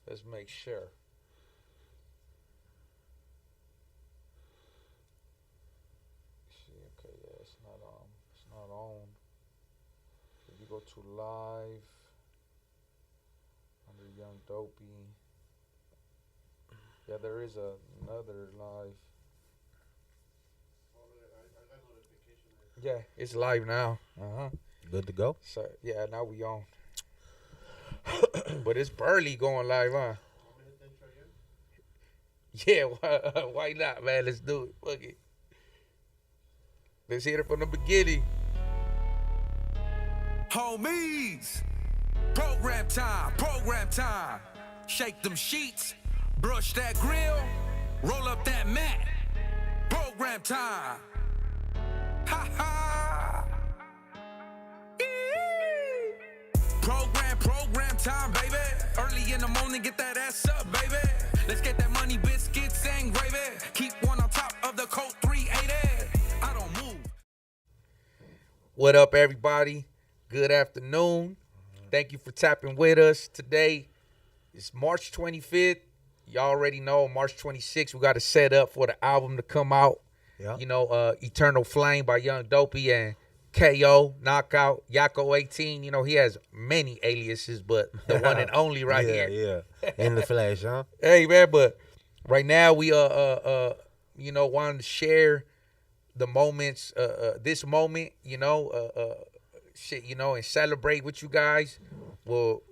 Let's make sure. See, okay, yeah, it's not on. It's not on. If you go to live under Young Dopey, yeah, there is another live. Yeah, it's live now. Uh-huh. Good to go. So yeah, now we on. But it's barely going live, huh? Yeah, why not, man? Let's do it. Fuck it. Let's hear it from the beginning. Homies, program time. Shake them sheets, brush that grill, roll up that mat. Program time. Ha ha. Program time, baby. Early in the morning, get that ass up, baby. Let's get that money, biscuits and gravy. Keep one on top of the Colt 380. I don't move. What up, everybody? Good afternoon. Thank you for tapping with us today. It's March 25th. Y'all already know March 26th. We got to set up for the album to come out. Yeah. You know, Eternal Flame by Young Dopey and KO, Knockout, Yako 18. You know, he has many aliases, but the one and only right here. Yeah. In the flesh, huh? Hey, man, but right now we you know, wanted to share the moments, this moment, you know, shit, you know, and celebrate with you guys. Well,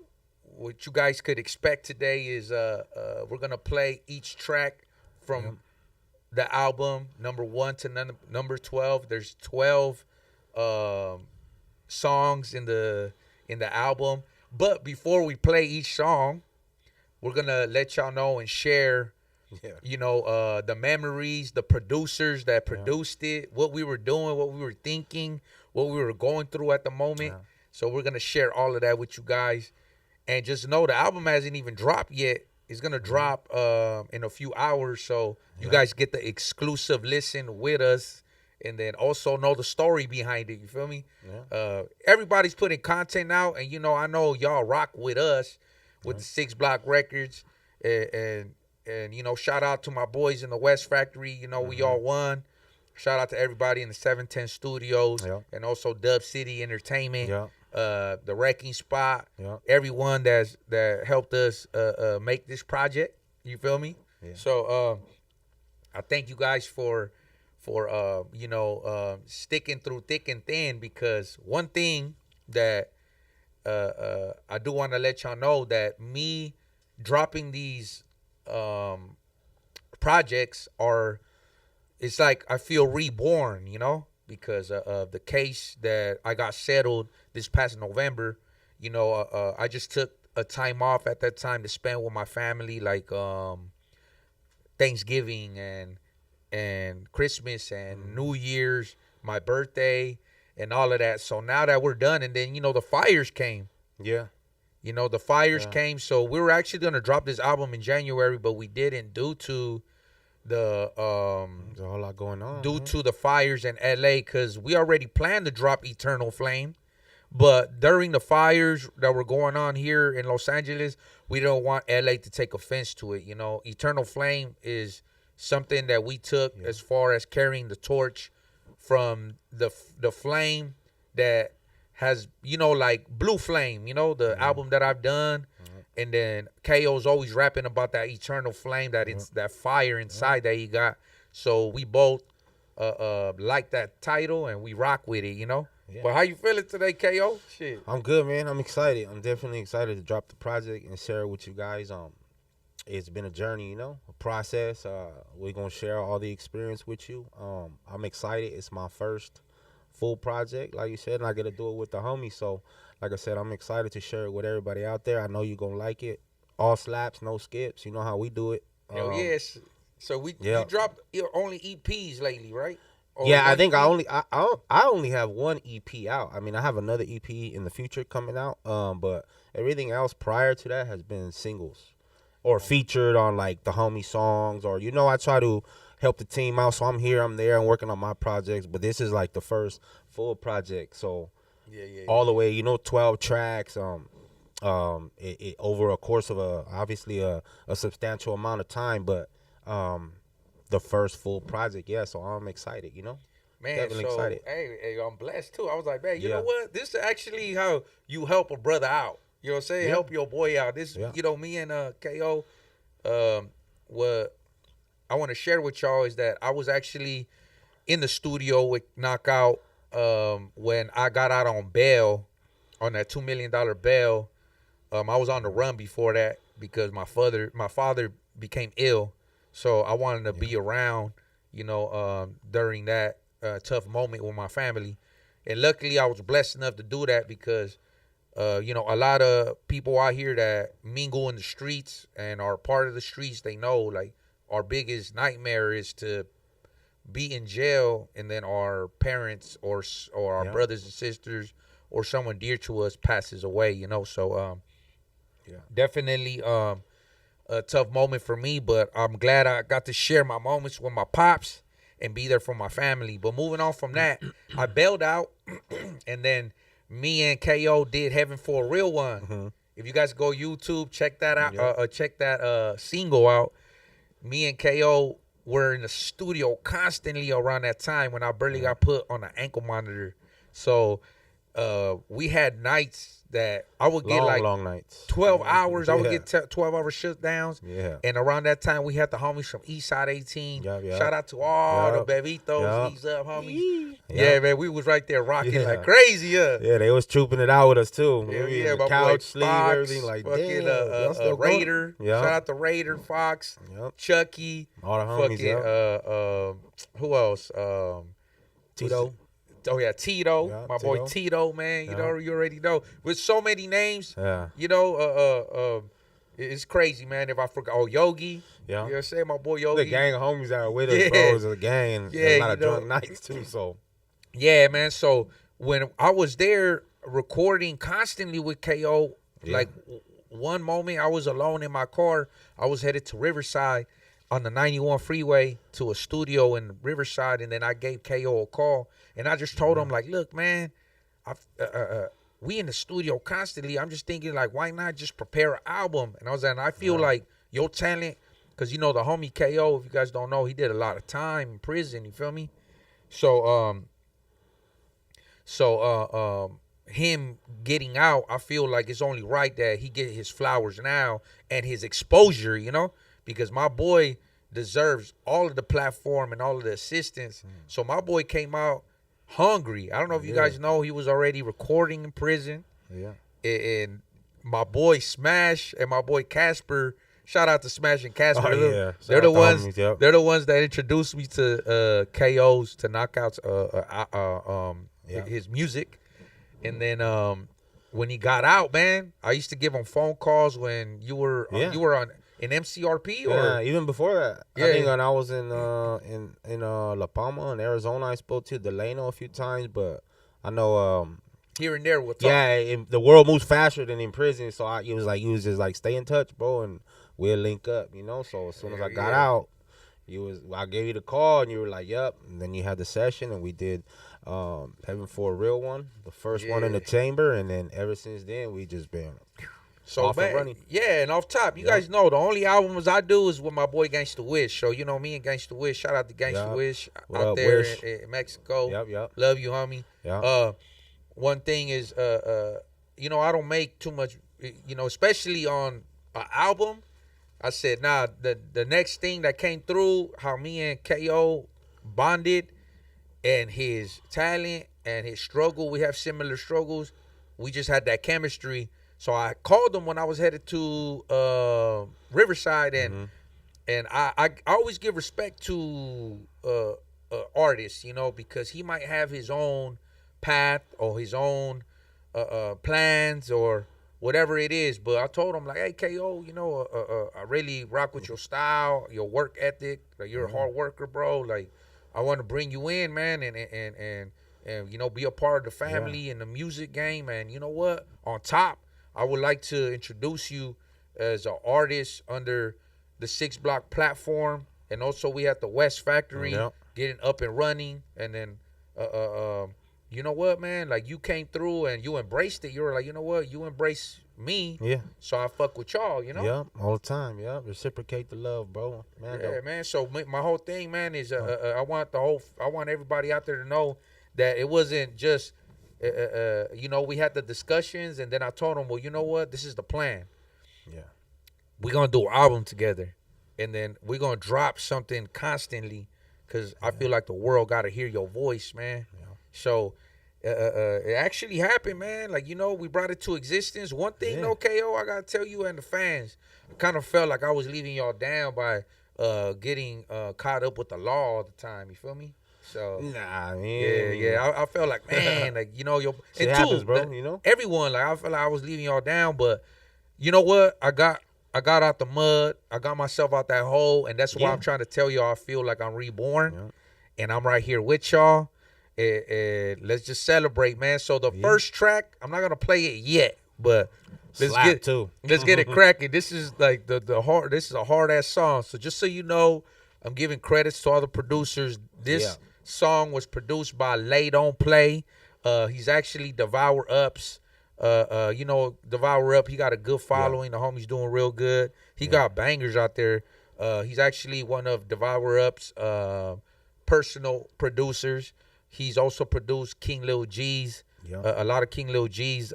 what you guys could expect today is we're gonna play each track from the album number 1 to number 12. There's 12 songs in the album. But before we play each song, we're gonna let y'all know and share, you know, the memories, the producers that produced it, what we were doing, what we were thinking, what we were going through at the moment. Yeah. So we're gonna share all of that with you guys, and just know the album hasn't even dropped yet. It's gonna drop in a few hours, so you guys get the exclusive listen with us, and then also know the story behind it. You feel me? Yeah. Everybody's putting content out, and you know, I know y'all rock with us with the 6 Block Records, and you know, shout out to my boys in the West Factory. You know, we all won. Shout out to everybody in the 710 Studios, and also Dub City Entertainment, the Wrecking Spot, everyone that helped us make this project. You feel me? Yeah. So I thank you guys for you know, sticking through thick and thin, because one thing that I do want to let y'all know, that me dropping these projects are, it's like I feel reborn, you know, because of the case that I got settled this past November. You know, I just took a time off at that time to spend with my family, like Thanksgiving and Christmas and New Year's, my birthday, and all of that. So now that we're done, and then, you know, the fires came. Yeah. You know, the fires came. So we were actually going to drop this album in January, but we didn't, due to the There's a whole lot going on. due to the fires in LA, because we already planned to drop Eternal Flame. But during the fires that were going on here in Los Angeles, we don't want LA to take offense to it. You know, Eternal Flame is something that we took as far as carrying the torch from the flame that has, you know, like Blue Flame, you know, the album that I've done. And then KO's always rapping about that eternal flame, that it's that fire inside that he got. So we both like that title, and we rock with it, you know. Yeah. But how you feeling today, KO? Shit. I'm good, man. I'm excited. I'm definitely excited to drop the project and share it with you guys. It's been a journey, you know, a process. We're gonna share all the experience with you. I'm excited. It's my first full project, like you said, and I get to do it with the homies. So, like I said, I'm excited to share it with everybody out there. I know you're gonna like it. All slaps, no skips. You know how we do it. Hell yes. So you dropped only EPs lately, right? Or yeah, I think I only have one EP out. I mean, I have another EP in the future coming out. But everything else prior to that has been singles or featured on like the homie songs, or, you know, I try to help the team out. So I'm here, I'm there, I'm working on my projects. But this is like the first full project. So all the way, you know, 12 tracks. over a course of obviously a substantial amount of time, but the first full project, yeah. So I'm excited, Man, definitely so excited. hey, I'm blessed too. I was like, man, you know Yeah. what? This is actually how you help a brother out. You know what I'm saying? Yeah. Help your boy out. This, Yeah. me and KO, what I want to share with y'all is that I was actually in the studio with Knockout when I got out on bail, on that $2 million bail. I was on the run before that because my father became ill, so I wanted to be around, during that tough moment with my family, and luckily I was blessed enough to do that because, a lot of people out here that mingle in the streets and are part of the streets, they know like our biggest nightmare is to be in jail and then our parents or our Yeah. brothers and sisters or someone dear to us passes away, so Yeah. definitely a tough moment for me, but I'm glad I got to share my moments with my pops and be there for my family. But moving on from that, I bailed out and then me and KO did Heaven for a Real One. Mm-hmm. If you guys go YouTube, check that out, Yeah. check that single out. Me and KO were in the studio constantly around that time when I barely got put on an ankle monitor. So we had nights that I would get like Long nights. 12 hours. I would Yeah. get 12-hour shutdowns. Yeah. And around that time, we had the homies from Eastside 18. Yup, yup. Shout out to all Yup. the bebitos. Yup. Ease up, homies. Yup. Yeah, man, we was right there rocking Yeah. like crazy. Yeah. Yeah, they was trooping it out with us too. Yeah, We yeah, in my the boy couch, sleeve, Fox, everything like fucking damn. y'all still going? Raider. Yeah. Shout out to Raider, Fox, Yep. Chucky, All the homies, fucking yeah. who else? Tito. Oh yeah, Tito, Yeah, my boy Tito. Tito, man. Yeah. You already know. With so many names, Yeah. it's crazy, man. If I forgot, Yogi. Yeah. You know what I'm saying? My boy Yogi. The gang of homies that are with Yeah. us, bro, is a gang. And Yeah, a lot of you know. drunk nights too. So Yeah, man. So when I was there recording constantly with KO, Yeah. like one moment I was alone in my car. I was headed to Riverside on the 91 freeway to a studio in Riverside, and then I gave KO a call, and I just told him like, "Look, man, we in the studio constantly. I'm just thinking like, why not just prepare an album?" And I feel like your talent, because the homie KO, if you guys don't know, he did a lot of time in prison. You feel me? So him getting out, I feel like it's only right that he get his flowers now and his exposure, because my boy deserves all of the platform and all of the assistance. So my boy came out hungry. I don't know if you guys know, he was already recording in prison. yeah. And my boy Smash and my boy Casper, shout out to Smash and Casper. Oh, yeah. Shout They're out the to ones. homies, yep. They're the ones that introduced me to KOs, to Knockouts, his music. And then when he got out, man, I used to give him phone calls when you were on an MCRP or Yeah, even before that. Yeah. I think when I was in La Palma in Arizona, I spoke to Delano a few times, but I know here and there. We'll talk. the world moves faster than in prison, so he was just like stay in touch, bro, and we'll link up, So as soon as I got out, I gave you the call and you were like, "Yep," and then you had the session and we did Heaven for a Real One, the first one in the chamber, and then ever since then we just been off and running. Yeah, and off top, you guys know the only albums I do is with my boy Gangsta Wish. So me and Gangsta Wish. Shout out to Gangsta Wish What out up, there Wish? in Mexico. Yep. Love you, homie. Yeah. One thing is, I don't make too much, especially on an album. I said, nah, the next thing that came through, how me and KO bonded, and his talent and his struggle, we have similar struggles. We just had that chemistry. So I called him when I was headed to Riverside, and I always give respect to artists, because he might have his own path or his own plans or whatever it is. But I told him like, hey, KO, I really rock with your style, your work ethic. Like, you're a hard worker, bro. Like, I want to bring you in, man, and be a part of the family and the music game. And you know what? On top, I would like to introduce you as an artist under the 6 Block platform, and also we have the West Factory getting up and running, and then you know what, man? Like, you came through and you embraced it. You were like, you know what? You embrace me. Yeah. So I fuck with y'all, you know? Yep, all the time. Yep, reciprocate the love, bro. Man, Yeah, dope. man. So my whole thing, man, is I want everybody out there to know that it wasn't just, you know, we had the discussions, and then I told them, well, you know what? This is the plan. Yeah. We're gonna do an album together, and then we're gonna drop something constantly, because I feel like the world gotta hear your voice, man. Yeah. So it actually happened, man. Like, you know, we brought it to existence. One thing, Yeah. though, KO, I gotta tell you and the fans, I kind of felt like I was leaving y'all down by getting caught up with the law all the time. You feel me? So Nah, man. yeah. I felt like, man, like, you know, Shit happens, bro, you know? everyone, like, I felt like I was leaving y'all down, but you know what? I got out the mud. I got myself out that hole, and that's why Yeah. I'm trying to tell y'all I feel like I'm reborn, Yeah. and I'm right here with y'all. Let's just celebrate, man. So the first track, I'm not gonna play it yet, but let's Slap, get too. let's get it cracking. This is like the hard. This is a hard ass song. So just so you know, I'm giving credits to all the producers. This Yeah. song was produced by Lay Don't Play. He's actually Devour Up's. You know, Devour Up, he got a good following. The homie's doing real good. He got bangers out there. He's actually one of Devour Up's personal producers. He's also produced King Lil G's, Yeah. a lot of King Lil G's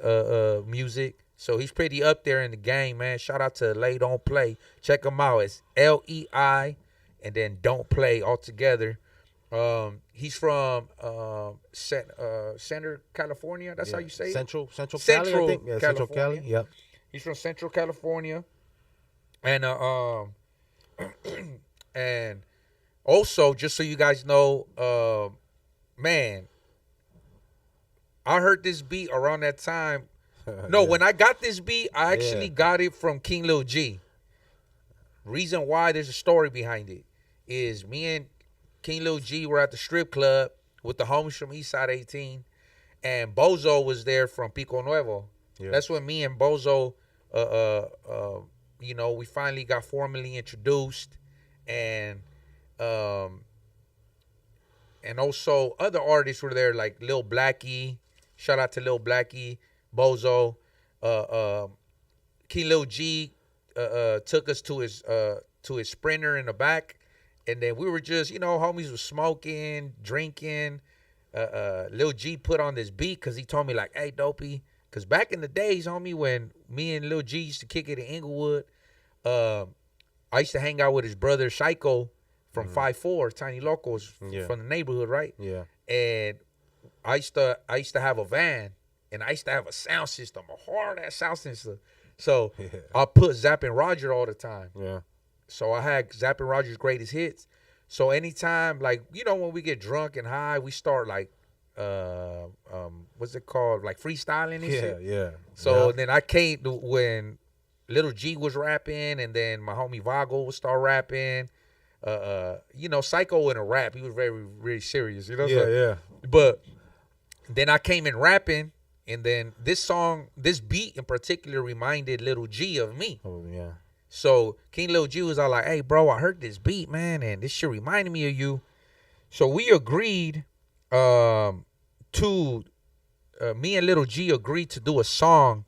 music. So he's pretty up there in the game, man. Shout out to Lay Don't Play. Check him out. It's L-E-I and then Don't Play all together. He's from Center, California. That's how you say it? Central Cali, I Central think. Yeah, Central Cali. California. Yep. He's from Central California. And and also, just so you guys know, man, I heard this beat around that time. No, when I got this beat, I actually got it from King Lil G. Reason why, there's a story behind it, is me and King Lil G were at the strip club with the homies from Eastside 18, and Bozo was there from Pico Nuevo. Yeah. That's when me and Bozo, you know, we finally got formally introduced, and also other artists were there, like Lil Blackie. Shout out to Lil Blackie, Bozo. King Lil G took us to his Sprinter in the back, and then we were just, you know, homies was smoking, drinking. Lil G put on this beat because he told me, like, hey, Dopey, because back in the days, homie, when me and Lil G used to kick it in Inglewood, I used to hang out with his brother Psycho from 5'4", Tiny Locos, from the neighborhood, right? Yeah. And I used to have a van, and I used to have a sound system, a hard ass sound system. So I put Zapp and Roger all the time. Yeah. So I had Zapp and Roger's greatest hits. So anytime, like, you know, when we get drunk and high, we start like, what's it called? Like freestyling and shit. Yeah. So then I came to when Little G was rapping, and then my homie Vago would start rapping. You know, Psycho wouldn't rap. He was very, very serious. You know. Yeah. But then I came in rapping, and then this beat in particular reminded Little G of me. Oh yeah. So King Lil G was all like, hey, bro, I heard this beat, man, and this shit reminded me of you. So we agreed to, me and Little G agreed to do a song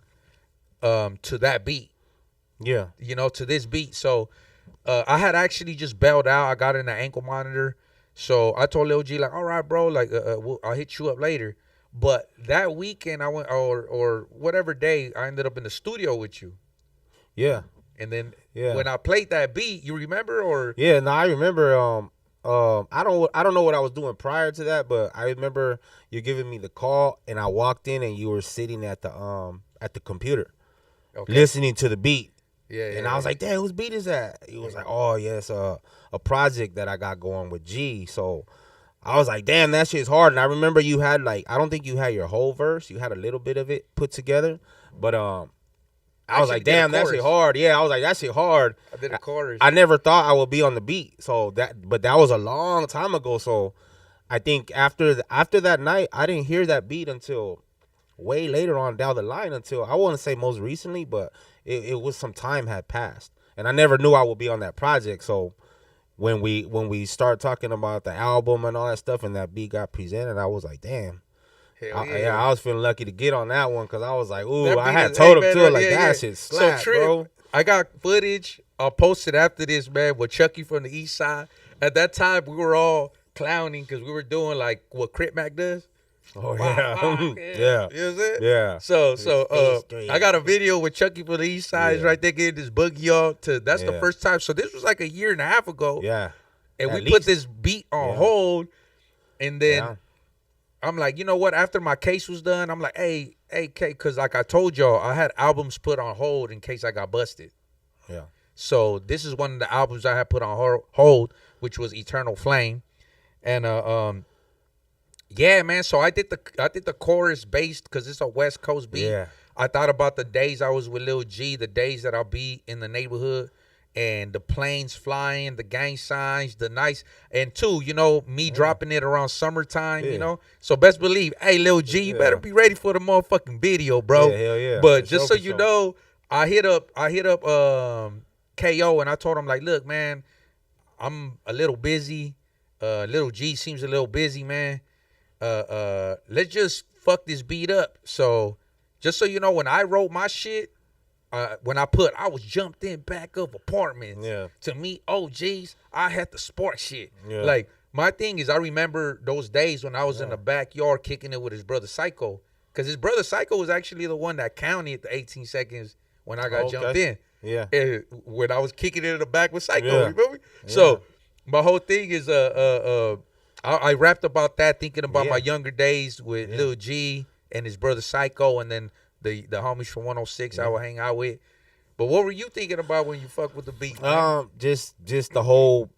to that beat. Yeah. You know, to this beat. So I had actually just bailed out. I got in the ankle monitor. So I told Lil G, like, all right, bro, like, I'll hit you up later. But that weekend I went, or whatever day, I ended up in the studio with you. Yeah. And then Yeah. when I played that beat, you remember, or? Yeah, no, I remember. I don't know what I was doing prior to that, but I remember you giving me the call, and I walked in, and you were sitting at the computer, listening to the beat. Yeah. And I was like, damn, whose beat is that? He was like, oh yeah, it's a project that I got going with G. So I was like, damn, that shit's hard. And I remember you had, like, I don't think you had your whole verse. You had a little bit of it put together, but I was like, damn, that shit hard. Yeah, I was like, that shit hard. I did a chorus. I never thought I would be on the beat. But that was a long time ago. So I think after that night, I didn't hear that beat until way later on down the line, until, I wouldn't say most recently, but it was some time had passed. And I never knew I would be on that project. So when we start talking about the album and all that stuff, and that beat got presented, I was like, damn, Yeah, I was feeling lucky to get on that one because I was like, ooh, That I beat had is- told hey, him man, too, like, yeah, that yeah. shit slap, Trip, bro. I got footage. I'll post it after this, man, with Chucky from the East Side. At that time, we were all clowning because we were doing like what Crip Mac does. Oh, Wow, yeah. wow, Yeah. You know what I'm saying? Yeah. So, Face I got a video with Chucky from the East Side Yeah. right there getting this boogie on to, that's the Yeah. first time. So this was like a year and a half ago. Yeah. And At we put least. this beat on Yeah. hold. And then Yeah. I'm like, you know what? After my case was done, I'm like, hey, K, because like I told y'all, I had albums put on hold in case I got busted. Yeah. So this is one of the albums I had put on hold, which was Eternal Flame. And yeah, man. So I did the chorus based because it's a West Coast beat. Yeah. I thought about the days I was with Lil G, the days that I'll be in the neighborhood, and the planes flying, the gang signs, the nice, and two, you know, me dropping it around summertime, you Yeah. know. So best believe, hey, Lil G, you better be ready for the motherfucking video, bro. Yeah, hell yeah. But For just sure, so for you sure. know, I hit up KO and I told him like, look, man, I'm a little busy. Lil G seems a little busy, man. Let's just fuck this beat up. So just so you know, when I wrote my shit, when I was jumped in back of apartments Yeah. to meet OGs, I had the sport shit. Yeah. Like my thing is I remember those days when I was in the backyard kicking it with his brother Psycho. Because his brother Psycho was actually the one that counted the 18 seconds when I got Okay. jumped in. Yeah. And when I was kicking it in the back with Psycho, Yeah. you feel me? So my whole thing is I rapped about that, thinking about Yeah. my younger days with Lil G and his brother Psycho, and then the homies from 106 I would hang out with. But what were you thinking about when you fuck with the beat, man? Just the whole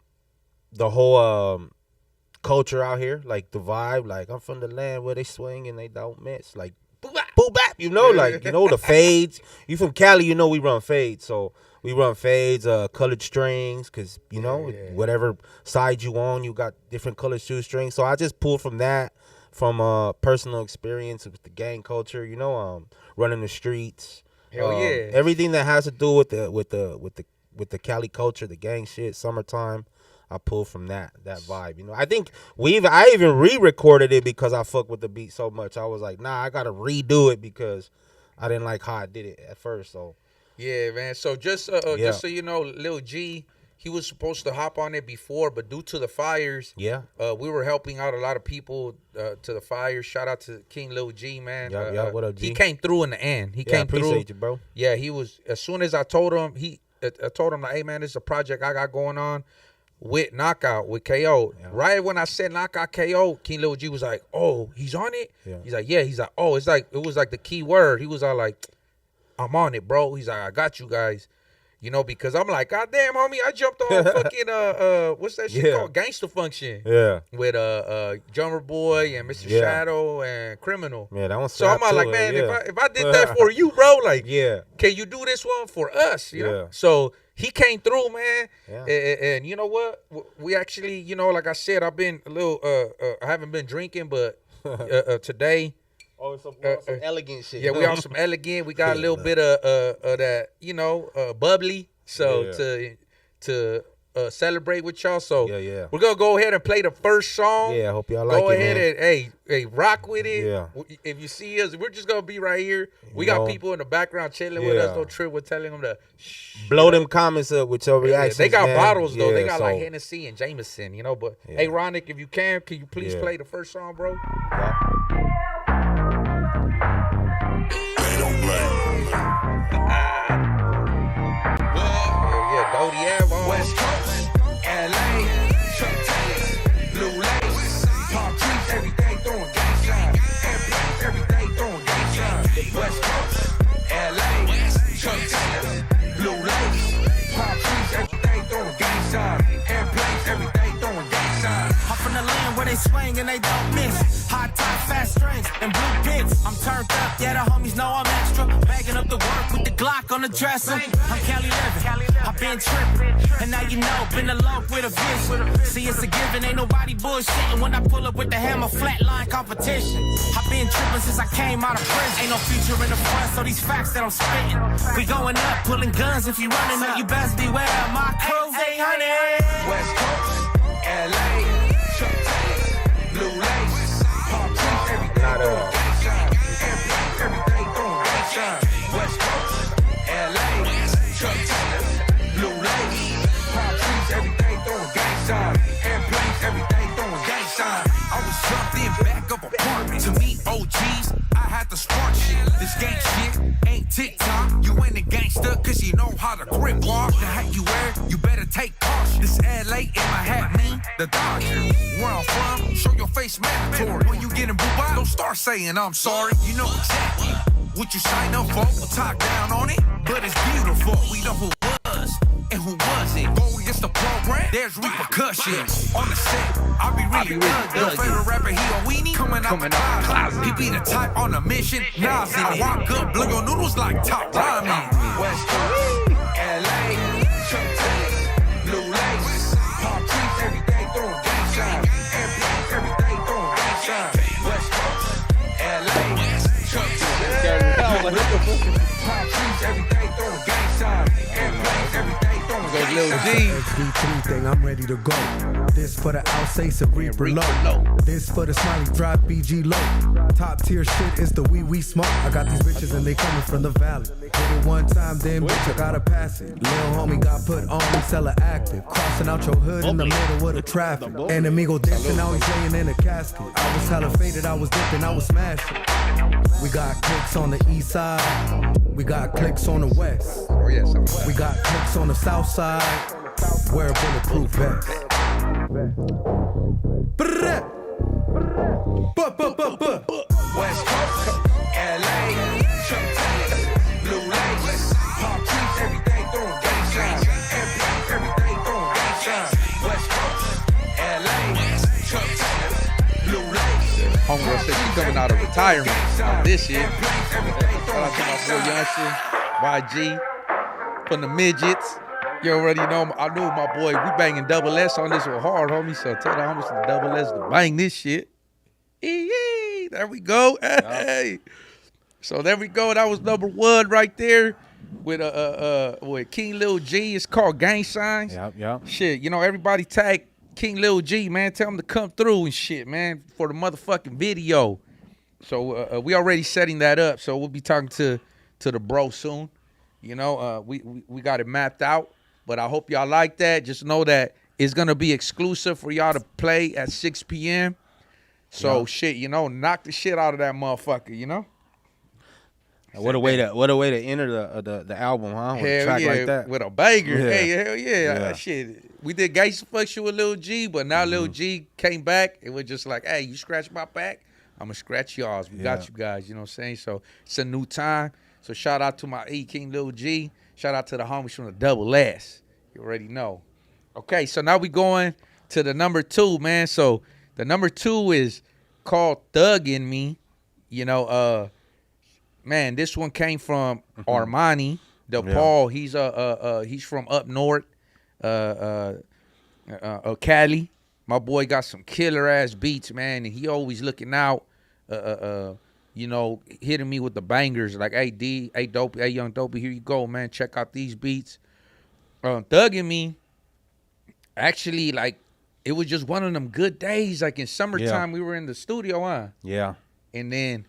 culture out here, like the vibe. Like I'm from the land where they swing and they don't miss. Like boo bap, you know, like you know the fades. You from Cali, you know we run fades, so we run fades, colored strings, cause you know whatever side you on, you got different colored shoestrings. So I just pulled from that, from personal experience with the gang culture, you know, running the streets. Hell yeah. Everything that has to do with the Cali culture, the gang shit, summertime. I pulled from that vibe, you know. I think I even re-recorded it because I fuck with the beat so much. I was like, nah, I gotta redo it because I didn't like how I did it at first. So Yeah, man. So just so you know, Lil G, he was supposed to hop on it before, but due to the fires, yeah, we were helping out a lot of people to the fires. Shout out to King Lil G, man. Yeah, what up, G? He came through in the end. He I came appreciate through. you, bro. Yeah, he was. As soon as I told him, I told him like, hey man, this is a project I got going on with Knockout with KO. Yeah. Right when I said Knockout KO, King Lil G was like, oh, he's on it. Yeah. He's like, yeah. He's like, oh, it was like the key word. He was all like, I'm on it, bro. He's like, I got you guys. You know, because I'm like, God damn, homie, I jumped on fucking what's that shit called? Gangster Function. Yeah, With Drummer Boy and Mr. Yeah. Shadow and Criminal. man, that one's So I'm all like, man, if I did that for you, bro, like, yeah, can you do this one for us? You know? Yeah. So he came through, man. Yeah. And you know what? We actually, you know, like I said, I've been a little, I haven't been drinking, but today, some elegant shit. yeah, we on some elegant. We got a little bit of that, you know, bubbly. So Yeah. to celebrate with y'all. So Yeah. we're gonna go ahead and play the first song. Yeah, I hope y'all like Go it, ahead man. and hey, rock with it. Yeah. If you see us, we're just gonna be right here. We You got know, people in the background chilling with us. yeah. No trip. We're telling them to shh. Blow them comments up with your Yeah, reactions. they got man. bottles though. They Yeah, got so- like Hennessy and Jameson, you know. But Yeah. hey, Ronick, if you can you please Yeah. play the first song, bro? Yeah. Yeah, Dopey Ave. West Coast, LA, Chuck Taylors, Blue Lace, palm trees every day throwing gang signs, airplanes every day throwing gang signs. West Coast, LA, Chuck Taylors, Blue Lace, palm trees every day throwing gang signs, airplanes every day throwing gang signs. I'm from the land where they swing and they don't miss. Hot top, fast strings, and blue pits. I'm turned up, yeah, the homies know I'm extra. Bagging up the work with the Glock on the dresser. I'm Cali living, I've been tripping. And now you know, been alone with a vision. See, it's a given, ain't nobody bullshitting. When I pull up with the hammer, flatline competition. I've been tripping since I came out of prison. Ain't no future in the front, so these facts that I'm spitting. We going up, pulling guns if you running up. You best beware, my crew, 800. West Coast, LA, Chuck Taylors, Blue Lace, palm trees every day Not throwing gang shine. West Coast, LA, Chuck Taylors, blue lace, palm trees every day throwing gang signs. Airplanes every day throwing gang signs. I was jumped in back of apartment to meet OGs. I had to spark shit. This gang shit ain't TikTok. You ain't a gangster cause you know how to grip walk. The hat you wear, you better take caution. This LA in my hat mean the Dodger. Where I'm from, show your face mandatory. When you get in boo-bye, don't start saying I'm sorry. You know exactly what you sign up for. We'll talk down on it, but it's beautiful. We know who was and who wasn't. Go against the program, there's repercussions. On the set, I'll be really good. Your favorite rapper, he a weenie, coming out the closet. He be the type on a mission. Nas in it. Walk up, blow your noodles like top ramen. West Coast, LA, Chuck Taylors, blue lace, palm trees every day throwing gang signs. Airplanes every day throwing gang signs. West Coast, LA, Chuck Taylors, palm trees every day throwing gang signs. Airplanes every day throwing gang signs. XD3 thing, I'm ready to go. This for the Alsace and Reaper low. This for the Smiley Drive BG low. Top tier shit is the wee smoke. I got these bitches and they coming from the valley. Hit it one time, then bitch, I gotta pass it. Lil homie got put on, we sell active. Crossing out your hood in the middle of the traffic. And Amigo dissing, now he's laying in a casket. I was hella faded, I was dipping, I was smashing. We got clicks on the east side. We got clicks on the west. We got clicks on the south side. Wear a bulletproof vest. West Coast, LA, Chuck Taylors, blue lace, palm trees every day throwing gang signs. Airplanes every day throwing gang signs. West Coast, LA, Chuck Taylors, blue lace. Homegirl said she's coming out of retirement on this year. Shout out to my boy Youngster, YG, from the midgets. You already know, I knew my boy, we banging double S on this one hard, homie. So tell the homies to double S to bang this shit. Eeeeeee, there we go. Hey. So there we go. That was number one right there with King Lil G. It's called Gang Signs. Yep. Shit, you know, everybody tag King Lil G, man. Tell him to come through and shit, man, for the motherfucking video. So we already setting that up. So we'll be talking to the bro soon. You know, we got it mapped out. But I hope y'all like that. Just know that it's going to be exclusive for y'all to play at 6 p.m. So, shit, you know, knock the shit out of that motherfucker, you know? What a way to enter the album, huh? With a track like that. With a banger. Yeah. Hey, hell yeah. Shit. We did Gangsta Fuck You with Lil G, but now Lil G came back. It was just like, hey, you scratch my back, I'm going to scratch y'all's. We got you guys, you know what I'm saying? So it's a new time. So shout out to my King Lil G. Shout out to the homies from the Double S. You already know. Okay, so now we going to the number 2, man. So the number 2 is called Thuggin' Me. You know, man, this one came from Armani DePaul. He's from up north, Cali. My boy got some killer ass beats, man, and he always looking out. You know, hitting me with the bangers like, hey, D, hey, Dopey, hey, young Dopey, here you go, man. Check out these beats. Thuggin' Me, actually, like, it was just one of them good days. Like, in summertime, we were in the studio, huh? Yeah. And then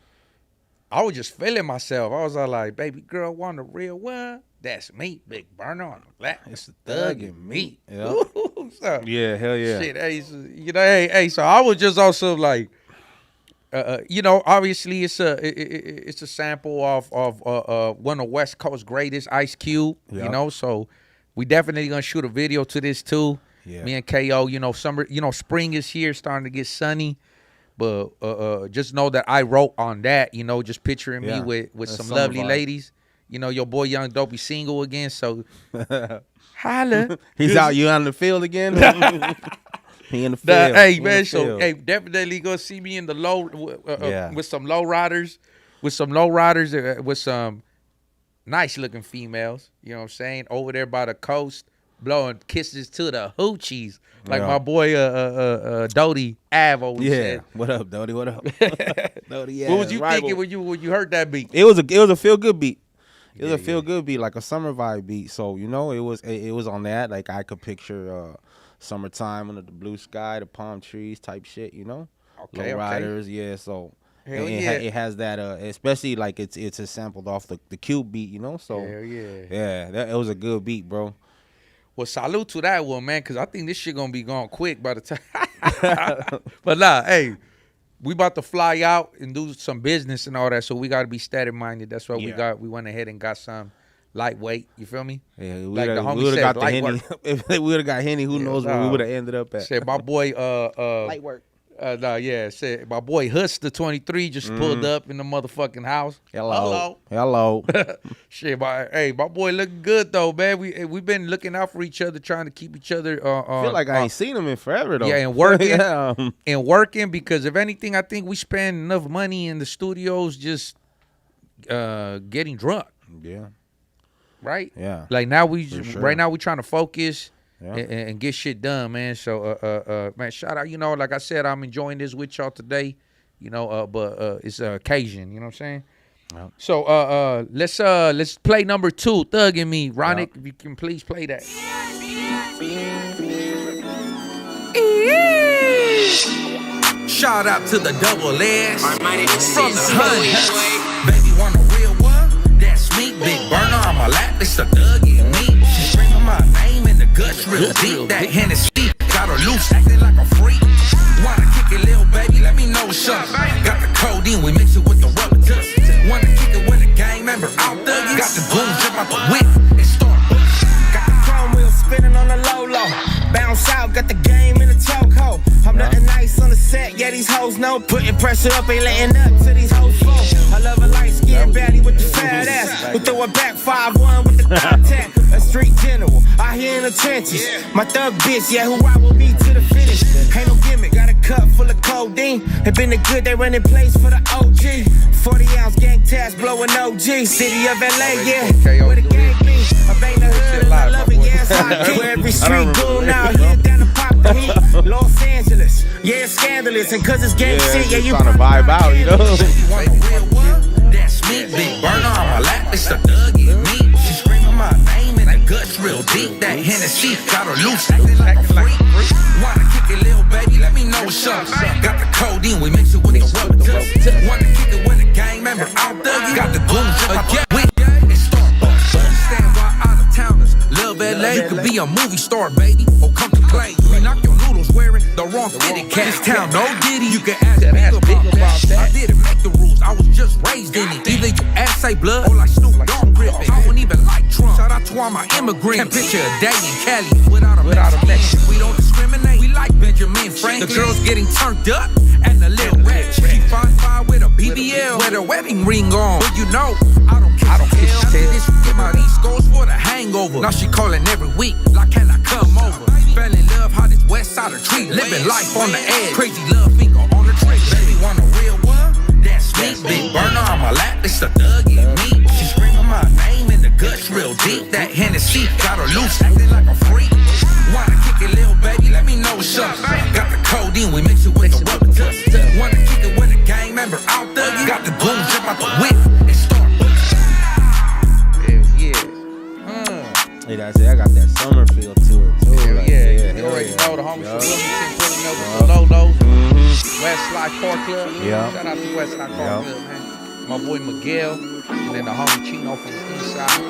I was just feeling myself. I was all like, baby girl, want a real one? That's me, big burner on the lap. It's the Thuggin' Me. Yeah. So, Yeah, hell yeah. Shit, hey, so, you know, hey, so I was just also like, you know, obviously it's a sample of one of West Coast greatest, Ice Cube. Yep. You know, so we definitely gonna shoot a video to this too. Yeah. Me and KO, you know, spring is here, starting to get sunny. But just know that I wrote on that. You know, just picturing me with That's some summer lovely vibe. ladies. You know, your boy Young Dopey single again. So holla. He's out. You out in the field again? He in the field. Hey He in man, the so field. hey, definitely go see me in the low with some low riders, with some nice looking females. You know what I'm saying? Over there by the coast, blowing kisses to the hoochies, like my boy Dopey Av always said. What up, Dodie? What up? Dodie, yeah. What was you rival. thinking when you heard that beat? It was a feel good beat. It was a feel good beat, like a summer vibe beat. So you know, it was on that. Like I could picture summertime under the blue sky, the palm trees type shit. You know, Okay, low riders. Yeah. So Hell And yeah. it has that, especially like it's sampled off the Cube beat, you know. So Hell yeah. yeah, it was a good beat, bro. Well, salute to that one, man, because I think this shit gonna be gone quick by the time. But nah, hey, we about to fly out and do some business and all that, so we got to be steady minded. That's why we went ahead and got some lightweight. You feel me? Yeah, Like the homie we would said, have got the light Henny. work. If we would have got Henny, who knows where we would have ended up at. Said my boy, Light work. said my boy Huss the 23 just pulled up in the motherfucking house. Hello. Shit, my boy looking good though, man. We've been looking out for each other, trying to keep each other. I feel like I ain't seen him in forever though. Yeah, and working, Yeah. and working because if anything, I think we spend enough money in the studios just getting drunk, Yeah. right? Yeah. Like now sure. right now we trying to focus. Yeah. And get shit done, man. So, man, shout out. You know, like I said, I'm enjoying this with y'all today. You know, but it's an occasion. You know what I'm saying? Yep. So, let's play number 2, Thug and Me. Ronick, if you can please play that. Shout out to the double S from the hunt. Baby, want a real one? That's me, big burner on my lap. It's the Thug and Me. She's screaming my name in the guts real deep. That Hennessy got her loose, acting like a freak. Wanna kick it, little baby? Let me know what's up. Got the codeine, we mix it with the rubber dust. Wanna kick it with a gang member out there? Got the goons jump out the whip and start. Got the chrome wheel spinning on the low low. Bounce out, got the game in the chokehold. I'm nothing nice on the set, yeah, these hoes know. Putting pressure up, ain't letting up to these hoes flow. I love a light skinned baddie with the fat ass. We throw it back 5-1 with the contact. A street general, out here in the trenches. My thug bitch, yeah, who ride with me to the finish. Ain't no gimmick, got a cup full of codeine. It been the good, they running plays for the OG. 40-ounce gang task, blowing OG. City of LA, yeah, where the gang be. I bang the hood and I love it, yeah, it's hot. Where every street goon out here down to pop the heat. Los Angeles, yeah, it's scandalous. And cause it's gang shit, yeah, you trying to vibe out, you know? Want a real one? That's me, big burner on my lap. It's the Thug and Me. She screaming my name in the guts real deep. That Hennessy got her loose, acting like a freak. Wanna kick it, little baby? Let me know what's up. Got the codeine, we mix it with the rubber dust. Wanna kick it with a gang member out there? Got the goons jump out the whip and start. Understand why out of towners love LA? You could be a movie star, baby, or come to play. We knock your noodles wearing the wrong fitted cap. This town, no diddy. You can ask big about that. I didn't make the rules, I was just raised in it. Either you ass say blood or like Snoop Dogg gripping. I don't even like Trump. Shout out to all my immigrants. Can't picture a day in Cali without a Mexican. We don't discriminate. We like Benjamin Franklin. The girls getting turned up and the little red. She 5'5" with a BBL with a wedding ring on. But you know, I don't kiss this get my East Coast for the hangover. Now she calling every week, like can I come over? Fell in love, how this west side of tree. Living life on the edge. Crazy love finger on the trigger. Baby, want a real one? That's me. Big burner on my lap, it's the Thug and Me. She screaming my name in the guts real deep. That Hennessy got her loose, acting like a freak. Wanna kick it, little baby? Let me know what's up. Got the codeine, we mix it with the rubber dust. Wanna kick it with a gang member out there? Got the goons jump out the whip and start. Hey, that's it. I got that summer feel to it too. Hell Like, yeah, you already know the homies from Wilmington putting up with the Lolos. West Side Car Club. Yeah. Shout out to West Side Car Club, man. My boy Miguel, and then the homie Chino from the east side.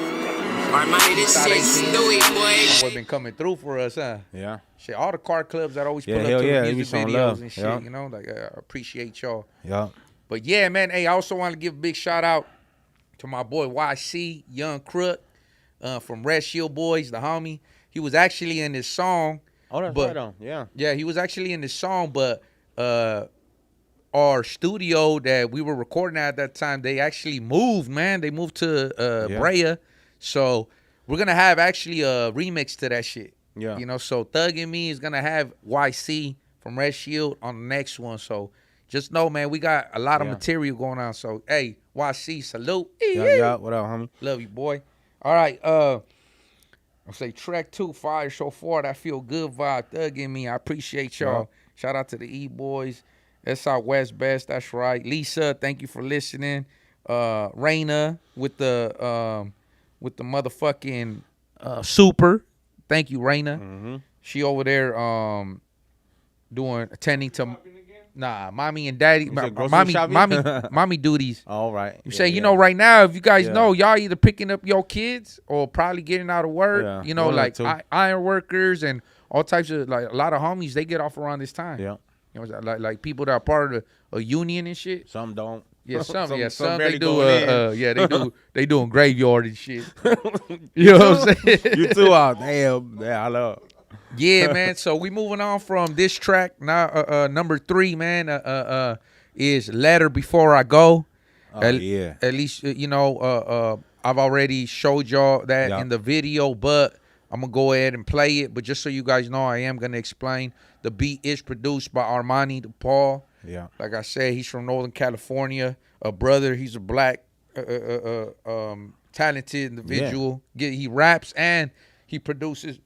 Armani, this shit's Dewey, boy. My boy been coming through for us, huh? Yeah. Shit, all the car clubs that always pull Yeah, up hell to yeah, the they be music showing videos love. and shit, Yeah. you know? Like, I appreciate y'all. Yeah. But yeah, man, hey, I also want to give a big shout out to my boy YC, Young Crook, from Red Shield Boys, the homie. He was actually in this song. Oh, that's but, right on. Yeah. Yeah, he was actually in this song, but our studio that we were recording at that time, they actually moved, man. They moved to Brea. So we're going to have actually a remix to that shit. Yeah. You know, so Thug and Me is going to have YC from Red Shield on the next one. So just know, man, we got a lot of material going on. So, hey, YC, salute. Yeah. What up, homie? Love you, boy. All right, I'll say track 2, fire so far. That feel good vibe. Thug and Me. I appreciate y'all. Yeah. Shout out to the E-Boys. That's our West Best. That's right. Lisa, thank you for listening. Raina with the motherfucking super. Thank you, Raina. Mm-hmm. She over there attending to Nah, mommy and daddy, said grocery shopping? mommy duties. All right. You say, you know, right now, if you guys know, y'all either picking up your kids or probably getting out of work. Yeah, You know, one or like two. iron workers and all types of, like, a lot of homies, they get off around this time. Yeah. You know, like people that are part of a union and shit. Some don't. Yeah, some they barely do. going in. They doing graveyard and shit. You know what I'm saying? You too out. Damn. Yeah, I love. Yeah, man. So we moving on from this track now. Number 3, man, is "Letter Before I Go." Oh, At least you know. I've already showed y'all that in the video, but I'm gonna go ahead and play it. But just so you guys know, I am gonna explain. The beat is produced by Armani DePaul. Yeah. Like I said, he's from Northern California. A brother. He's a black, talented individual. He raps and he produces.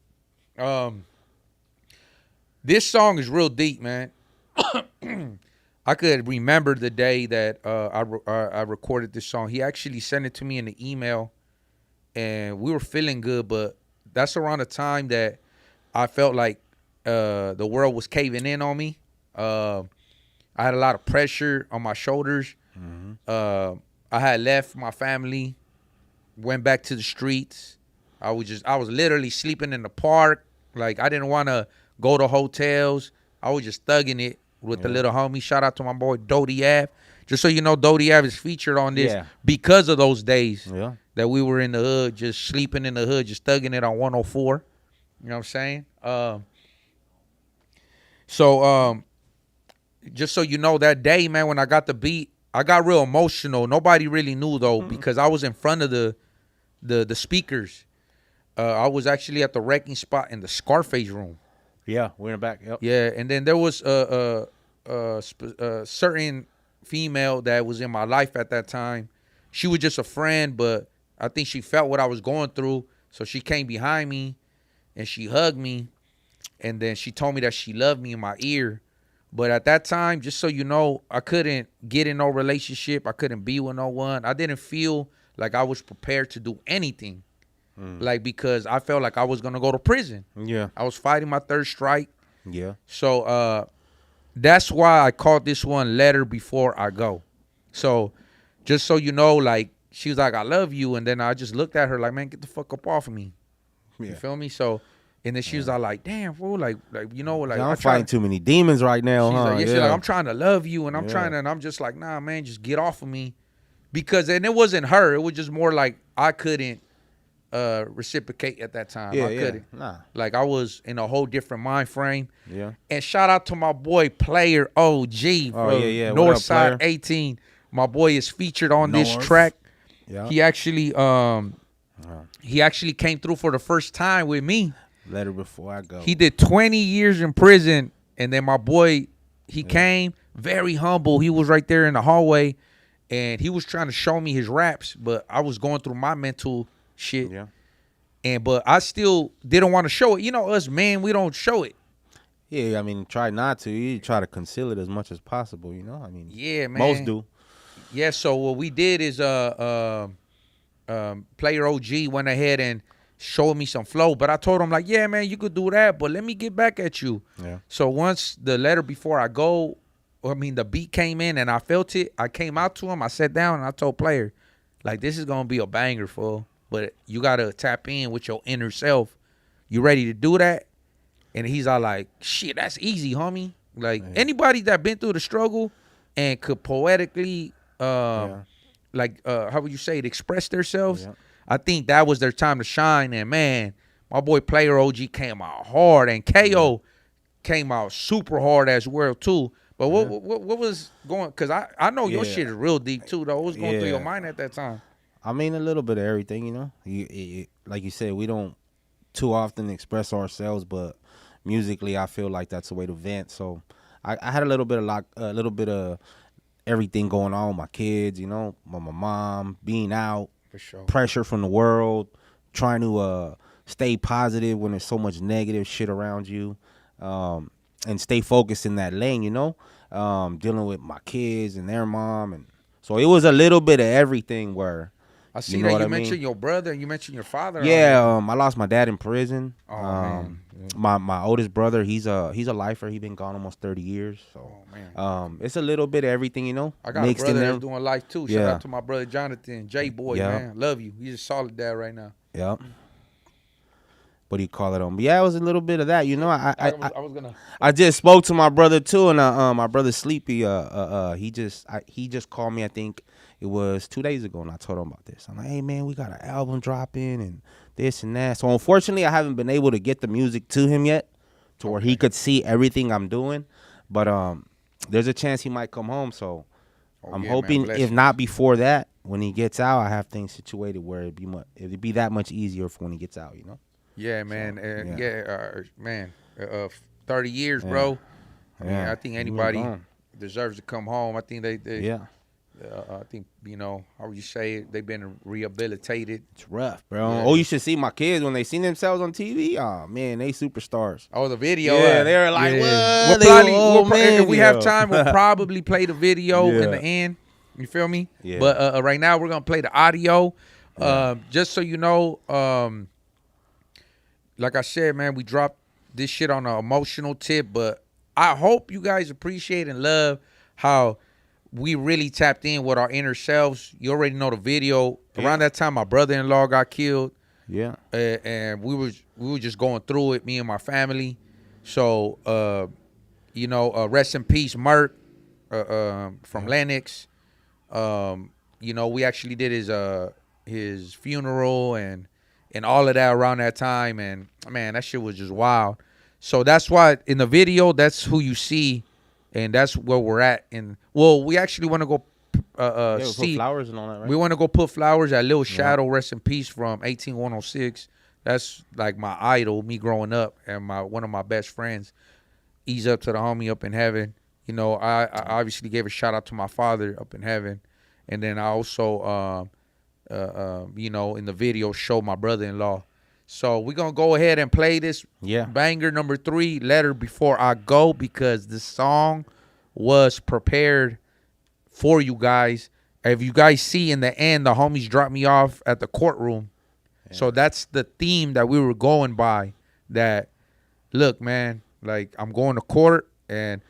This song is real deep, man. I could remember the day that I recorded this song. He actually sent it to me in the email, and we were feeling good. But that's around the time that I felt like the world was caving in on me. I had a lot of pressure on my shoulders. I had left my family, went back to the streets. I was literally sleeping in the park. Like, I didn't want to go to hotels. I was just thugging it with the little homie. Shout out to my boy Dopey. Just so you know, Dopey is featured on this because of those days that we were in the hood, just sleeping in the hood, just thugging it on 104. You know what I'm saying? Just so you know, that day, man, when I got the beat, I got real emotional. Nobody really knew, though, because I was in front of the speakers. I was actually at the wrecking spot in the Scarface room. Yeah, we're in the back. Yep. Yeah, and then there was a certain female that was in my life at that time. She was just a friend, but I think she felt what I was going through, so she came behind me and she hugged me, and then she told me that she loved me in my ear. But at that time, just so you know, I couldn't get in no relationship. I couldn't be with no one. I didn't feel like I was prepared to do anything. Like, because I felt like I was going to go to prison. Yeah. I was fighting my third strike. Yeah. So that's why I called this one "Letter Before I Go." So just so you know, like, she was like, "I love you." And then I just looked at her like, "Man, get the fuck up off of me." Yeah. You feel me? So, and then she was all like, "Damn, fool, like, you know, like, I'm fighting too many demons right now, huh? She's like, "I'm trying to love you, and I'm trying to," and I'm just like, "Nah, man, just get off of me," because, and it wasn't her. It was just more like I couldn't reciprocate at that time. I couldn't. Nah. Like, I was in a whole different mind frame. Yeah. And shout out to my boy Player OG from Northside 18. My boy is featured on this track. Yeah. He actually came through for the first time with me. Letter Before I Go. He did 20 years in prison, and then my boy, he came very humble. He was right there in the hallway, and he was trying to show me his raps, but I was going through my mental shit. Yeah. But I still didn't want to show it. You know, us men, we don't show it. Yeah, I mean, try not to. You try to conceal it as much as possible, you know? I mean, yeah, man. Most do. Yeah, so what we did is Player OG went ahead and showed me some flow, but I told him, like, yeah, man, you could do that, but let me get back at you. Yeah. So once the Letter Before I Go, the beat came in and I felt it, I came out to him, I sat down and I told Player, like, this is going to be a banger, fool. But you got to tap in with your inner self. You ready to do that? And he's all like, shit, that's easy, homie. Like, anybody that been through the struggle and could poetically, how would you say it, express themselves, I think that was their time to shine. And, man, my boy Player OG came out hard. And KO came out super hard as well, too. But what was going, because I know your shit is real deep, too, though. What was going through your mind at that time? I mean, a little bit of everything, you know. Like you said, we don't too often express ourselves, but musically, I feel like that's a way to vent. So I had a little bit of everything going on with my kids, you know, my mom being out, for sure, pressure from the world, trying to stay positive when there's so much negative shit around you, and stay focused in that lane, you know, dealing with my kids and their mom, and so it was a little bit of everything where. I see that you mentioned your brother and you mentioned your father. Yeah, I lost my dad in prison. Oh, man. My oldest brother, he's a lifer. He been gone almost 30 years. So it's a little bit of everything, you know. I got a brother that's doing life too. Shout Yeah. out to my brother Jonathan, J-Boy, man. Love you. He's a solid dad right now. Yep. What do you call it? But yeah, it was a little bit of that, you know. I just spoke to my brother too, and my brother Sleepy. He just called me. I think it was 2 days ago, and I told him about this. I'm like, hey man, we got an album dropping and this and that. So unfortunately, I haven't been able to get the music to him yet, to where he could see everything I'm doing. But there's a chance he might come home. So I'm hoping, man, if not before that, when he gets out, I have things situated where it'd be that much easier for when he gets out, you know. Yeah, man. So, 30 years, bro. I mean, I think anybody deserves to come home. I think they I think, you know, how would you say it? They've been rehabilitated. It's rough, bro. Yeah. Oh, you should see my kids when they seen themselves on TV. Oh, man, they superstars. Oh, the video. Yeah, they were like, what? If we have time, we'll probably play the video in the end. You feel me? Yeah. But right now, we're going to play the audio. Just so you know, like I said, man, we dropped this shit on an emotional tip, but I hope you guys appreciate and love how we really tapped in with our inner selves. You already know the video. Around that time, my brother-in-law got killed. Yeah. And we were just going through it, me and my family. So, you know, rest in peace, Merk, from Lennox. You know, we actually did his funeral and all of that around that time, and man, that shit was just wild. So that's why in the video, that's who you see, and that's where we're at. And well, we actually want to go see put flowers and all that, right? We want to go put flowers at Lil Shadow, rest in peace, from 18106. That's like my idol, me growing up, and one of my best friends. Ease up to the homie up in heaven. You know, I obviously gave a shout out to my father up in heaven, and then I also you know, in the video, show my brother-in-law. So we're going to go ahead and play this banger number 3, Letter Before I Go, because the song was prepared for you guys. If you guys see in the end, the homies dropped me off at the courtroom. Yeah. So that's the theme that we were going by, that, look, man, like, I'm going to court, and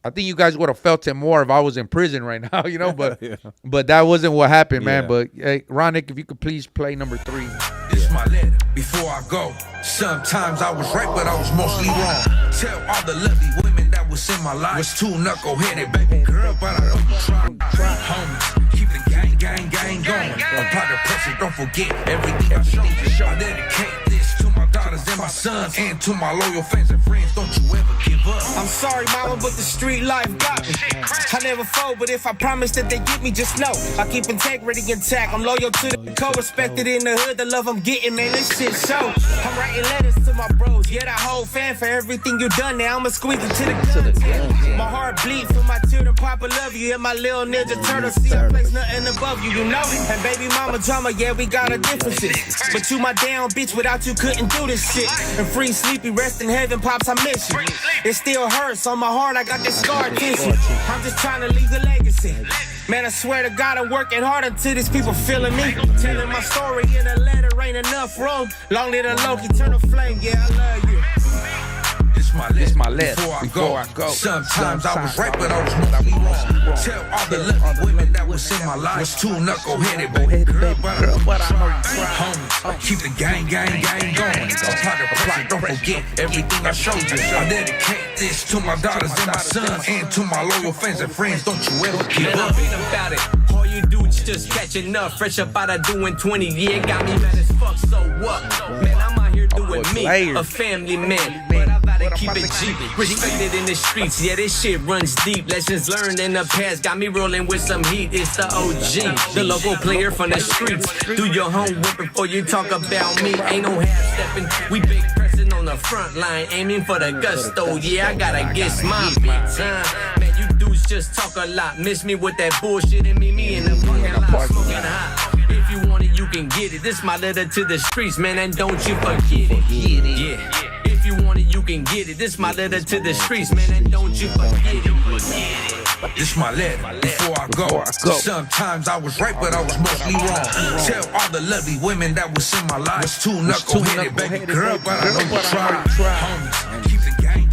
I think you guys would have felt it more if I was in prison right now, you know, but but that wasn't what happened, man. But hey, Ronick, if you could please play number 3. This my letter before I go. Sometimes I was right, but I was mostly wrong. Tell all the lovely women that was in my life was too knuckleheaded, baby girl, but I know you try. Homies, keep the gang going. Apply the pressure, don't forget everything I show. I dedicate this to my daughters and my sons, and to my loyal fans and friends. Don't you ever give up. I'm sorry, mama, but the street life got me. I never fold, but if I promise that they get me, just know I keep integrity intact. I'm loyal to the code, respected in the hood. The love I'm getting, man, this shit show. I'm writing letters to my bros, yeah, that whole fan for everything you done. Now I'ma squeeze it to the gun. My heart bleed for my children, Papa love you, and my little ninja turtle. See, I place nothing above you, you know it. And baby mama drama, yeah, we got our differences, but you my down bitch. Without you, couldn't do this shit. And free Sleepy, rest in heaven, pops, I miss you. It still hurts on my heart, I got this scar tissue. I'm just trying to leave a legacy. Man, I swear to God, I'm working hard until these people feeling me. Telling my story in a letter ain't enough room. Long live the Loki, turn a flame, yeah, I love you. This my letter before I go. Sometimes I was right, but I was mostly wrong. Tell all the lovely women that was in my life was too knuckleheaded, baby girl, but I know you try. Homies, keep the gang going. Apply the pressure, don't forget everything I showed you. I dedicate this to my daughters and my sons, and to my loyal fans and friends. Don't you ever give up. About it. All you dudes just catching up, fresh up out of doing 20. Yeah, got me mad as fuck, so what? Man, I'm out here doing me, a family man. But I gotta keep it G, respected in the streets. Yeah, this shit runs deep. Lessons learned in the past got me rolling with some heat. It's the OG, the local player from the streets. Do your homework before you talk about me. Ain't no half stepping. We big pressing on the front line, aiming for the gusto. Yeah, I gotta get my big time. Man, you dudes just talk a lot. Miss me with that bullshit and me in the fucking lot, smoking hot. If you want it, you can get it. This my letter to the streets, man, and don't you forget it. Yeah. If you want it, you can get it. This my letter to the streets, man, and don't you forget it. This my letter before I go. Sometimes I was right, but I was mostly wrong. Tell all the lovely women that was in my life. Was too knuckle-headed, baby girl, but I know you tried. Homies, keep the gang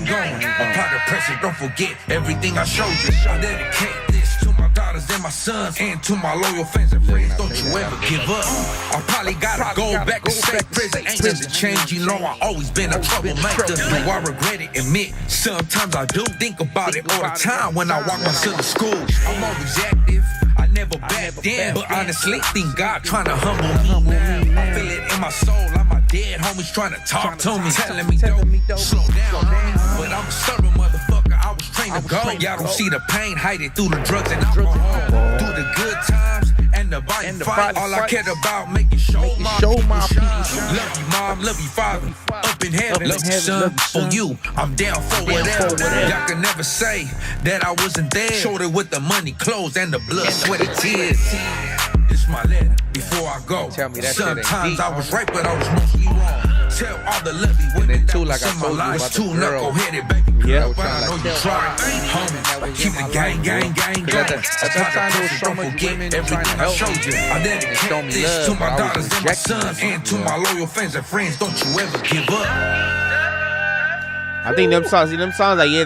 going. Apply the pressure, don't forget everything I showed you. I dedicate this to my daughters and my sons, and to my loyal fans and friends. Don't you ever give up. I probably gotta go back to state prison. Ain't just a change, you know I always been a troublemaker. Do I regret it? Admit, sometimes I do think about it all the time when I walk my son to school. I'm always active, I never back down, but honestly, think God trying to humble me now. I feel it in my soul, like my dead homies trying to talk to me, telling me don't slow down, but I'm a stubborn motherfucker. I was trained to go. Y'all don't see the pain, hide it through the drugs and alcohol, through the good times and the body fight. All I cared about making show my people shine. Love you, mom, love you, father, up in heaven, love you, son. For you, I'm down for whatever. Y'all can never say that I wasn't there. Showed it with the money, clothes, and the blood, sweat, and tears. This my letter before I go. Sometimes I was right, but I was mostly wrong. Tell all the lovely women that was in my life. Too knuckle-headed, baby girl, but I know you tried. Homies, keep the gang going. Don't forget everything I showed you. I dedicate this to my daughters and my sons, and to my loyal fans and friends. Don't you ever give up. I think them songs, like yeah,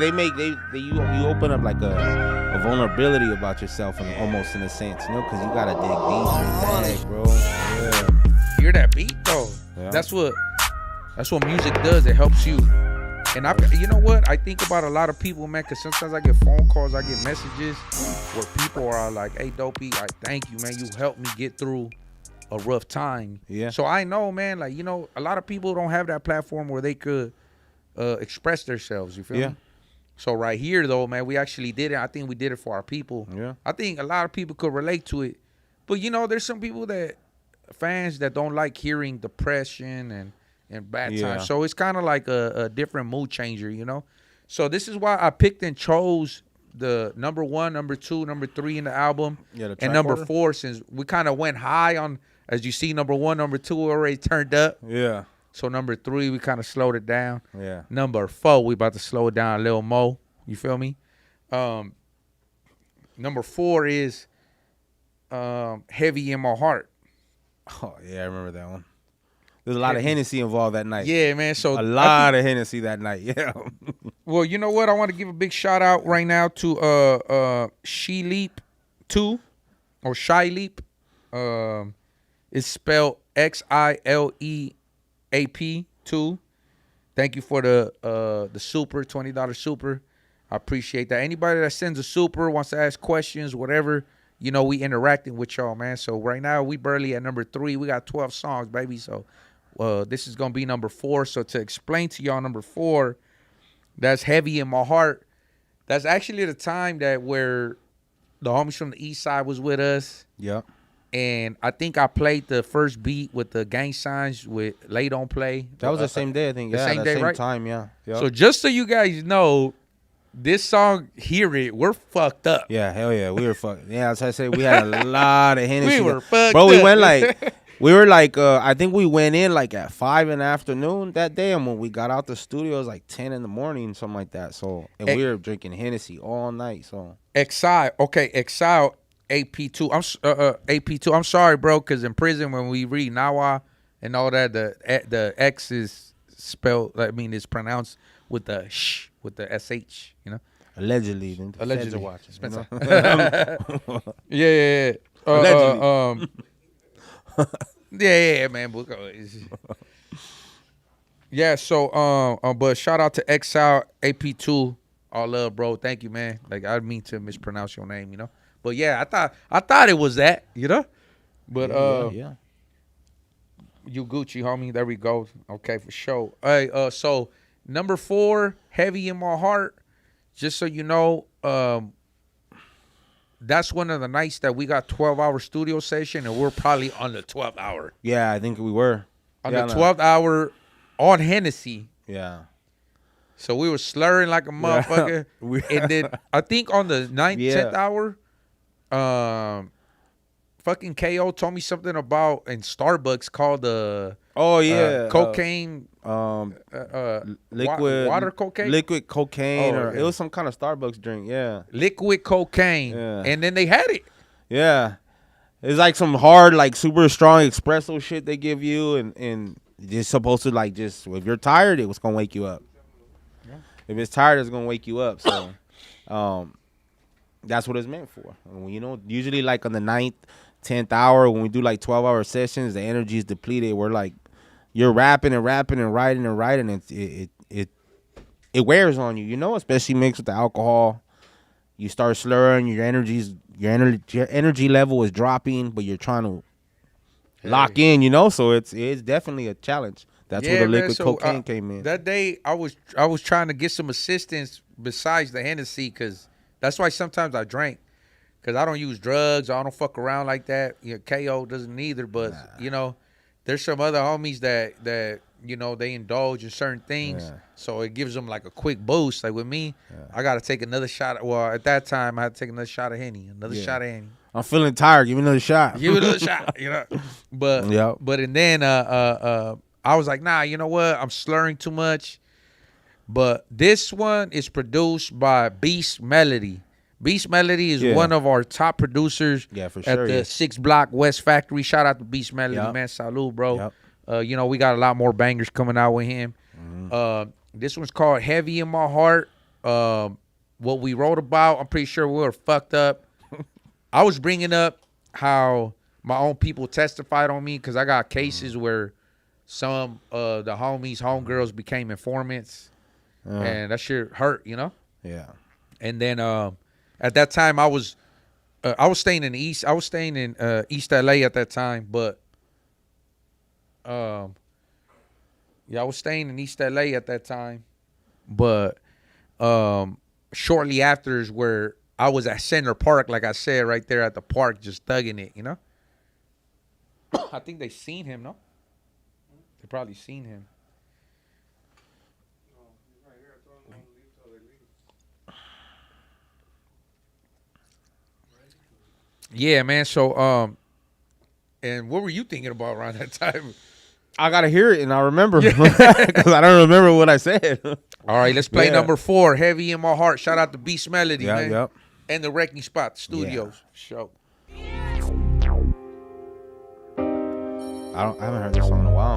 you open up like a vulnerability about yourself, and almost in a sense, you know, because you gotta dig deep in that, bro. Yeah. Hear that beat though? Yeah. That's what music does. It helps you. And you know what? I think about a lot of people, man, because sometimes I get phone calls, I get messages where people are like, "Hey, Dopey, I thank you, man. You helped me get through a rough time." Yeah. So I know, man, like, you know, a lot of people don't have that platform where they could express themselves. You feel me? So right here, though, man, we actually did it. I think we did it for our people. Yeah. I think a lot of people could relate to it. But, you know, there's some people fans that don't like hearing depression and bad times. So it's kind of like a different mood changer, you know? So this is why I picked and chose the number 1, number 2, number 3 in the album. Yeah, and number 4, since we kind of went high on, as you see, number 1, number 2 already turned up. Yeah. So number 3, we kind of slowed it down. Yeah. Number 4, we about to slow it down a little more. You feel me? Number 4 is Heavy in My Heart. Oh, yeah, I remember that one. There's a lot of Hennessy involved that night. Yeah, man. So a lot of Hennessy that night. Yeah. Well, you know what? I want to give a big shout out right now to She Leap 2 or Shy Leap. It's spelled XILEAP 2. Thank you for the super $20 super. I appreciate that. Anybody that sends a super, wants to ask questions, whatever, you know, we interacting with y'all, man. So right now we barely at number 3. We got 12 songs, baby. So this is gonna be number 4. So to explain to y'all, number 4, that's Heavy in My Heart. That's actually the time where the homies from the East Side was with us. Yep. And I think I played the first beat with the gang signs with Lay Don't Play. That was the same day, I think. Yeah, same day, same right? time, yeah. Yep. So just so you guys know, this song, hear it, we're fucked up. Yeah, hell yeah, we were fucked. Yeah, as I said, we had a lot of Hennessy. We were fucked Bro, up. we went like, I think we went in like at 5 in the afternoon that day, and when we got out the studio, it was like 10 in the morning, something like that. So, and we were drinking Hennessy all night. So, Exile, AP2. AP2. I'm sorry, bro, because in prison when we read Nawa and all that, the X is spelled. I mean, it's pronounced with the sh, with the sh. You know. Allegedly. Watching. Spencer. Yeah. Allegedly. Yeah, man. Yeah. So, but shout out to Exile AP2. All love, bro. Thank you, man. Like, I didn't mean to mispronounce your name, you know. But yeah, I thought it was that, you know. But yeah. You Gucci, homie. There we go. Okay, for sure. Hey, so number 4, Heavy in My Heart. Just so you know, that's one of the nights that we got 12-hour studio session, and we're probably on the 12th hour. Yeah, I think we were on the 12th hour on Hennessy. Yeah. So we were slurring like a motherfucker. And then I think on the 9th, 10th hour, fucking KO told me something about in Starbucks called cocaine liquid water cocaine, liquid cocaine, or yeah. it was some kind of Starbucks drink. Yeah, liquid cocaine, Yeah. and then they had it. yeah. It's like some hard, like super strong espresso shit they give you, and it's supposed to like just if you're tired, it was gonna wake you up. Yeah. If it's tired, it's gonna wake you up. So, that's what it's meant for. You know, usually like on the 9th, 10th hour when we do like 12-hour sessions, the energy is depleted. We're like, you're rapping and writing, and it wears on you. You know, especially mixed with the alcohol. You start slurring. Your energy level is dropping, but you're trying to lock in. You know, so it's definitely a challenge. That's where the liquid cocaine came in. That day, I was trying to get some assistance besides the Hennessy, because that's why sometimes I drank, because I don't use drugs. I don't fuck around like that. You know, KO doesn't either. But you know, there's some other homies that you know, they indulge in certain things, so it gives them like a quick boost. Like with me, I got to take another shot. Well, at that time, I had to take another shot of Henny, shot of Henny. I'm feeling tired. Give me another shot. Give me another shot. You know, but and then I was like, nah, you know what? I'm slurring too much. But this one is produced by Beast Melody. Beast Melody is one of our top producers for sure, at the 6 Block West Factory. Shout out to Beast Melody, man. Salud, bro. You know, we got a lot more bangers coming out with him. This one's called Heavy in My Heart. What we wrote about, I'm pretty sure we were fucked up. I was bringing up how my own people testified on me, because I got cases where some the homegirls became informants, and that shit hurt, you know? Yeah. And then at that time I was staying in the East. I was staying in East LA at that time, but I was staying in East LA at that time, but shortly after is where I was at Center Park, like I said, right there at the park, just thugging it, you know? I think they seen him, no? They probably seen him. Yeah, man. So, and what were you thinking about around that time? I gotta hear it, and I remember because I don't remember what I said. All right, let's play number 4, Heavy in My Heart. Shout out to Beast Melody, man. Yep. And the Wrecking Spot Studios show. I haven't heard this song in a while.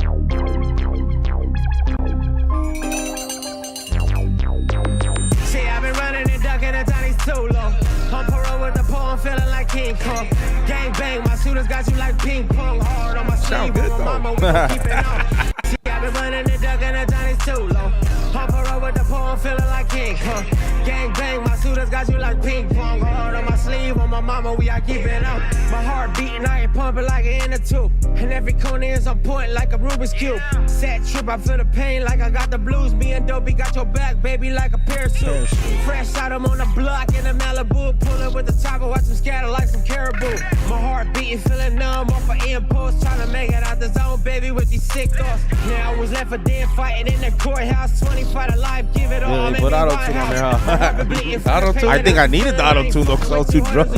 See, I've been running and ducking the Johnny's too long. On parole with the pole, I'm feeling like King Kong. Gang bang, my shooters got you like ping pong. Hard on my sleeve, with my mama, we gon' keep it on. See, I've been running and ducking the Johnny's too long. On parole with the pole, I'm feeling like King Kong. Gang bang, my shooters got you like ping pong. Hard on my sleeve, with my mama, we are keeping on. My heart beating, I ain't pumping like an inner tube. And every corner is on point like a Rubik's Cube. Set trip, I feel the pain like I got the blues. Me and Dopey got your back, baby, like a parachute. Fresh out, I'm on the block in the Malibu. Pulling with the chopper, watch them scatter like some caribou. My heart beating, feeling numb off of impulse. Trying to make it out the zone, baby, with these sick thoughts. Now I was left for dead fighting in the courthouse. 25 to life, give it all. Put auto-tune on there, huh? Auto-tune? I think I needed the auto-tune, though, because I was too drunk.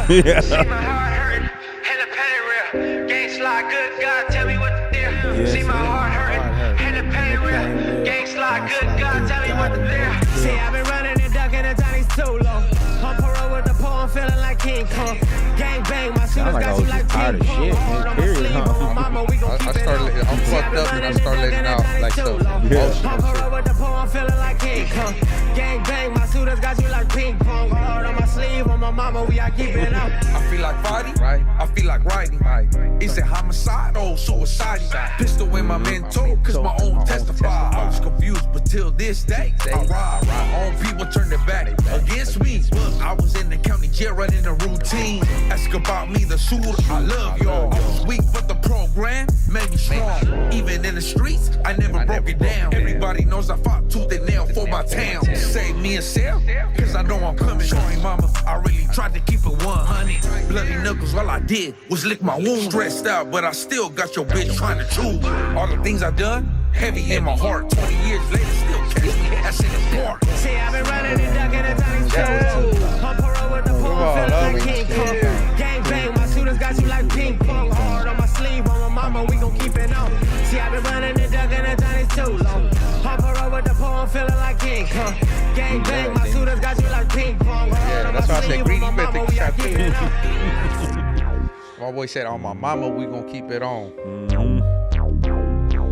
Yeah. See my heart hurting, and the pain real. Gang slide, good God, tell me what to do. See my heart hurting, and the pain real. Gang slide, good God, tell me what to do. See, I've been running and ducking the Johnny's too long. On parole with the pole, I'm feeling like King Kong. Gang bang, my shooters got you like tired of shit, man. Period, huh? I'm fucked up and I started letting out like some emotional shit. With the pole, I'm feeling like King Kong. Gang bang, my shooters got you like ping pong. Hard on my sleeve, on my mama, we are keeping up. I feel like fighting, right? I feel like riding, right? Is it homicide or suicide? Pistol in my mental, cause my own testify. I was confused, but till this day, I ride. My own people turned their back against me. But I was in the county jail running a routine. Ask about me, the shooter, I love y'all. I was weak, but the program made me strong. Even in the streets, I never broke it down. Everybody knows I fought tooth and nail for my town. Save me a cell, cause I know I'm coming. Sorry, mama, I really tried to keep it 100. Bloody knuckles, all I did was lick my wound. Stressed out, but I still got your bitch trying to choose. All the things I done, heavy in my heart. 20 years later, still catch me ass in the park. See, I've been running and ducking the Johnny's too. On parole with the pole, feeling like King Kong. Gang bang, my shooters got you like ping pong. Hard on my sleeve, on my mama, we gon' keep it on. See, I've been running and ducking bang bang. My shooters got you like ping pong. Yeah, that's why I said greedy. You better take a shot too. My boy said, on my mama, we gonna keep it on.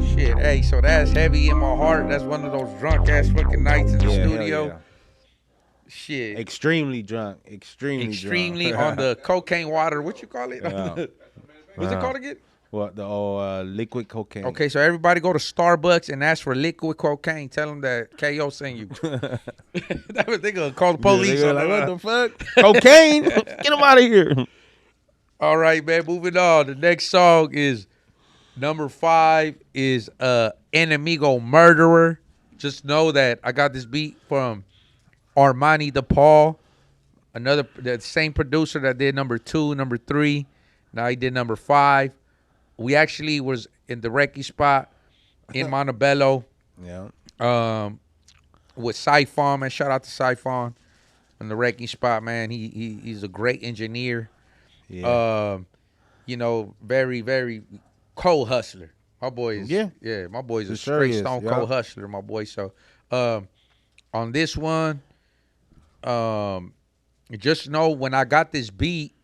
Shit, hey, so that's heavy in my heart. That's one of those drunk ass fucking nights in the studio. Yeah. Shit. Extremely drunk. Extremely drunk. On the cocaine water. What you call it? Yeah. What's it called again? What, the liquid cocaine. Okay, so everybody go to Starbucks and ask for liquid cocaine. Tell them that KO sent you. They gonna call the police. Yeah, like, what the fuck? Cocaine? Get them out of here. All right, man, moving on. The next song is number 5 is Amigo Murderer. Just know that I got this beat from Armani DePaul, the same producer that did number 2, number 3. Now he did number 5. We actually was in the recce spot in Montebello. Yeah. With Siphon, man. Shout out to Siphon in the recce spot, man. He's a great engineer. Yeah. You know, very, very cold hustler. My boy is my boy is a straight stone cold hustler, my boy. So on this one, just know when I got this beat,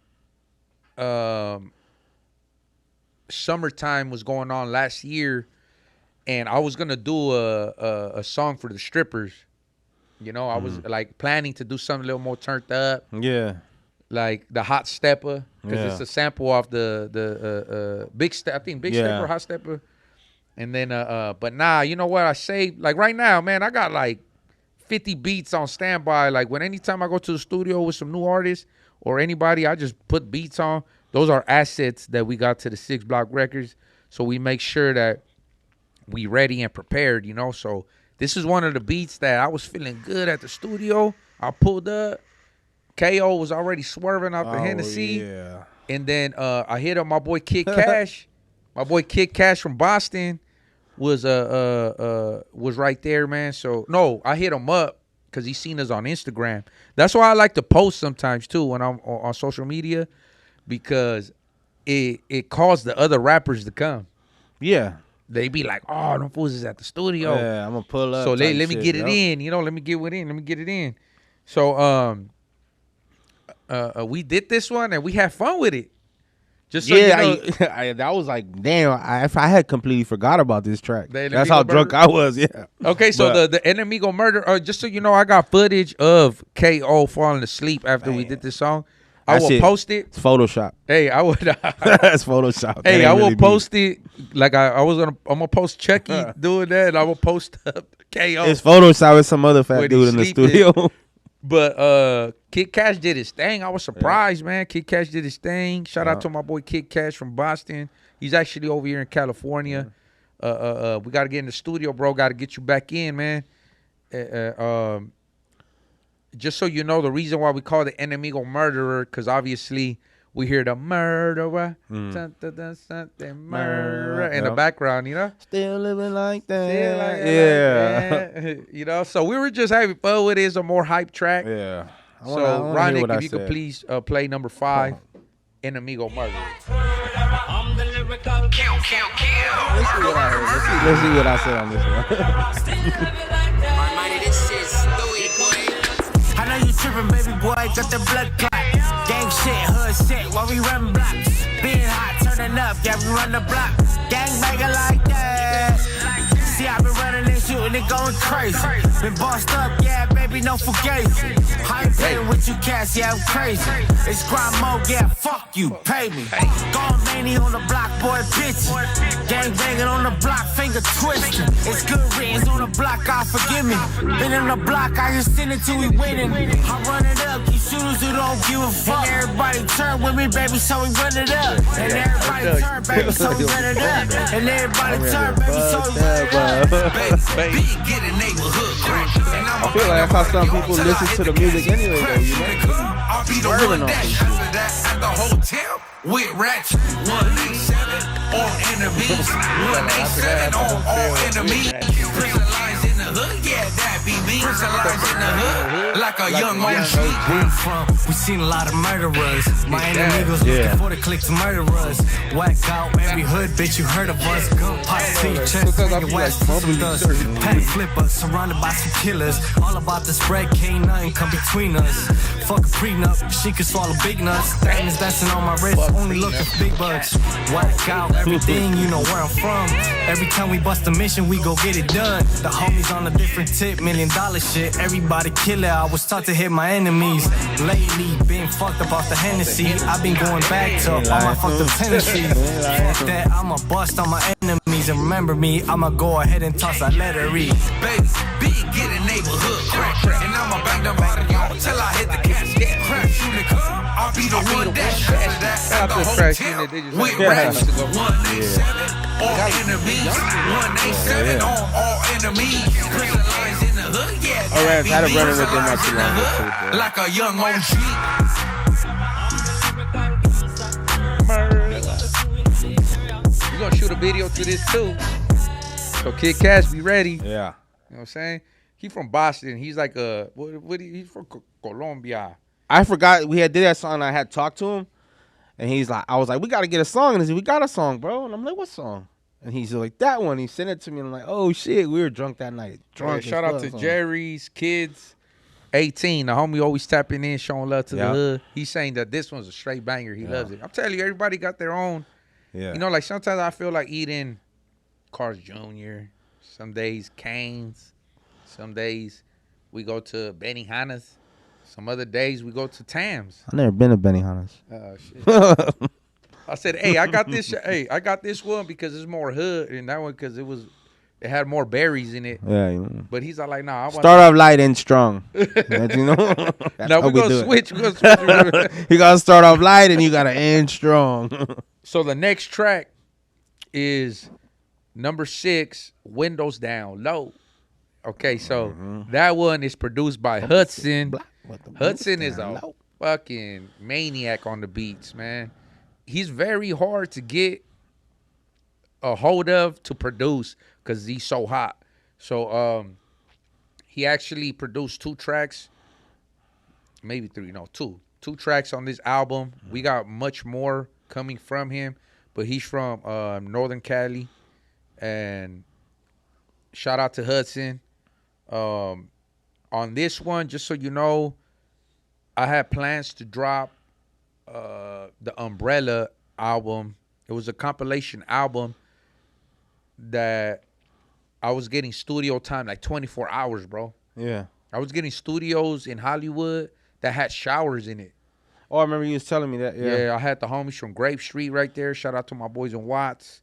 summertime was going on last year, and I was gonna do a song for the strippers. You know, I was like planning to do something a little more turned up. Yeah. Like the Hot Stepper, because it's a sample of the Big Step. I think Big Stepper, Hot Stepper. And then, but nah, you know what I say? Like right now, man, I got like 50 beats on standby. Like anytime I go to the studio with some new artists or anybody, I just put beats on. Those are assets that we got to the 6 Block Records. So we make sure that we ready and prepared, you know. So this is one of the beats that I was feeling good at the studio. I pulled up. KO was already swerving out the Hennessy. Yeah. And then I hit up my boy Kid Cash. My boy Kid Cash from Boston was right there, man. So no, I hit him up because he seen us on Instagram. That's why I like to post sometimes too when I'm on social media, because it calls the other rappers to come. Yeah. They be like, oh, them fools is at the studio. Yeah, I'm gonna pull up. So let me get it in, you know, let me get it in. So we did this one and we had fun with it. Just so you know, that was like, damn, if I had completely forgot about this track. That's how drunk murder. I was, yeah. Okay, so the Amigo Murder, just so you know, I got footage of KO falling asleep after we did this song. I will post it. It's Photoshop. Hey, I would. That's Photoshop. Hey, I will post it. Like I'm gonna post Chucky doing that, and I will post up KO. It's Photoshop. It's some other fat dude in the studio. But Kid Cash did his thing. I was surprised, man. Kid Cash did his thing. Shout out to my boy Kid Cash from Boston. He's actually over here in California. We got to get in the studio, bro. Got to get you back in, man. Just so you know, the reason why we call the Amigo Murderer, because obviously we hear the murderer, murderer in the background, you know? Still living like that. You know, so we were just having fun with it. It's a more hype track. Yeah. So, Ronick, if you could please play number 5, Amigo Murderer. I'm the lyrical kill. Let's see what I said on this one. I know you trippin', baby boy, got the blood clot. Gang shit, hood shit, while we run blocks. Being hot, turning up, yeah, we run the block. Gang banger like that. See, I been running and shooting and going crazy. Been bossed up, yeah, baby, no fugazi. I ain't playing with you cats, yeah, I'm crazy. It's grind mode, yeah, fuck you, pay me. Gone many on the block, boy, bitch. Gang banging on the block, finger twisting. It's good riddance on the block, God forgive me. Been on the block, I just send it till we winning. I run it up, you shooters who don't give a fuck. And everybody turn with me, baby, so we run it up. And everybody turn, baby, so we run it up. And everybody turn, baby, so we run it up. I feel like that's how some people listen to the music anyway, though, you know? I'll be the one that after that at the hotel with Ratchet 187 on enemies, 187 on all enemies. Crystallized in the hood, yeah, that be me. Crystallized in the hood, like like a young OG. Where I'm from, we seen a lot of murderers. My enemigos looking for the click to murder us. Whack out every hood, bitch, you heard of us. Pop to your chest, your west, some dust. Patty flipper, surrounded by some killers. All about the spread, can't nothing come between us. Fuck a prenup, she can swallow big nuts. Diamonds dancing on my wrist, only looking for big bucks. Whack out everything, you know where I'm from. Every time we bust a mission, we go get it done. The homies on a different tip, $1 million shit. Everybody kill it, I was taught to hit my enemies. Lately, been fucked up off the Hennessy. I've been going back to all my fucked up tendencies. Fuck that, I'ma bust on my enemies. And remember me, I'ma go ahead and toss that letter E. Baby, big get a neighborhood crack. And I'ma bang them out of y'all till I hit the casket. Crack unit, I'll be the one that shares that at the hotel. With racks, 187 all enemies. 187 on all enemies. Crystallized in the hood, yeah. Alright, had a running with them not too long ago. Like a young OG. We're gonna shoot a video to this too. So Kid Cash, be ready. Yeah. You know what I'm saying? He from Boston. He's like he's from Colombia. I forgot we had did that song and I had talked to him. And he's like, I was like, we got to get a song. And he said, we got a song, bro. And I'm like, what song? And he's like, that one. He sent it to me. And I'm like, oh, shit. We were drunk that night. Drunk. Yeah, shout out to Jerry's Kids 18. The homie always tapping in, showing love to the hood. He's saying that this one's a straight banger. He loves it. I'm telling you, everybody got their own. Yeah. You know, like sometimes I feel like eating Carl's Jr. Some days Cane's. Some days we go to Benihana's. Some other days we go to Tam's. I've never been to Benihana's. Oh shit! I said, hey, I got this. Hey, I got this one because it's more hood, and that one because it had more berries in it. Yeah. But he's like, nah. I want Start off light and strong. You know. Now we're gonna switch. We're gonna switch. You gotta start off light and you gotta end strong. So the next track is number 6, Windows Down Low. Okay, so that one is produced by Hudson. Hudson is a fucking maniac on the beats, man. He's very hard to get a hold of to produce because he's so hot. So he actually produced 2 tracks, maybe 3, no, 2 tracks on this album. We got much more coming from him, but he's from Northern Cali. And shout out to Hudson. On this one, just so you know, I had plans to drop the Umbrella album. It was a compilation album that I was getting studio time like 24 hours, bro. Yeah. I was getting studios in Hollywood that had showers in it. Oh, I remember you was telling me that. Yeah, I had the homies from Grape Street right there. Shout out to my boys in Watts.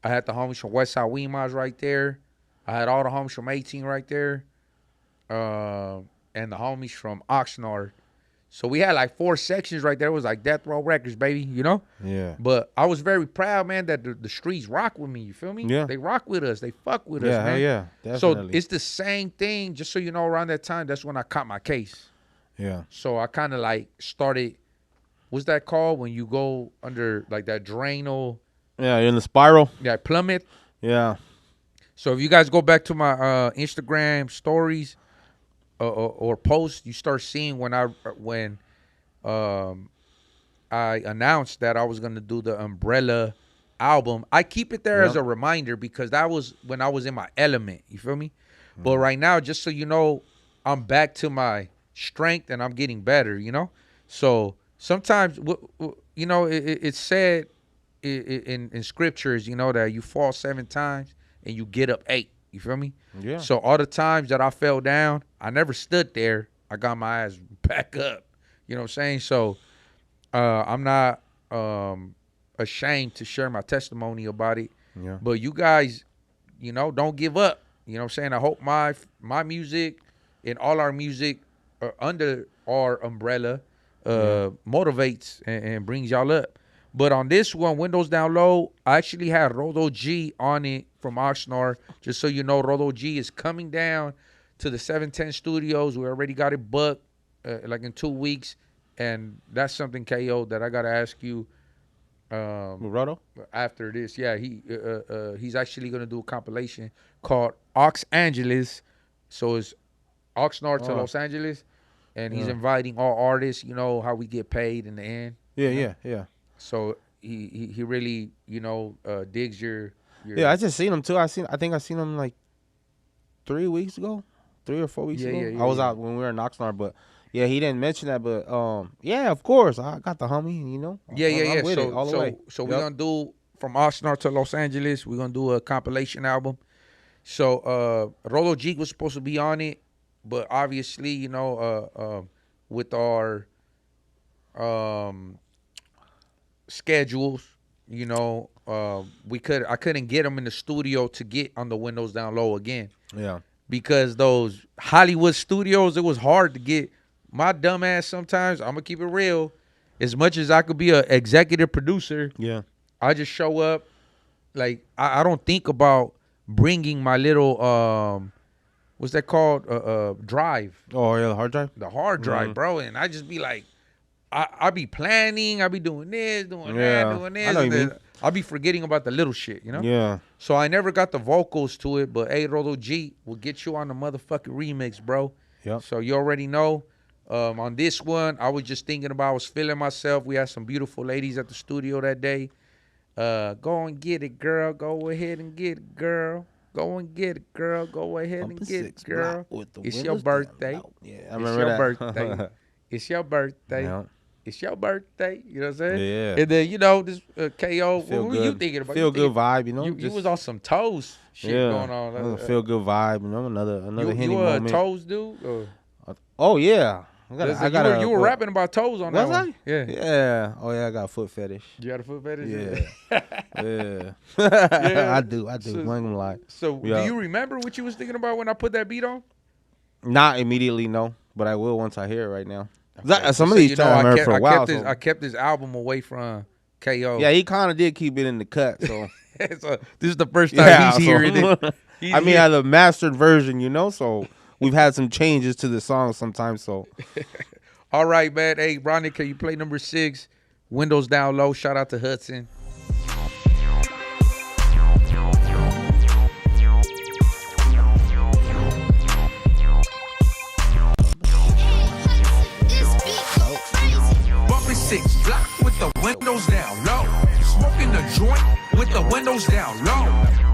I had the homies from Westside Weemas right there. I had all the homies from 18 right there. And the homies from Oxnard. So we had like 4 sections right there. It was like Death Row Records, baby, you know? Yeah. But I was very proud, man, that the streets rock with me, you feel me? Yeah. They rock with us. They fuck with us, Yeah, man. yeah, definitely. So it's the same thing, just so you know, around that time, that's when I caught my case. Yeah. So I kind of like started, what's that called? When you go under like that drainal. Yeah, in the spiral. Yeah, plummet. Yeah. So if you guys go back to my Instagram stories or posts, you start seeing when I announced that I was gonna do the Umbrella album. I keep it there as a reminder because that was when I was in my element. You feel me? But right now, just so you know, I'm back to my strength and I'm getting better. You know. So sometimes, you know, it's said in scriptures, you know, that you fall 7 times and you get up 8. You feel me? Yeah. So all the times that I fell down, I never stood there. I got my ass back up. You know what I'm saying? So I'm not ashamed to share my testimony about it. Yeah. But you guys, you know, don't give up. You know what I'm saying? I hope my music and all our music under our umbrella motivates and brings y'all up. But on this one, Windows Down Low, I actually had Rodo G on it from Oxnard. Just so you know, Rodo G is coming down to the 710 studios. We already got it booked like in 2 weeks. And that's something, KO, that I got to ask you. Rodo? After this, yeah, he's actually going to do a compilation called Ox Angeles. So it's Oxnard to Los Angeles. and he's inviting all artists. You know how we get paid in the end. Yeah. So he really digs your. Yeah, I just seen him too. I think I seen him like 3 weeks ago, 3 or 4 weeks ago. Yeah, I was out when we were in Oxnard, but yeah, he didn't mention that. But yeah, of course, I got the homie. You know. Yeah. I'm with it all the way. So we're gonna do from Oxnard to Los Angeles. We're gonna do a compilation album. So Rolo G was supposed to be on it, but obviously, with our schedules, I couldn't get him in the studio to get on the Windows Down Low again. Yeah. Because those Hollywood studios, it was hard to get. My dumb ass sometimes, I'm gonna keep it real. As much as I could be an executive producer, Yeah. I just show up. Like I don't think about bringing my little what's that called? Drive. Oh yeah, the hard drive. The hard drive, bro. And I just be like, I be planning, I be doing this, doing that, doing this. I know what you mean. I'll be forgetting about the little shit, Yeah. So I never got the vocals to it, but hey, Rolo G will get you on the motherfucking remix, bro. Yep. So you already know. On this one, I was just thinking about, I was feeling myself. We had some beautiful ladies at the studio that day. Go and get it, girl. Go ahead and get it, girl. Go and get it, girl. Go ahead and get it, girl. It's your birthday. Yeah, It's I remember your that. birthday. It's your birthday. Yeah. It's your birthday. You know what I'm saying? Yeah. And then, this KO, what Feel were good. you thinking about? Feel good vibe, You just, was on some toes shit going on. a feel good vibe, Another Henny You moment. a toes dude? Or? Oh yeah. You were rapping about toes on that one. Yeah. Yeah. Oh yeah, I got a foot fetish. You got a foot fetish? Yeah. Yeah. I do. I ain't gonna lie. So do you remember what you was thinking about when I put that beat on? Not immediately, no. But I will once I hear it right now. Okay. Some of these I heard for a while. I kept this album away from KO. Yeah, he kind of did keep it in the cut. So, so this is the first time he's hearing it. I mean, I the mastered version, so we've had some changes to the song sometimes. So, all right, man. Hey, Ronnie, can you play number 6? Windows Down Low. Shout out to Hudson. Bumping 6 block with the windows down low. Smoking the joint with the windows down low.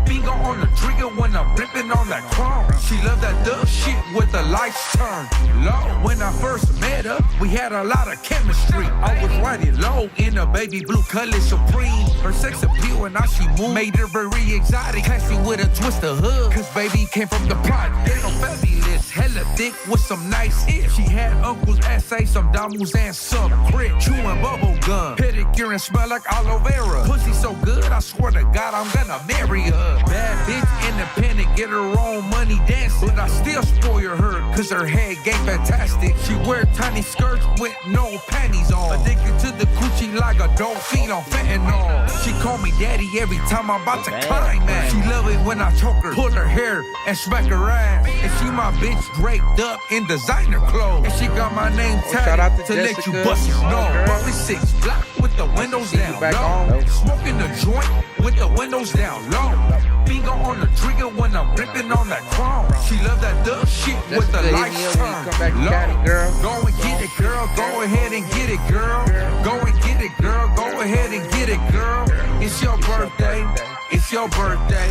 Finger on the trigger when I'm ripping on that chrome. She love that dub shit with the lights turned low. When I first met her, we had a lot of chemistry. I was riding low in a baby blue color Supreme. Her sex appeal and how she moved made her very exotic. Classy with a twist of hood, cause baby came from the plot. They don't fabulous, hella thick with some nice hits. She had uncles essay, some damus and some crit. Chewing bubble gum, pedicure and smell like aloe vera. Pussy so good, I swear to God I'm gonna marry her. Bad bitch, independent, get her own money dancing. But I still spoil her, cause her head game fantastic. She wear tiny skirts with no panties on. Addicted to the coochie like a dolphin on fentanyl. She call me daddy every time I'm about to climax. She love it when I choke her, pull her hair, and smack her ass. And she my bitch draped up in designer clothes. And she got my name tagged to let you bust it. No, Bumpy 6 block with the windows down low. Smoking the joint with the windows down low. Finger on the trigger when I'm ripping on that chrome. She love that dub shit with the lights turned low. Go and get it, girl. Go ahead and get it, girl. Go and get it, girl. Go ahead and get it, girl. It's your birthday. It's your birthday.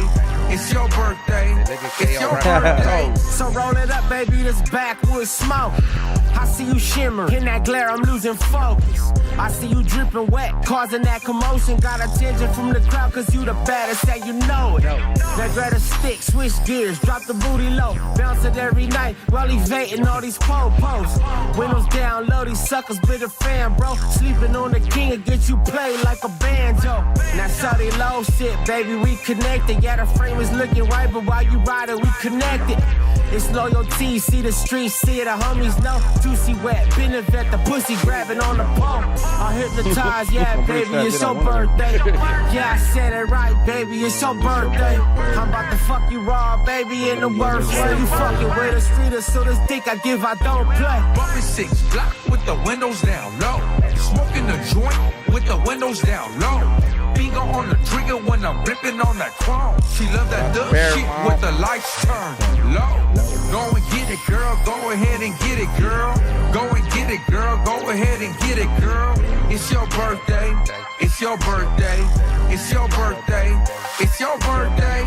It's your birthday. It's your birthday. So roll it up, baby, this backwoods smoke. I see you shimmer. In that glare, I'm losing focus. I see you dripping wet, causing that commotion. Got attention from the crowd, cause you the baddest, and you know it. Now grab a stick, switch gears, drop the booty low. Bounce it every night while evading all these po-pos. Windows down low, these suckers been a fan, bro. Sleeping on the king and get you played like a banjo. Now shawty low shit, baby, we connected. Yeah, the frame is looking right, but while you ride it, we connected. It's loyalty, see the streets, see it, the homies know. Juicy wet, benefit, the pussy grabbing on the pole. I hypnotize, yeah, baby, it's your birthday. Yeah, I said it right, baby, it's your birthday. I'm about to fuck you raw, baby, in the worst way. You fucking with a streeter, so this dick I give, I don't play. Bumping 6 block with the windows down low. Smoking the joint with the windows down low. finger on the trigger when I'm ripping on that chrome. She love that dub shit with the lights turned low. Go and get it, girl. Go ahead and get it, girl. Go and get it, girl. Go ahead and get it, girl. It's your birthday. It's your birthday. It's your birthday. It's your birthday.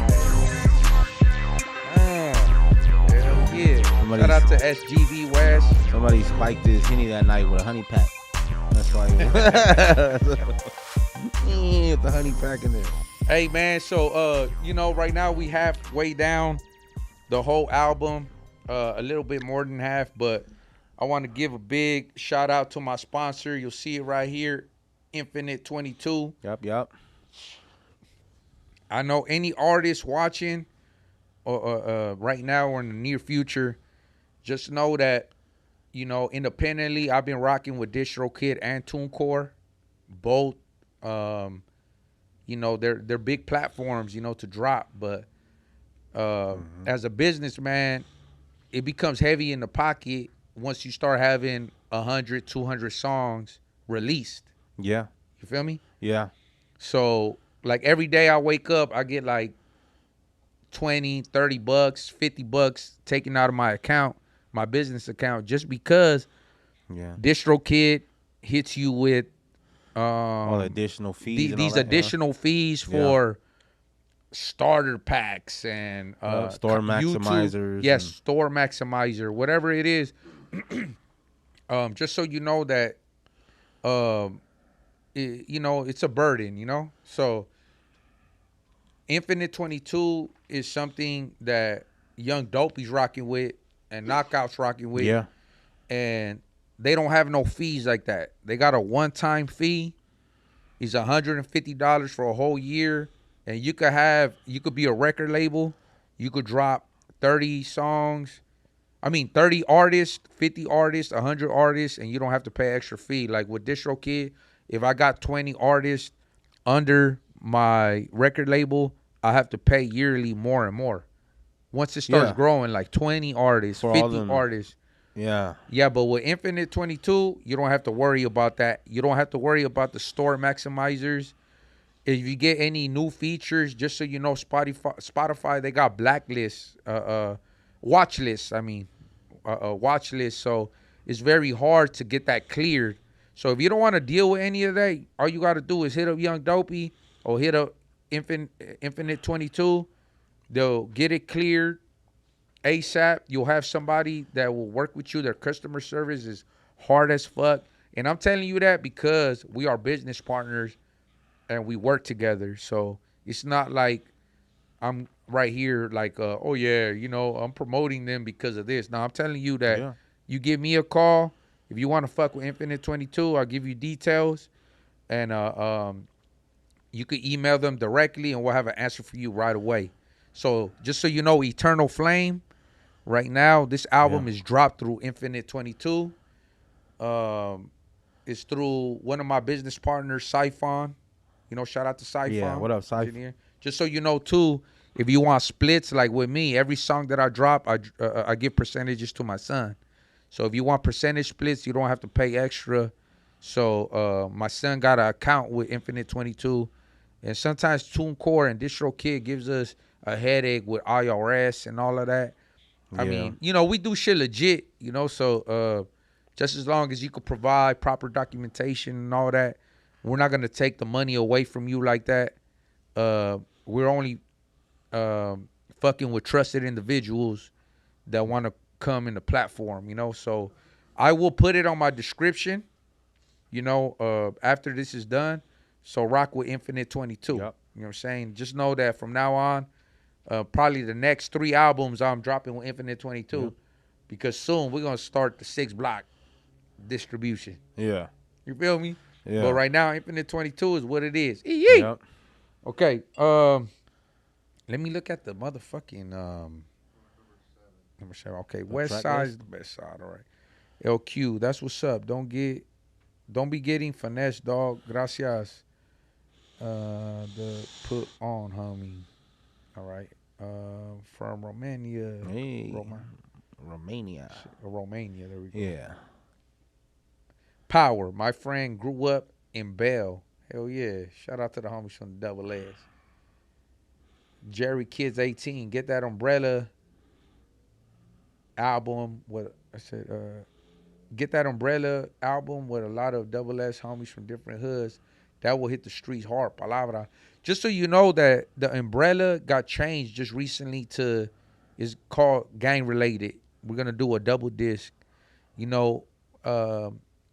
Hell yeah. Shout out to SGV West. Somebody spiked his Henny that night with a honey pack. That's why he with the honey pack in there. Hey man, so right now we halfway down the whole album, a little bit more than half, but I want to give a big shout out to my sponsor. You'll see it right here, Infinite 22. Yep. I know any artist watching right now or in the near future, just know that, independently, I've been rocking with DistroKid and TuneCore. Both, they're big platforms, to drop. But as a businessman, it becomes heavy in the pocket once you start having 100, 200 songs released. Yeah. You feel me? Yeah. So, like, every day I wake up, I get like $20, $30, $50 taken out of my account, my business account, just because DistroKid hits you with all additional fees. These additional fees for starter packs and store maximizers. Yes, store maximizer, whatever it is. Just so you know that, it's a burden, So Infinite 22 is something that Young Dopey's rocking with and Knockout's rocking with. Yeah. And they don't have no fees like that. They got a one-time fee. It's $150 for a whole year. And you could be a record label. You could drop 30 artists, 50 artists, 100 artists, and you don't have to pay extra fee. Like with DistroKid, if I got 20 artists under my record label, I have to pay yearly more and more. Once it starts growing, like 20 artists, for 50 artists. Yeah. Yeah, but with Infinite 22, you don't have to worry about that. You don't have to worry about the store maximizers. If you get any new features, just so you know, Spotify, they got blacklists, watch lists. Watch lists. So it's very hard to get that cleared. So if you don't want to deal with any of that, all you got to do is hit up Young Dopey or hit up Infinite 22. They'll get it cleared ASAP. You'll have somebody that will work with you. Their customer service is hard as fuck. And I'm telling you that because we are business partners and we work together. So it's not like I'm right here like, I'm promoting them because of this. Now I'm telling you that you give me a call. If you want to fuck with Infinite 22, I'll give you details. And you could email them directly and we'll have an answer for you right away. So just so you know, Eternal Flame, right now, this album is dropped through Infinite 22. It's through one of my business partners, Siphon. Shout out to Siphon. Yeah, what up, Siphon? Just so you know, too, if you want splits, like with me, every song that I drop, I give percentages to my son. So if you want percentage splits, you don't have to pay extra. So my son got an account with Infinite 22. And sometimes TuneCore and DistroKid gives us a headache with IRS and all of that. I mean, we do shit legit, so just as long as you could provide proper documentation and all that, we're not going to take the money away from you like that. We're only fucking with trusted individuals that want to come in the platform, So I will put it on my description, after this is done. So rock with Infinite 22. Yep. You know what I'm saying? Just know that from now on, probably the next 3 albums I'm dropping with Infinite 22 because soon we're going to start the 6-block distribution. Yeah. You feel me? Yeah. But right now, Infinite 22 is what it is. Eeeeeyeee. Yep. Okay. Let me look at the motherfucking number 7. Okay, West Side is the best side. All right. LQ, that's what's up. Don't be getting finesse, dog. Gracias. The put on, homie. All right. From Romania. Hey. Romania. Romania. There we go. Yeah. Power. My friend grew up in Bell. Hell yeah. Shout out to the homies from the Double S. Jerry Kids 18. Get that Umbrella album. Get that Umbrella album with a lot of Double S homies from different hoods. That will hit the streets hard. Palabra. Just so you know that the Umbrella got changed just recently to, it's called Gang Related. We're going to do a double disc. You know,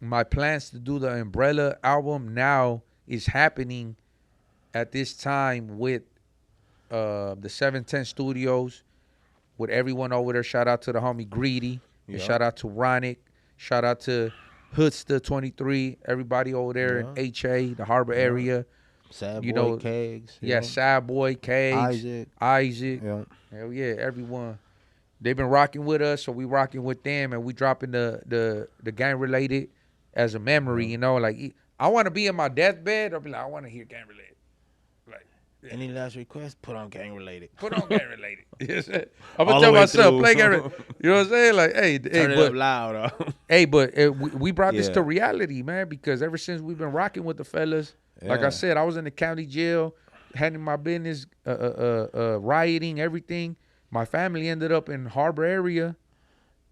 my plans to do the Umbrella album now is happening at this time with the 710 Studios, with everyone over there. Shout out to the homie Greedy. And shout out to Ronick. Shout out to Hoodster 23. Everybody over there in HA, the Harbor area. Sad Boy, Kegs. Sad Boy, Kegs. Isaac. Yeah. Hell yeah, everyone. They've been rocking with us, so we rocking with them, and we dropping the Gang Related as a memory, you know. Like, I want to be in my deathbed, I'll be like, I want to hear Gang Related. Like, yeah. Any last request? Put on Gang Related. Put on Gang Related. I'm going to tell myself, play Gang Related. You know what I'm saying? Like, hey. Turn it up loud. Hey, but we brought this to reality, man, because ever since we've been rocking with the fellas, like I said, I was in the county jail, handling my business, rioting, everything. My family ended up in Harbor area,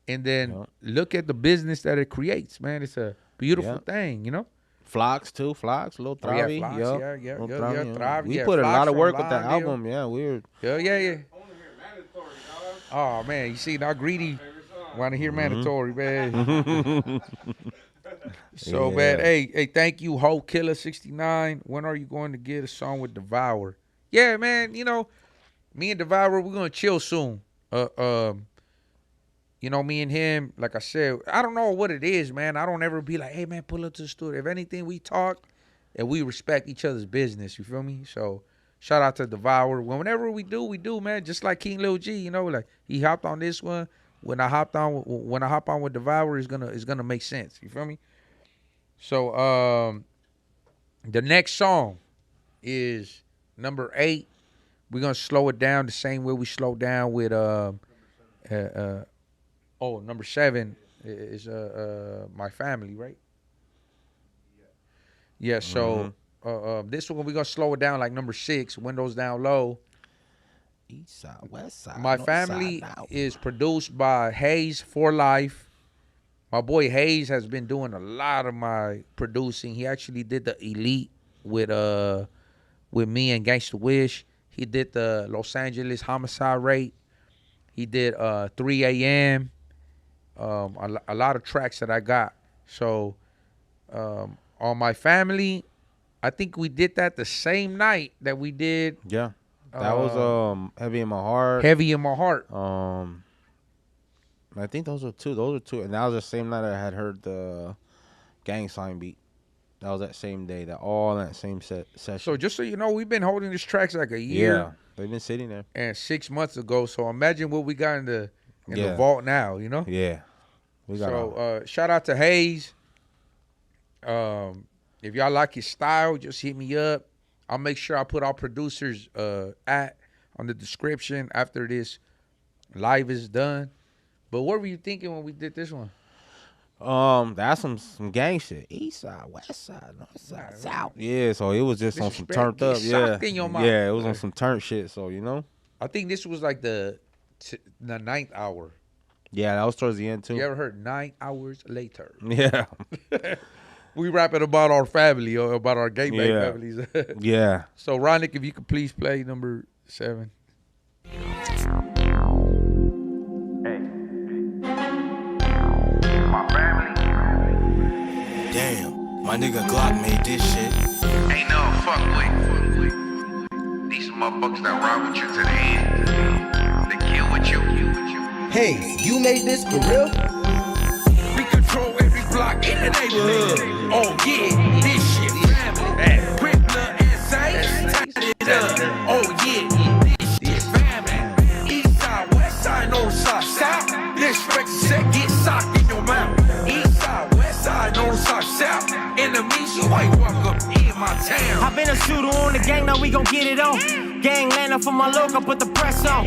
and then look at the business that it creates, man. It's a beautiful thing, you know. Flocks too, Flocks, Lil Travi. Travi. We put a lot of work with that album, weird. Yeah. Oh man, you see now Greedy want to hear Mandatory, man. So man, hey, thank you, Ho Killer 69. When are you going to get a song with Devour? Yeah, man, you know. Me and Devour, we're gonna chill soon. You know, me and him, like I said, I don't know what it is, man. I don't ever be like, hey man, pull up to the studio. If anything, we talk and we respect each other's business. You feel me? So shout out to Devour. Whenever we do, man. Just like King Lil G, you know, like he hopped on this one. When I hop on with Devour, it's gonna make sense. You feel me? So the next song is number 8. We're gonna slow it down the same way we slowed down with number 7 is My Family, right? Yeah, so this one we're gonna slow it down like number 6, windows down low. East side, west side. My Family is produced by Hayes for Life. My boy Hayes has been doing a lot of my producing. He actually did the Elite with me and Gangsta Wish. He did the Los Angeles homicide rate. He did 3 a.m. A lot of tracks that I got. So on My Family, I think we did that the same night that we did. Yeah, that was Heavy in My Heart. Heavy in My Heart. I think those are two. And that was the same night I had heard the Gang Sign beat. That was that same day, that same session. So just so you know, we've been holding these tracks like a year. Yeah, they've been sitting there. And 6 months ago. So imagine what we got in the vault now, you know? Yeah. Shout out to Hayes. If y'all like his style, just hit me up. I'll make sure I put our producers on the description after this live is done. But what were you thinking when we did this one? That's some gang shit. East side, west side, north side, south. Yeah, so it was just on some turned up. Yeah, it was on some turnt shit. So you know, I think this was like the 9th hour. Yeah, that was towards the end too. You ever heard 9 hours later? Yeah. We rapping about our family or about our gay families. Yeah. So Ronick, if you could please play number 7. Damn, my nigga Glock made this shit. Ain't no fuck with. These motherfuckers that ride with you to the end. They kill with you. Hey, you made this for real? We control every block in the neighborhood. Oh yeah, this shit family. Crippler and Saints, tighten it up. Oh yeah, this shit family. East side, west side, north side, south. Disrespect set, get socked in your mouth. East side, west side, north side, south. Enemies, you ain't welcome in my town. I've been a shooter on the gang, now we gon' get it on. Gang lander for my local, put the press on.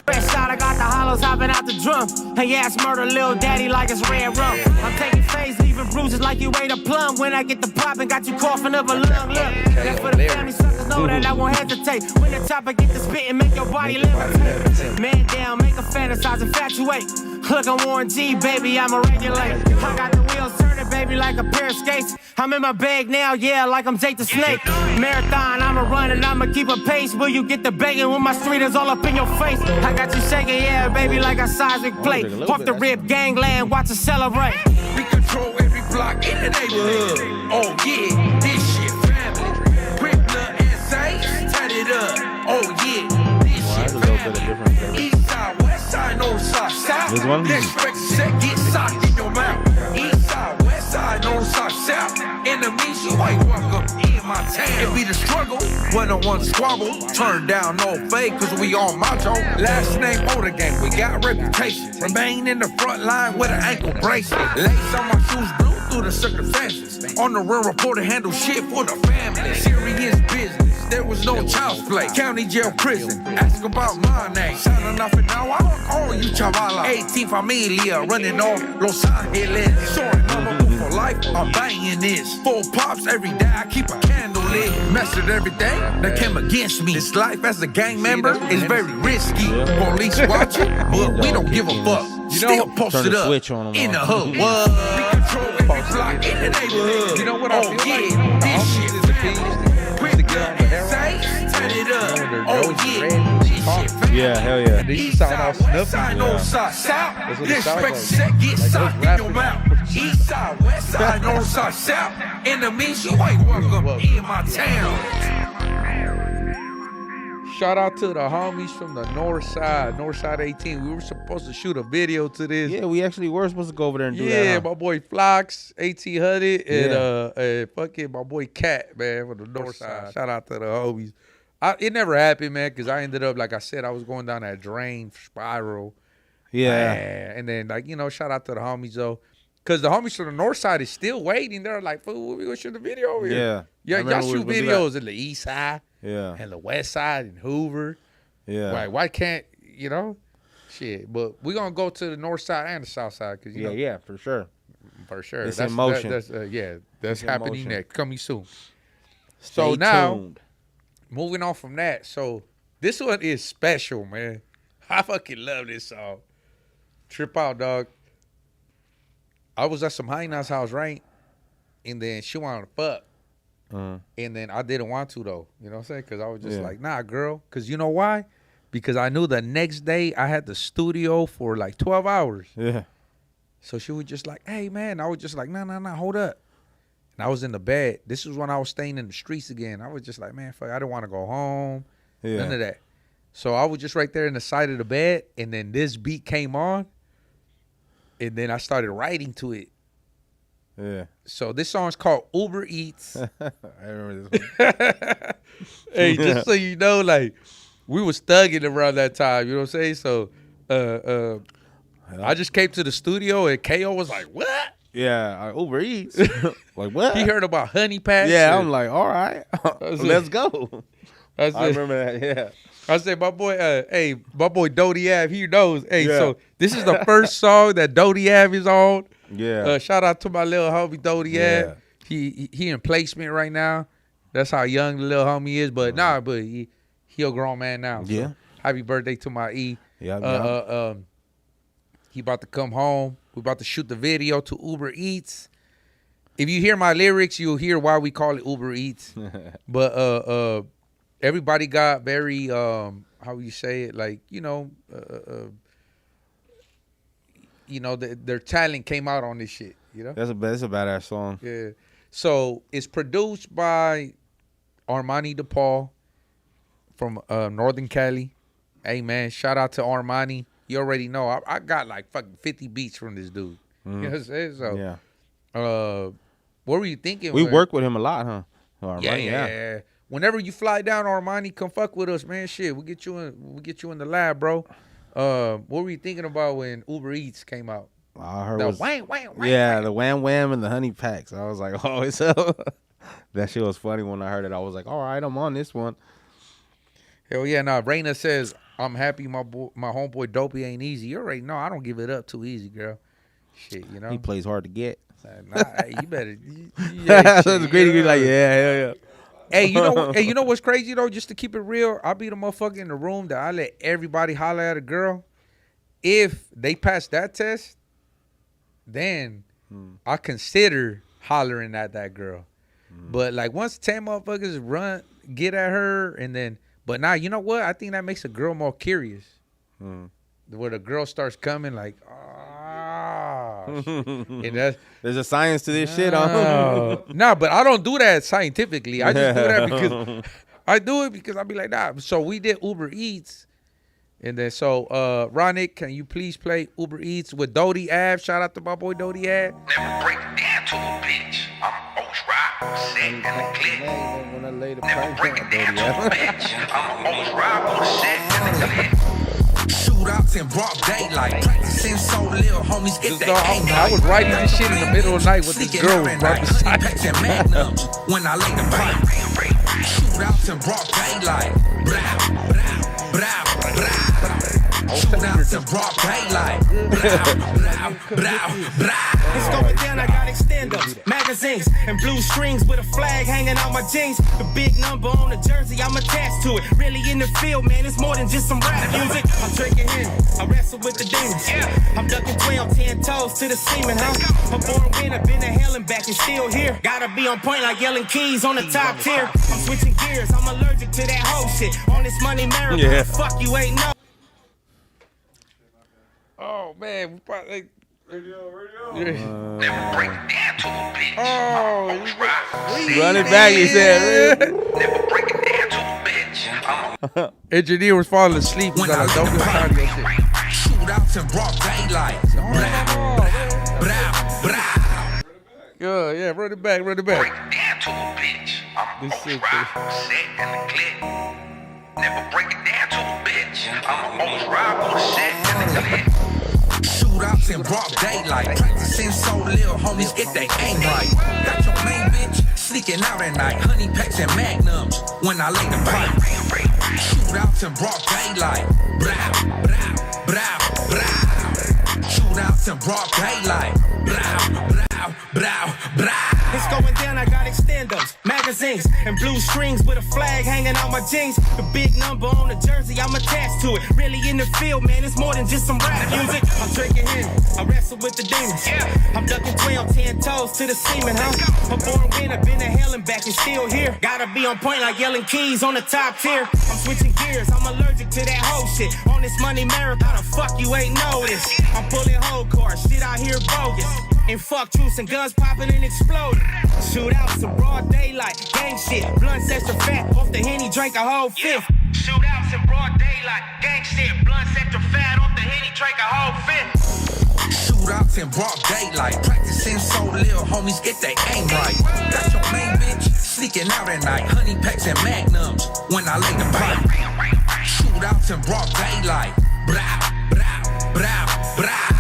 Fresh out, I I got the hollows hopping out the drum. Hey, ass murder Lil Daddy like it's red rum. I'm taking phase, leaving bruises like you ate a plum. When I get the poppin', got you coughing up a lung. Look, that's for the family suckers know that I won't hesitate. When the chopper get to spittin', make your body levitate. Man down, make a fantasize, infatuate. Look, I'm Warren G, baby, I'm a regulate. I got the wheels turning, baby, like a pair of skates. I'm in my bag now, yeah, like I'm Jake the Snake. Marathon, I'ma run and I'ma keep a pace. Will you get the banging when my street is all up in your face? I got you shaking, yeah, baby, like a seismic plate. Off the rip, gangland, watch us celebrate. We control every block in the neighborhood. Oh yeah, this shit family. Rip blood and saints, turn it up. Oh yeah, this shit family. East side, west side, north side, south. Disrespect set, get socked in your mouth. East side, west side, north side, south. Enemies, you ain't welcome in my town. It be the struggle, one-on-one squabble. Turn down no fake, cause we on macho. Last name motor gang, we got reputation. Remain in the front line with an ankle bracelet. Lace on my shoes blue through the circumstances. On the real reporter, handle shit for the family. Serious business, there was no child's play. County jail, prison, ask about my name. Sounding off and now I don't call you chavala. 18 familia, running on Los Angeles. Sorry, number for life, I'm banging this. 4 pops every day, I keep a candle lit. Mastered everything that came against me. This life as a gang member is very risky. Police watching, but we don't give a fuck. Still posted up in the hood. What? We control every block in the neighborhood. You know what I feel like? This shit is the keys. Quick gun and saints, turn it up. Oh yeah, Yeah, hell yeah. These sound all snuffy. side, north side, south. That's what it sounds Disrespect like. set, get Like socked those in your rappers. mouth. East side, west side, north side, south. Enemies, you ain't welcome in my town. Shout out to the homies from the north side 18. We were supposed to shoot a video to this. Yeah, we actually were supposed to go over there and do that. Yeah, huh? my boy Flox, AT Hudded, and fucking my boy Cat, man, from the north side. Shout out to the homies. It never happened, man, because I ended up, like I said, I was going down that drain spiral. Yeah. Man. And then, like, shout out to the homies, though. Because the homies from the north side is still waiting. They're like, fool, we going to shoot a video over here. Yeah. I Y'all remember we shoot was gonna do videos in the east side Yeah. and the west side and Hoover. Yeah. Like, why can't, shit. But we're going to go to the north side and the south side. Cause, Yeah, for sure. For sure. It's in motion. That's It's in happening motion. next. Coming soon. Stay now, tuned. moving on from that. So this one is special, man. I fucking love this song. Trip out, dog. I was at some Haina's house, right? And then she wanted to fuck. And then I didn't want to, though. You know what I'm saying? Because I was just like, nah, girl. Because you know why? Because I knew the next day I had the studio for like 12 hours. Yeah. So she was just like, hey, man. I was just like, nah, hold up. And I was in the bed. This was when I was staying in the streets again. I was just like, man, fuck, I didn't want to go home. Yeah. None of that. So I was just right there in the side of the bed. And then this beat came on. And then I started writing to it. Yeah. So this song's called Uber Eats. I remember this one. Hey, just so you know, like, we was thugging around that time. You know what I'm saying? So I just came to the studio and KO was like, what? Yeah, Uber Eats. Like, what? He heard about Honey Patch. Yeah, and I'm like, all right, let's go. I I remember that, yeah. I said, my boy Dopey Ave, he knows. Hey, Yeah. so this is the first song that Dopey Ave is on. Yeah. Shout out to my little homie Dopey Yeah. Ave. He in placement right now. That's how young the little homie is. But he a grown man now. So Yeah. happy birthday to my E. Yeah. He about to come home. We about to shoot the video to Uber Eats. If you hear my lyrics, you'll hear why we call it Uber Eats. But everybody got very how you say it, like, their talent came out on this shit, That's a badass song. Yeah. So it's produced by Armani DePaul from Northern Cali. Hey man, shout out to Armani. You already know I got like fucking 50 beats from this dude. You know what I'm saying? So Yeah. what were you thinking? We work with him a lot, huh? Armani, Yeah. Whenever you fly down, Armani, come fuck with us, man. Shit, we'll get you in the lab, bro. What were you thinking about when Uber Eats came out? I heard The was, wham, the wham wham and the honey packs. I was like, oh, it's up. That shit was funny when I heard it. I was like, all right, I'm on this one. Hell yeah, nah. Raina says, I'm happy my homeboy Dopey ain't easy. You already know I don't give it up too easy, girl. Shit, you know. He plays hard to get. Nah, hey, you better. Yeah, That's great. He's like, yeah, hell yeah. Hey, you know what's crazy though? Just to keep it real, I'll be the motherfucker in the room that I let everybody holler at a girl. If they pass that test, then I consider hollering at that girl. But like once 10 motherfuckers get at her, and then, but now you know what? I think that makes a girl more curious. Where the girl starts coming like, and there's a science to this shit, huh? No, but I don't do that scientifically. I just do that because I do it because I be like, nah. So we did Uber Eats, and then so Ronick, can you please play Uber Eats with Dodie Ave? Shout out to my boy Dodie Ave. Never break it down to a bitch. I'm always right, set in the clip. Never break it down to a bitch. I'm always right, set in the clip. Shootouts in broad daylight. Practicing so little, homies get that aim I was writing this shit in the middle of the night with this girl right beside me. When I lay the pipe. Shootouts in broad daylight. Brow, brow, brow, brow. Shootouts in broad daylight. Brow, brow, brow, brow. It's going down, I got extenders, magazines, and blue strings with a flag hanging out my jeans. The big number on the jersey, I'm attached to it. Really in the field, man, it's more than just some rap music. I'm drinking Henny, I wrestle with the demons. I'm ducking 12, 10 toes to the semen, huh? A born winner, been to hell and back and still here. Gotta be on point like yelling keys on the top tier. I'm switching gears, I'm allergic to that whole shit. On this money marathon, fuck you ain't know. Oh man, we probably. Never break it down to a bitch. Oh, Run it back, he said. Never break it down to a bitch. Engineer was falling asleep. He's like, don't get tired of your shit. Shootouts in broad daylight. Brow, brow. Yeah, run it back. Break it down to a bitch. I'm always right, set in the clip. Never break it down to a bitch. I'm always right, set in the clip. Shootouts in broad daylight. Practicing so little, homies get they aim right. Got your main bitch sneaking out at night. Honey packs and magnums when I lay the pipe. Shootouts in broad daylight. Brow, brow, brow, brow. Shootouts in broad daylight. Brow, brow, brow, brow. It's going down, I got extenders, magazines, and blue strings with a flag hanging out my jeans. The big number on the jersey, I'm attached to it. Really in the field, man, it's more than just some rap music. I'm drinking Henny, I wrestle with the demons. I'm ducking 12, 10 toes to the semen, huh? A born winner, been to hell and back and still here. Gotta be on point like yelling keys on the top tier. I'm switching gears, I'm allergic to that whole shit. On this money marathon, fuck you ain't noticed. I'm pulling whole cars, shit out here bogus. And fuck truths and guns popping and exploding. Shootouts in broad daylight, gang shit. Blunts extra fat, off the Henny, drank a whole fifth. Shootouts in broad daylight, gang shit. Blunts extra fat, off the Henny, drank a whole fifth. Shootouts in broad daylight. Practicing so little, homies get they aim right. Got your main bitch sneaking out at night. Honey packs and magnums when I lay the pipe. Shootouts in broad daylight. Brow, brow, brow, brow.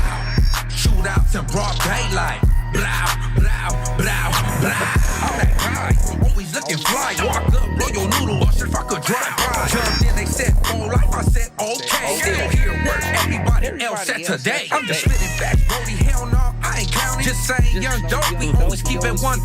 Shootouts in broad daylight. Brow, brow, brow, brow. All that high, always looking fly. Walk up, royal noodle, bust if I could drive by. Jumped in, they said, oh, life, I said, okay. Still here, work, everybody else said today. I'm just spitting back, Brody, hell no, I ain't counting. Just saying, young Dopey, always keeping 1,000.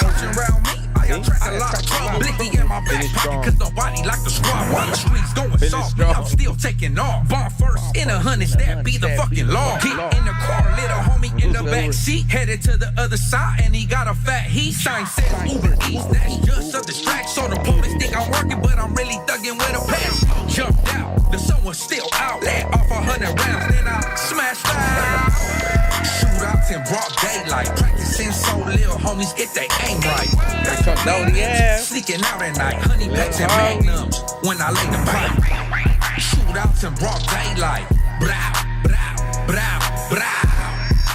Coaching around me, I attract a lot of trouble. Blicky in my back pocket, cause nobody like the squad. While the streets going soft, I'm still taking off. Bar first, in a hundred, that be the fucking law. Get in the car, little homie in the back seat. Headed to the other side, and he got a fat heat. Sign says Uber Eats, that's just a distraction. So the police think I'm working, but I'm really thugging with a passion. Jumped out, the sun was still out. Let off 100 rounds, then I smashed out. Shootouts in broad daylight. Practicing so little, homies get they aim right. Got your Dodie Ave sneaking out at night. Honey packs and magnums when I lay the pipe. Shootouts in broad daylight. Brow, brow, brow, brow.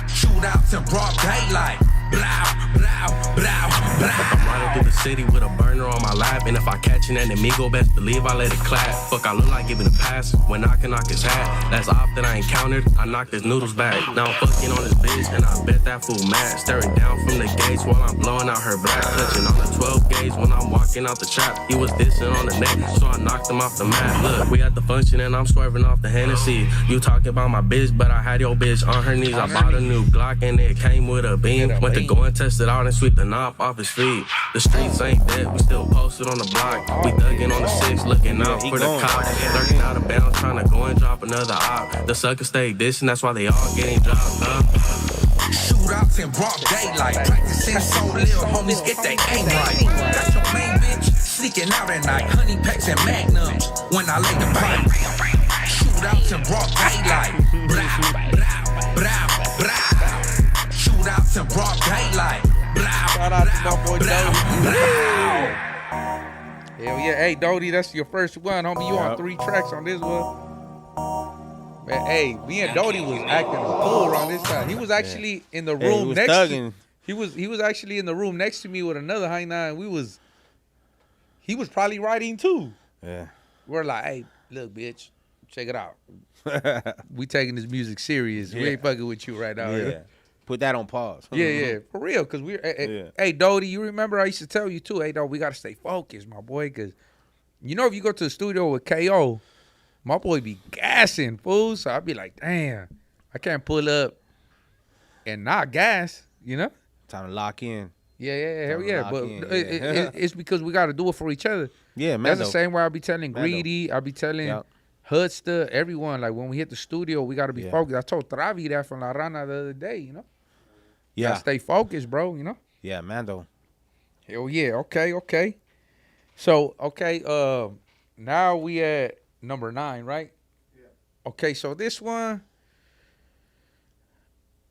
Shootouts in broad daylight. Brow, brow, brow, brow. I'm riding through the city with a burn her on my lap. And if I catch an Amigo, best believe I let it clap. Fuck, I look like giving a pass when I can knock his hat. Last op that I encountered, I knocked his noodles back. Now I'm fucking on his bitch, and I bet that fool mad. Staring down from the gates while I'm blowing out her back. Touching on the 12 gauge when I'm walking out the trap. He was dissing on the neck, so I knocked him off the mat. Look, we at the function and I'm swerving off the Hennessy. You talking about my bitch, but I had your bitch on her knees. I bought a new Glock and it came with a beam. Went to go and test it out and sweep the knob off his feet. The streets ain't dead, we still posted on the block. We thugging on the 6, looking out for the cops. Lurking out of bounds, trying to go and drop another op. The suckers stay dissing, that's why they all getting dropped, huh? Shootouts in broad daylight. Practicing so little, homies get they aim right. Got your main bitch sneaking out at night. Honey packs and magnums when I lay the pipe. Shootouts in broad daylight. Blah, blah, blah, blah. Shootouts in broad daylight. Blah, blah, blah, blah. Hell yeah. Hey, Dopey, that's your first one, homie. You on 3 tracks on this one. Man, hey, me and Dopey was acting a fool around this time. He was actually in the room he was next thugging. to he was actually in the room next to me with another high nine. He was probably writing too. Yeah. We're like, hey, look, bitch, check it out. We taking this music serious. We ain't fucking with you right now. Yeah. Put that on pause. Yeah, for real. Cause hey, Dopey, you remember I used to tell you too, hey, we gotta stay focused, my boy, cause you know if you go to the studio with KO, my boy be gassing, fool. So I'd be like, damn, I can't pull up and not gas, you know? Time to lock in. Yeah, hell yeah. But it's because we gotta do it for each other. Yeah, man. That's the same way I be telling Greedy, I be telling Hudster, everyone, like when we hit the studio, we gotta be focused. I told Travi that from La Rana the other day, you know? Yeah. Gotta stay focused, bro, you know? Yeah, Mando. Hell yeah, okay. So, now we at number 9, right? Yeah. Okay, so this one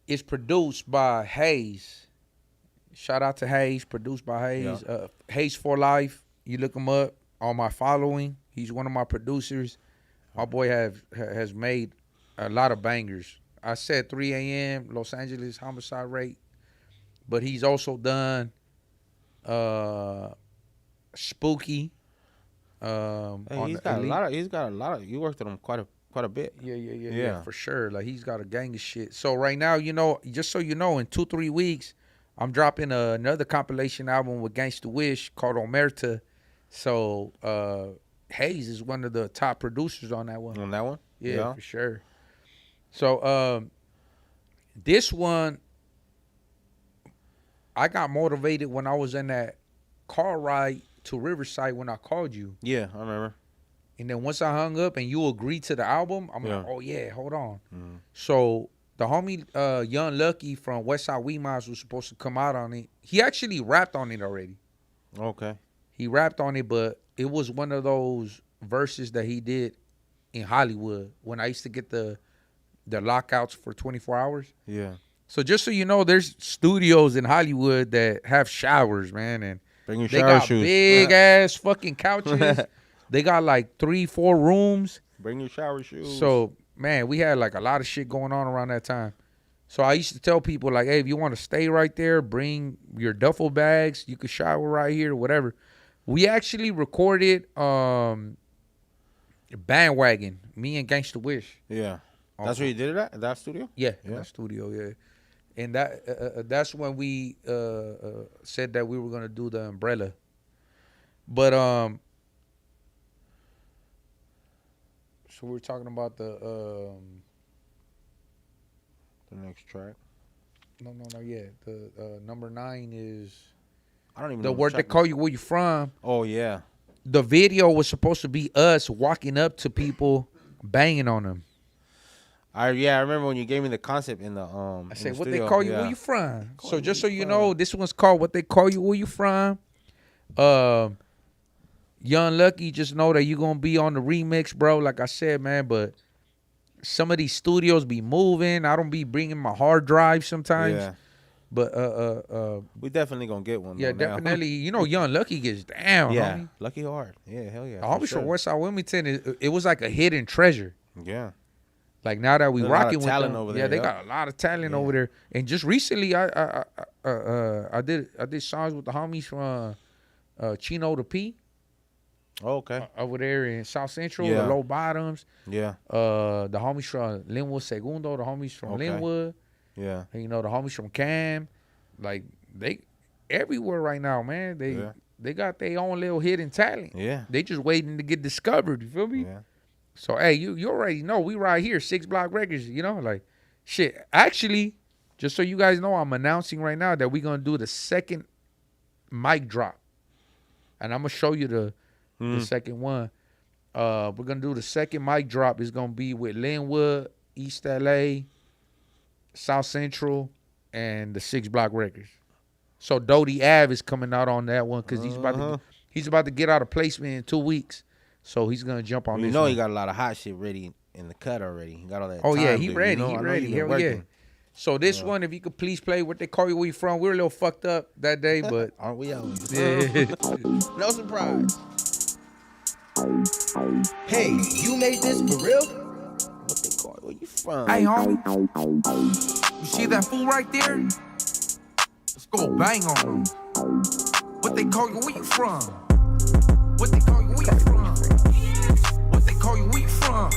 is produced by Hayes. Shout out to Hayes, produced by Hayes. Yeah. Hayes for Life. You look him up on my following. He's one of my producers. My boy has made a lot of bangers. I said 3 a.m. Los Angeles homicide rate, but he's also done Spooky. He's got a lot of. You worked on him quite a bit. Yeah, for sure. Like he's got a gang of shit. So right now, you know, just so you know, in 2-3 weeks, I'm dropping another compilation album with Gangsta Wish called Omerta. So Hayes is one of the top producers on that one. On that one? Yeah, for sure. So this one, I got motivated when I was in that car ride to Riverside when I called you. Yeah, I remember. And then once I hung up and you agreed to the album, I'm like, oh yeah, hold on. Mm-hmm. So the homie Young Lucky from Westside Weemas was supposed to come out on it. He actually rapped on it already. Okay. He rapped on it, but it was one of those verses that he did in Hollywood when I used to get the lockouts for 24 hours. Yeah. So just so you know, there's studios in Hollywood that have showers, man, and bring your they shower got shoes. Big ass fucking couches. They got like 3-4 rooms. Bring your shower shoes. So man, we had like a lot of shit going on around that time. So I used to tell people like, hey, if you want to stay right there, bring your duffel bags. You could shower right here, whatever. We actually recorded Bandwagon, me and Gangsta Wish. Yeah. That's where you did it at that studio? Yeah, that studio, yeah. And that's when we said that we were gonna do the umbrella. But so we're talking about the next track. No, yeah. The number 9 is I don't even the know word they call you where you from. Oh yeah. The video was supposed to be us walking up to people, banging on them. I remember when you gave me the concept in the I said, what studio. they call you where you from? So just so you know, this one's called What They Call You Where You From. Young Lucky, just know that you're gonna be on the remix, bro. Like I said, man, but some of these studios be moving. I don't be bringing my hard drive sometimes. Yeah. But we definitely gonna get one. Yeah, definitely. You know, Young Lucky gets down. Yeah, homie. Lucky hard. Yeah, hell yeah. The homie from Westside Wilmington, it was like a hidden treasure. Yeah. Like now that we rocking with them, over there, they got a lot of talent over there. And just recently, I did songs with the homies from Chino the P. Okay. Over there in South Central, Yeah. the Low Bottoms. Yeah. The homies from Linwood Segundo, the homies from Linwood. Yeah. You know, the homies from Cam. Like, they everywhere right now, man. They got their own little hidden talent. Yeah. They just waiting to get discovered, you feel me? Yeah. So, hey, you already know we right here, 6 Block Records, you know? Like, shit. Actually, just so you guys know, I'm announcing right now that we're going to do the second mic drop. And I'm going to show you the second one. We're going to do the second mic drop. It's going to be with Linwood, East LA, South Central, and the 6 Block Records. So Dopey Ave is coming out on that one because he's about to get out of placement in 2 weeks. So he's going to jump on this You know one. he got a lot of hot shit ready in the cut already. He got all that Oh, time yeah, he to, ready. You know? He I know ready. he been Hell yeah. working. So this one, if you could please play what they call you, where you from. We were a little fucked up that day, but Aren't we out? yeah. No surprise. Hey, you made this for real? What they call it? Where you from? Hey, homie. You see that fool right there? Let's go bang on him. What they call you? Where you from? What they call you? Where you from? What they call you? Where you from?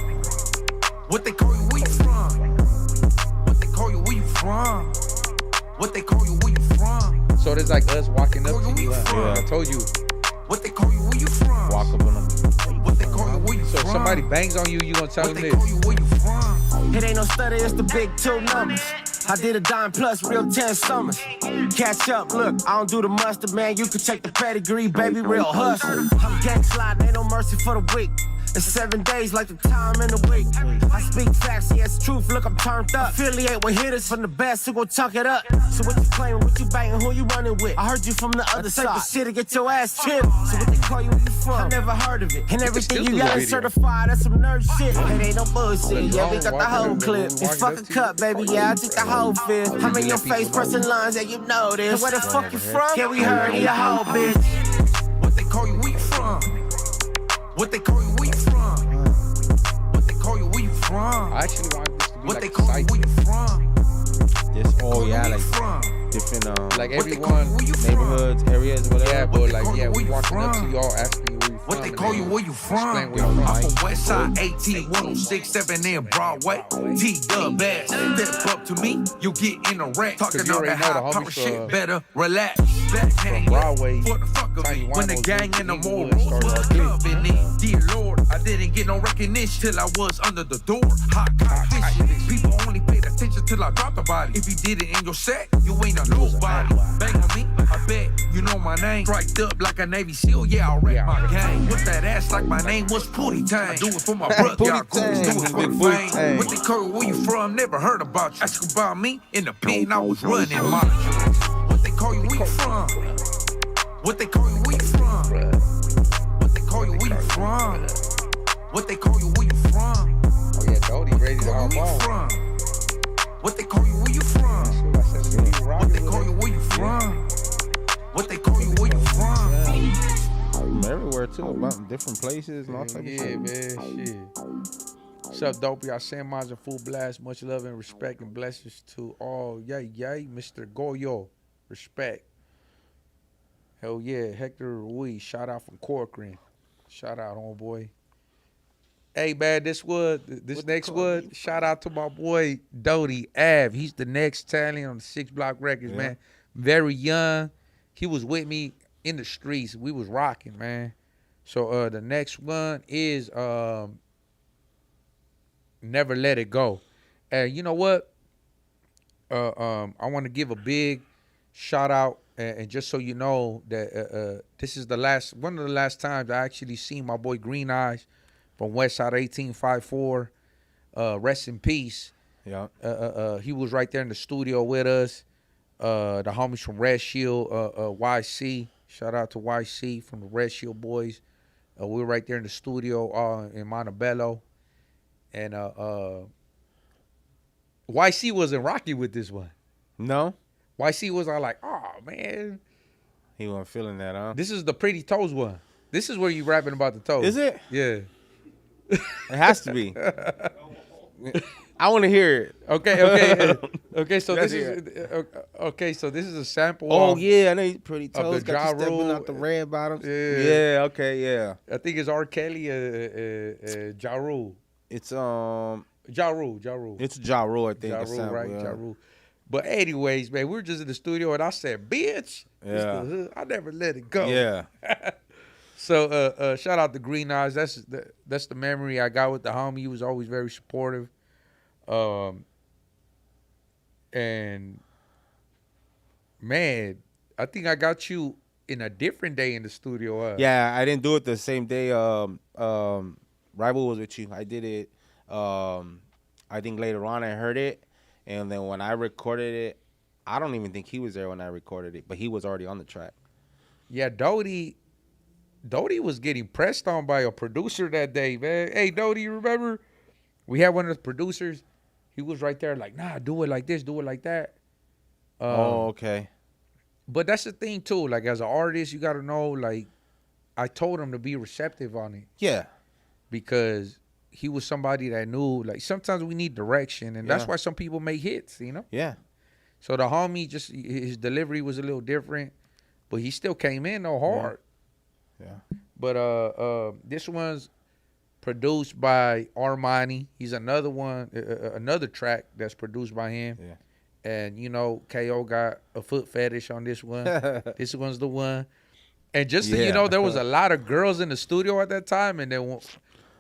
What they call you? Where you from? What they call you? Where you from? What they call you? Where you from? So there's like us walking up to you. Yeah. I told you. What they call you? Where you from? Walk up on them. What they call you? Where you So from? if somebody bangs on you, you gonna tell What them they this. call you? Where you from? It ain't no study, it's the big 2 numbers. I did a dime plus, real 10 summers. Catch up, look, I don't do the mustard, man. You can check the pedigree, baby, real hustler. I'm gang sliding, ain't no mercy for the weak. It's 7 days like the time in the week. I speak facts, yeah, it's truth. Look, I'm turned up. Affiliate with hitters from the best who gon' chunk it up. So what you claiming, what you banging, who you running with? I heard you from the other side. Shit to get your ass chipped. So what they call you, where you from? I never heard of it. And everything you got is certified, that's some nerd shit. It ain't no bullshit, yeah, we got the whole clip. It's fucking cut, baby, yeah, I took the whole fifth. I'm in your face pressing lines, yeah, you know this. And where the fuck you from? Yeah, we heard you, whole bitch. What they call you? Where you from? What they call you? Where you from? What they call you? Where you from? I actually want this to be What like they a call you? site. Where you from? This all, yeah, Where you like from? different Like What they call you? everyone, Where you from? neighborhoods, areas, whatever. yeah, What but they like, call you? yeah, Where we you walking up to from? y'all asking you where you from. What they and call you? then Where you from? explain where you from. I'm from West Side, 18, 1067 in Broadway. T-Dub ass. Step up to me, you get in a wreck. Talking Cause you all already that know the high power homies shit, from- better relax. Backhand Broadway, for the fuck of Tiny it. When the Winos gang and and the more Inglewood started was our clique. loving it. Dear Lord, I didn't get no recognition till I was under the door. Hot cock fishing. People only paid attention till I dropped the body. If you did it in your set, you ain't a nobody. Bang on me, I bet you know my name. Striked up like a Navy SEAL, yeah, I'll rap my gang. With that ass like my name was Pootie Tang. I do it for my brother, y'all groupies do it for the fame. What they call you, where you from, never heard about you. Ask about me, in the pen I was running my. What they call you, where you from? What they call you, where you from? What they call you, where you from? What they call you, where you from? Oh yeah, Dopey ready to Where hop you on. from? What they call you, where you from? What they call you, where you from? What they call you, where you from? From everywhere too, about different places and all type of Yeah, shit. man, shit. What's up, Dopey? I send mines in full blast. Much love and respect and blessings to all. Yay, Mr. Goyo. Respect. Hell yeah, Hector Ruiz. Shout out from Corcoran. Shout out, homeboy. Hey, man, this next one. Shout out to my boy Dopey Ave. He's the next talent on the 6 Block Records, man. Very young. He was with me in the streets. We was rocking, man. So the next one is Never Let It Go. And you know what? I want to give a big shout out, and just so you know that this is one of the last times I actually seen my boy Green Eyes from Westside 1854. Rest in peace. Yeah. He was right there in the studio with us. The homies from Red Shield, YC. Shout out to YC from the Red Shield boys. We were right there in the studio in Montebello. And YC wasn't rocky with this one. No? YC was all like, oh, man. He wasn't feeling that, huh? This is the Pretty Toes one. This is where you rapping about the toes. Is it? Yeah. It has to be. I want to hear it. Okay. So this is So this is a sample. Oh yeah, I know he's pretty of toes. the Got Ja you stepping Rule. out the red bottoms. Yeah. Okay. Yeah. I think it's R. Kelly. Ja Rule. It's Ja Rule. It's Ja Rule, I think. Ja a Rule, sample, right? yeah. Ja Rule. But anyways, man, we were just in the studio and I said, "Bitch, it's the hood. I never let it go." Yeah. So shout out to Green Eyes. That's the memory I got with the homie. He was always very supportive. And man, I think I got you in a different day in the studio. Yeah, I didn't do it the same day. Rival was with you. I did it. I think later on I heard it, and then when I recorded it, I don't even think he was there when I recorded it, but he was already on the track. Yeah, Dopey was getting pressed on by a producer that day, man. Hey, Dopey, you remember? We had one of the producers. He was right there like, nah, do it like this, do it like that. Okay. But that's the thing, too. Like, as an artist, you got to know, like, I told him to be receptive on it. Yeah. Because he was somebody that knew, like, sometimes we need direction. And that's why some people make hits, you know? Yeah. So the homie, just his delivery was a little different. But he still came in, though, hard. Yeah. But this one's produced by Armani. He's another one, another track that's produced by him. Yeah. And, you know, KO got a foot fetish on this one. This one's the one. And just so you know, there was a lot of girls in the studio at that time. And then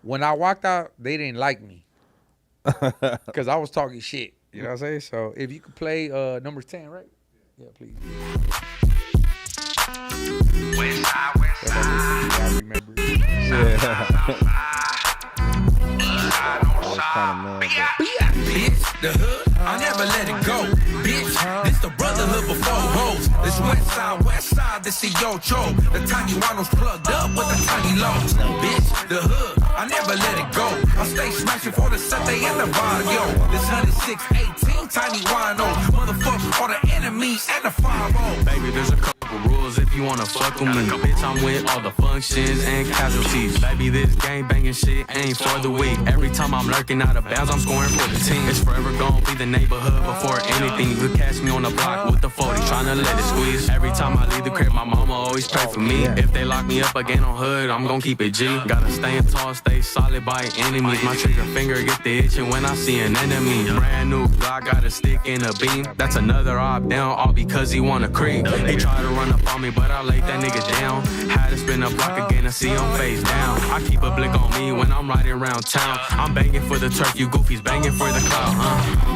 when I walked out, they didn't like me. Because I was talking shit. You know what I'm saying? So if you could play number 10, right? Yeah, please. I remember. Bitch, the hood, I never let it go. Bitch, this the brotherhood before hoes. This west side, this is yo Joe. The tiny winos plugged up with the tiny lows. Bitch, the hood, I never let it go. I stay smashing for the Sunday and the bar, yo. This 10618 tiny wino. Motherfucker, all the enemies and the 5-0. Baby, there's a couple rules if you wanna fuck with me. Bitch, I'm with all the functions and casualties. Baby, this gang banging shit ain't for the weak. Every time I'm lurking out of bounds, I'm scoring for the team. It's forever gonna be the neighborhood before anything. You could catch me on the block with the 40, tryna let it squeeze. Every time I leave the crib, my mama always pray for me. If they lock me up again on hood, I'm gonna keep it G. Gotta stay tall, stay solid by enemies. My trigger finger get the itching when I see an enemy. Brand new Glock, got a stick in a beam. That's another op down, all because he wanna creep. He tried to run up on me, but I laid that nigga down. Had to spin a block again to see him face down. I keep a blick on me when I'm riding around town. I'm banging for the turf, you goofies banging for the clout,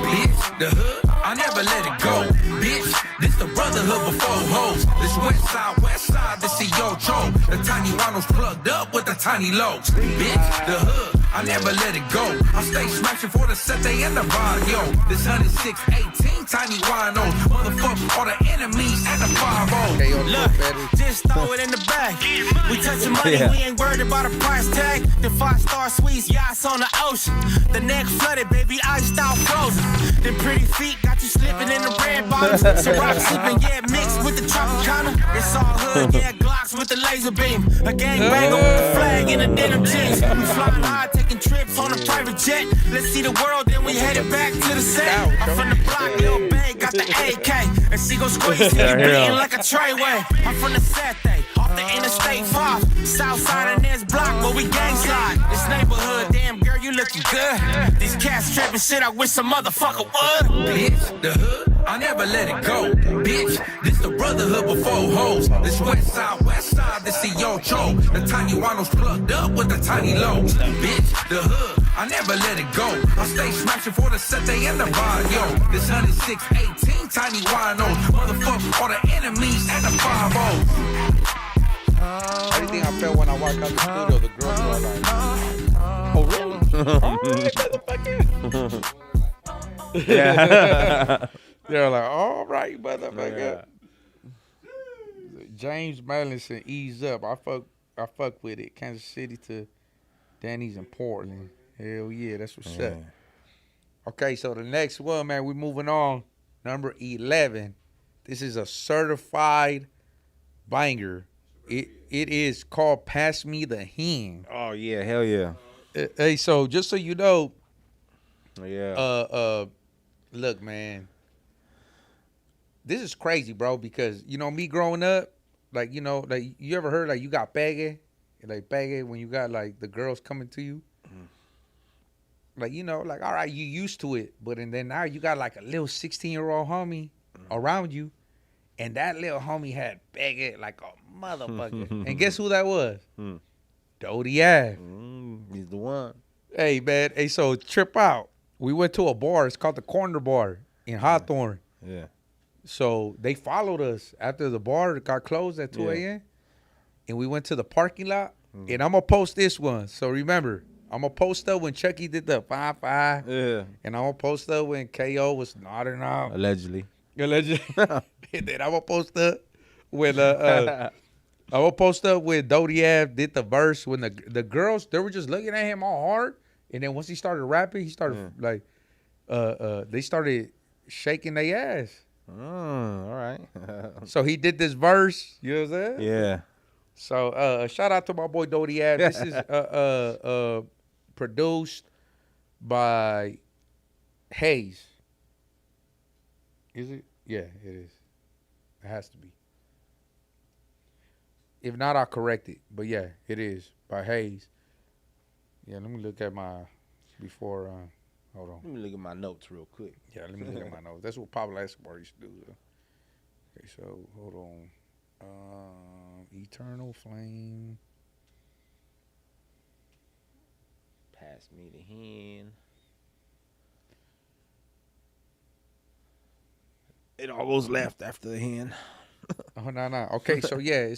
Bitch, the hood, I never let it go. Bitch, this the brotherhood before hoes. This west side, this is yo Joe. The tiny winos plugged up with the tiny lows. Bitch, the hood, I never let it go. I stay smashing for the Sunday and the bar, yo. This 10618 tiny winos. Motherfucker, all the enemies and the 5-0. Look, just throw it in the bag. We touching money, we ain't worried about a price tag. The 5-star suites, yachts on the ocean. The neck flooded, baby, iced out frozen. Them pretty feet got you slipping in the red bottoms. Some rock sipping, yeah, mixed with the Tropicana. It's all hood, yeah, Glocks with the laser beam. A gangbanger with the flag in the denim jeans. We flying high, taking trips on a private jet. Let's see the world, then we headed back to the set. I'm from the block, Lil Bay got the AK. And she gon' squeeze, hit it bleeding like a treyway. I'm from the Saturday, off the Interstate 5. South side of this block where we gang slide. This neighborhood, damn girl, you looking good. These cats trapping shit, I wish some motherfucker would. Bitch, the hood, I never let it go. Bitch, this the brotherhood before hoes. This west side, this is yo Joe. The tiny winos plugged up with the tiny lows. Bitch, the hood, I never let it go. I stay smashing for the Sunday and the bar, yo. This 10618 tiny winos. Motherfucker, all the enemies and the 5-0. Everything I felt when I walked out the studio, the girls were like, "Oh, really? All right, motherfucker." Yeah. They're like, "All right, motherfucker." James Madison, Ease Up. I fuck with it. Kansas City to Danny's in Portland. Hell yeah, that's what's up. Okay, so the next one, man, we're moving on. Number 11. This is a certified banger. It is called Pass Me the Hen. Oh, yeah. Hell yeah. Hey, so just so you know, Yeah. Look, man. This is crazy, bro, because, you know, me growing up, like, you know, like, you ever heard, like, you got pegue? Like, pegue when you got, like, the girls coming to you? Like, you know, like, all right, you used to it. But and then now you got, like, a little 16-year-old homie around you. And that little homie had pegue like a motherfucker. And guess who that was? Dopey. He's the one. Hey, man. Hey, so trip out. We went to a bar. It's called the Corner Bar in Hawthorne. Yeah. So they followed us after the bar got closed at 2 a.m. And we went to the parking lot. And I'm going to post this one. So remember, I'm going to post up when Chucky did the 5-5. Yeah. And I'm going to post up when KO was nodding out. Allegedly. And then I'm going to post up when I'm going to post up when Dopey did the verse when the girls, they were just looking at him all hard. And then once he started rapping, he started like, they started shaking their ass. Oh, all right. So he did this verse. You know what I'm saying? Yeah. So shout out to my boy Dopey. This is produced by Hayes. Is it? Yeah, it is. It has to be. If not, I'll correct it. But yeah, it is by Hayes. Yeah, let me look at my before. Hold on. Let me look at my notes real quick. Yeah, let me look at my notes. That's what Publc used to do. Okay, so hold on. Eternal Flame. Pass me the hen. It almost left after the hen. Oh no. Okay, so yeah,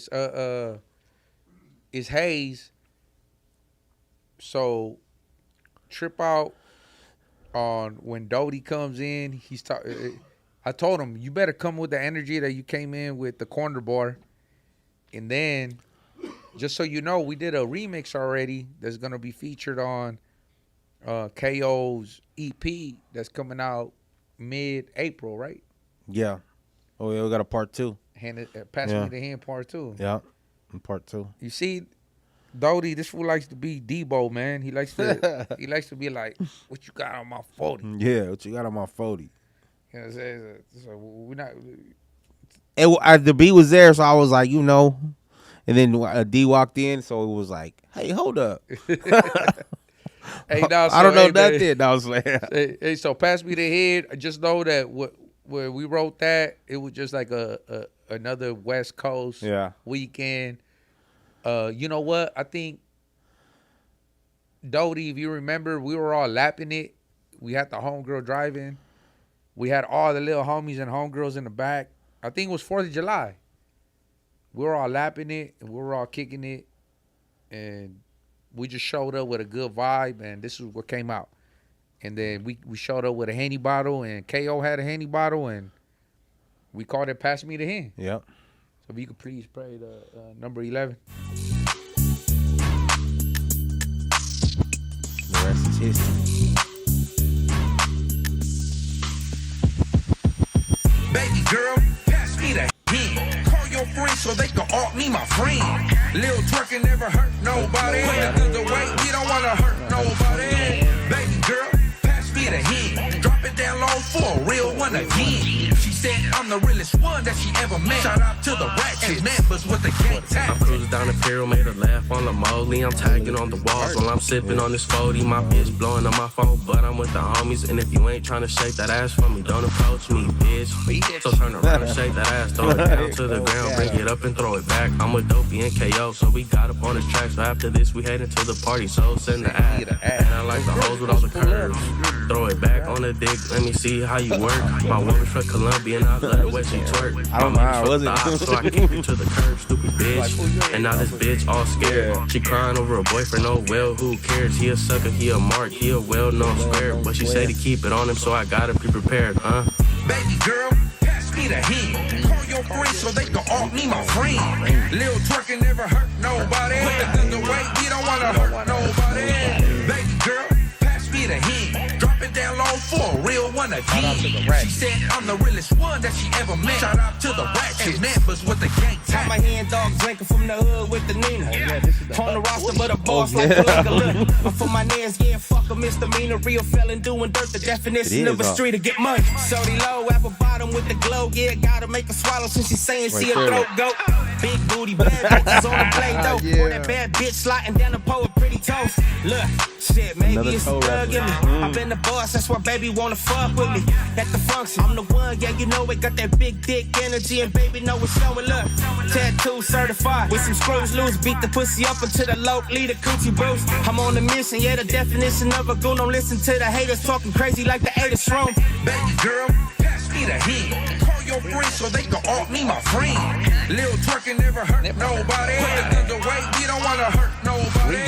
it's Hayes. So trip out on when Dopey comes in. He's I told him you better come with the energy that you came in with the Corner Bar, and then just so you know, we did a remix already that's gonna be featured on KO's EP that's coming out mid-April, right? Yeah. Oh yeah, we got a part 2. Pass me the hand part 2. Yeah, part 2. You see, Dopey, this fool likes to be Debo, man. He likes to be like, what you got on my 40? Yeah, what you got on my 40? You know what I'm saying? So we're not. The beat was there, so I was like, you know. And then D walked in, so it was like, hey, hold up. Hey, no, so, I don't know hey, nothing. That was like, hey, so pass me the head. I just know that where we wrote that, it was just like another West Coast weekend. You know what? I think Dopey, if you remember, we were all lapping it. We had the homegirl driving. We had all the little homies and homegirls in the back. I think it was 4th of July. We were all lapping it, and we were all kicking it. And we just showed up with a good vibe, and this is what came out. And then we showed up with a Henny bottle, and KO had a Henny bottle, and we called it Pass Me the Hen. Yep. So if you could please play the number 11. The rest is history. Baby girl, pass me the hen. Call your friends so they can alt me my friend. Lil twerking never hurt nobody. Put the guns away, we don't wanna hurt nobody. Baby girl, pass me the hen. Drop it down low for a real one again. She said I'm the realest one that she ever met. Shout out to the ratchet members with the gang tag. I'm cruising down the pier, made her laugh on the molly. I'm tagging on the walls while I'm sipping on this 40. My bitch blowing on my phone, but I'm with the homies. And if you ain't trying to shake that ass for me, don't approach me, bitch. So turn around and shake that ass, throw it down to the ground, bring it up and throw it back. I'm with Dopey and KO, so we got up on the track. So after this, we heading to the party, so send the ad. And I like the hoes with all the curves. Throw it back on the dick, let me see how you work. My woman's from Colombia, and I love the way she twerk. I don't know how, was it? So I kick her to the curb, stupid bitch. And now this bitch all scared. She crying over a boyfriend, oh well, who cares? He a sucker, he a mark, he a well-known square. But she say to keep it on him, so I gotta be prepared, Baby girl, pass me the hen. Call your friends so they can alt me my friend. Lil twerking never hurt nobody. Put the guns away, we don't wanna hurt nobody. Baby girl, pass me the hen. Drop it down low for a real one wanna D. She said I'm the realest one that she ever met. Shout out to the ratchet members with the gang tag. My hand dog drinking from the hood with the Nina. On the roster, but a boss like a look. I'm for my nails, yeah, fuck a misdemeanor. Real felon doing dirt, the definition of a street to get money. Sody low, apple bottom with the glow. Yeah, gotta make her swallow since she's saying she a throat goat. Big booty, bad bitches on the play though. Or that bad bitch sliding down the pole with pretty toes. Look, shit, maybe Another it's toe a thug in me. I've been the boss, that's why baby wanna fuck with me. At the function, I'm the one, yeah, you know it. Got that big dick energy and baby know it's showing. Look, tattoo certified with some screws loose. Beat the pussy up until the low lead a coochie boost. I'm on a mission, yeah, the definition of a goon. Don't listen to the haters talking crazy like the haters room. Baby girl, pass me the heat. Call your friends so they can alt me my friend. Lil twerking never hurt nobody. Put the guns away, we don't wanna hurt nobody.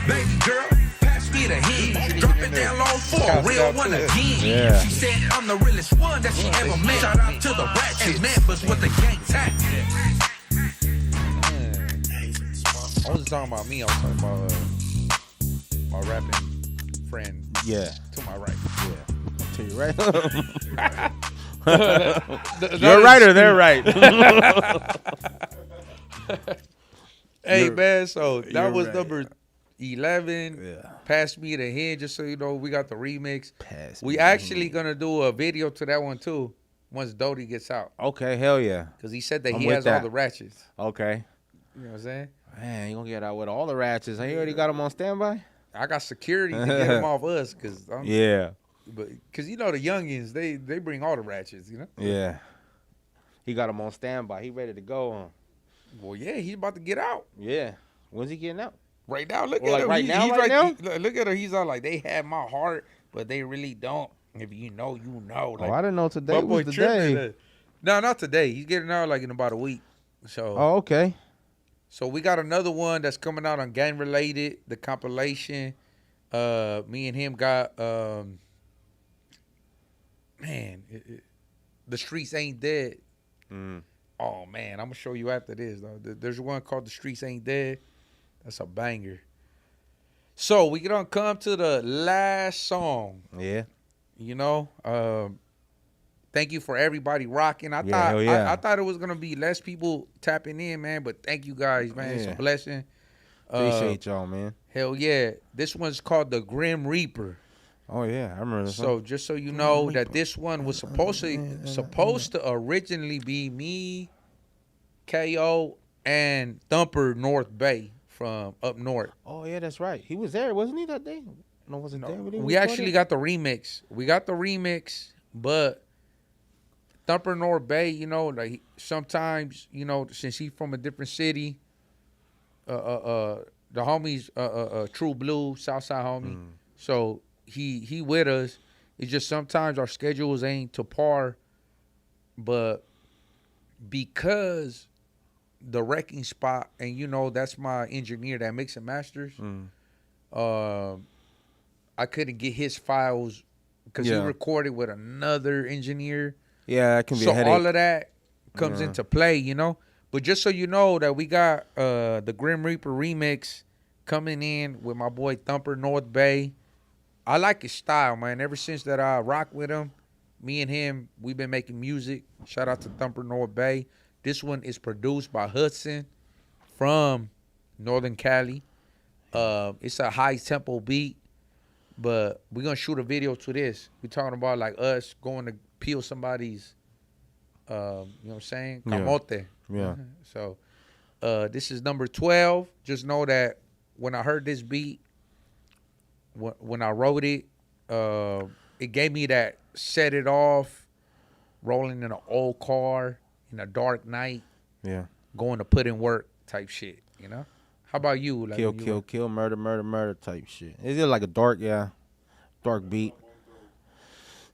Baby girl, pass me the heat. Drop it down low for a real one again. She said I'm the realest one that she ever met. Shout out to the ratchet members with the gang tag. I wasn't talking about me. I was talking about my rapping friend. Yeah. To my right. Yeah. To your right. You're right or they're right. Hey, man, so that you're was right. number 11. Yeah. Pass Me the Hand, just so you know, we got the remix. We Me the actually going to do a video to that one, too, once Dopey gets out. Okay, hell yeah. Because he said that I'm he with has all that. the ratchets. Okay. You know what I'm saying? Man, you gonna get out with all the ratchets. He already got them on standby? I got security to get him off us. Yeah. Because, you know, the youngins, they bring all the ratchets, you know? Yeah. He got them on standby. He ready to go. Well, yeah, he's about to get out. Yeah. When's he getting out? Right now, look Well, at like him. right now, He's right now? Look at him. He's all like, they have my heart, but they really don't. If you know, you know. Like, I didn't know today my was boy the tripping. day. No, not today. He's getting out like in about a week. So, Oh, okay. So we got another one that's coming out on gang related, the compilation. Me and him got the Streets Ain't Dead. Oh man, I'm gonna show you after this though. There's one called The Streets Ain't Dead. That's a banger. So we gonna come to the last song. Yeah. You know, thank you for everybody rocking. I hell yeah. thought it was gonna be less people tapping in, man. But thank you guys, man. It's a Yeah. blessing. Appreciate y'all, man. Hell yeah. This one's called The Grim Reaper. Oh yeah, I remember this. So just so you know that this one was supposed to originally be me, KO, and Thumper North Bay from up north. Oh yeah, that's right. He was there, wasn't he, that day? No, wasn't there. We actually got the remix. We got the remix, but Thumper North Bay, you know, like sometimes, you know, since he's from a different city, the homies, True Blue, Southside homie. So he with us. It's just sometimes our schedules ain't to par, but because the wrecking spot, and you know that's my engineer that mix and masters. I couldn't get his files because he recorded with another engineer. Yeah, that can be so a headache. all of that comes into play, you know. But just so you know that we got the Grim Reaper remix coming in with my boy Thumper North Bay. I like his style, man. Ever since that I rock with him, me and him, we've been making music. Shout out to Thumper North Bay. This one is produced by Hudson from Northern Cali. It's a high tempo beat, but we're gonna shoot a video to this. We're talking about like us going to peel somebody's, you know what I'm saying? Camote. Yeah. So this is number 12. Just know that when I heard this beat, when I wrote it, it gave me that set it off, rolling in an old car in a dark night, going to put in work type shit, you know? How about you? Like Kill, murder type shit. Is it like a dark beat?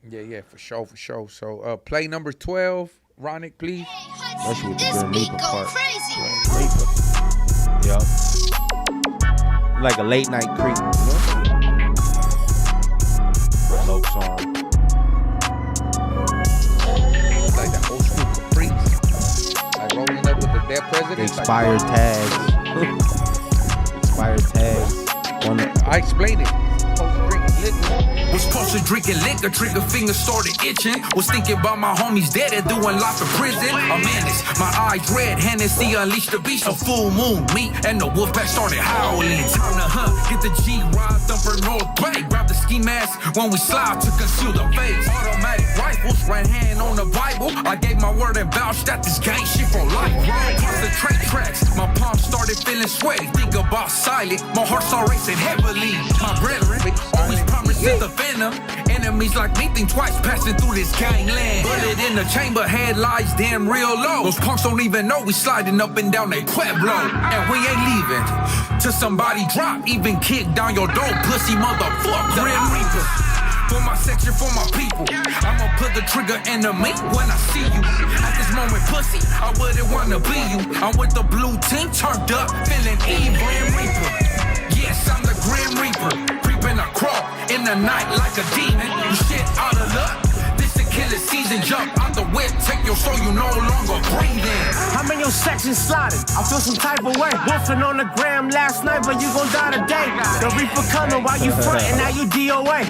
Yeah, for sure. So play number 12, Ronick, please. Especially with the Grim Reaper part. Crazy. Yep. Like a late night creep, you know? Slow song. Like that old school Caprice. Like rolling up with the dead president. Expired tags. Expired tags. I explained it. Was supposed to drinking liquor, trigger finger started itching. Was thinking about my homies dead and doing life in prison. A menace, my eyes red, Hennessy unleashed the beast. A full moon, me and the wolf pack started howling. Time to hunt, get the G-Rod, thumper North Bay. Grab the ski mask when we slide to conceal the face. Automatic rifles, right hand on the Bible. I gave my word and vouched that this gang shit for life. Concentrate tracks, my palms started feeling sweaty. Think about silent, my heart started racing heavily. My brethren always promises the venom. Enemies like me think twice, passing through this gangland. Bullet in the chamber, headlights damn real low. Those punks don't even know we sliding up and down they Pueblo. And we ain't leaving till somebody drop, even kick down your door, pussy motherfucker. Grim Reaper. For my section, for my people, I'ma put the trigger in the meat when I see you. At this moment, pussy, I wouldn't wanna be you. I'm with the blue team, turned up, feeling evil. Grim Reaper, yes, I'm the Grim Reaper. Creeping, I crawl in the night like a demon. You shit out of luck. This the killer season. Jump out the whip, take your soul, you no longer breathing. I'm in your section sliding, I feel some type of way. Wolfing on the gram last night, but you gon' die today. The Reaper coming while you frontin', now you DOA.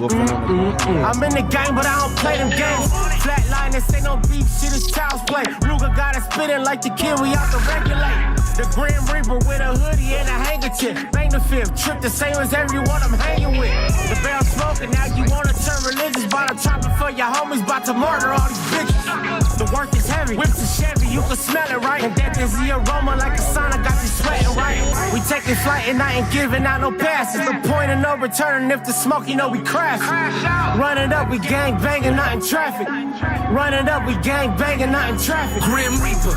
I'm in the game, but I don't play them games. Flatline, this ain't no beef, shit is child's play. Ruger got it spitting like the kid, we out to regulate. The Grim Reaper with a hoodie and a handkerchief. Bang the fifth, trip the same as everyone I'm hanging with. The barrel smoking, now you wanna turn religious. Bout to chop it for your homies, bout to murder all these bitches. The work is heavy, whips is Chevy, you can smell it, right? And death is the aroma like a sauna, got you sweating, right? We taking flight and I ain't giving out no passes. The point of no return, if the smoke, you know we crash. Run it up, we gang banging, not in traffic. Run it up, we gang banging, not in traffic. Grim Reaper.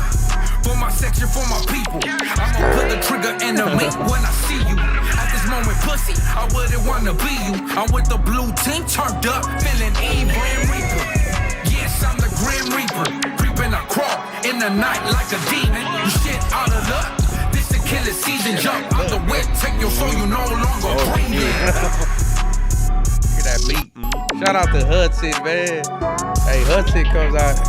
For my section, for my people, I'ma put the trigger in the meat when I see you. At this moment, pussy, I wouldn't wanna be you. I'm with the blue team, turned up, feeling evil. Grim Reaper, yes, I'm the Grim Reaper. Creeping, I crawl in the night like a demon. You shit out of luck. This the killer season. Jump out the whip, take your soul, you no longer breathing. Hear that beat? Shout out to Hudson, man. Hey, Hudson comes out.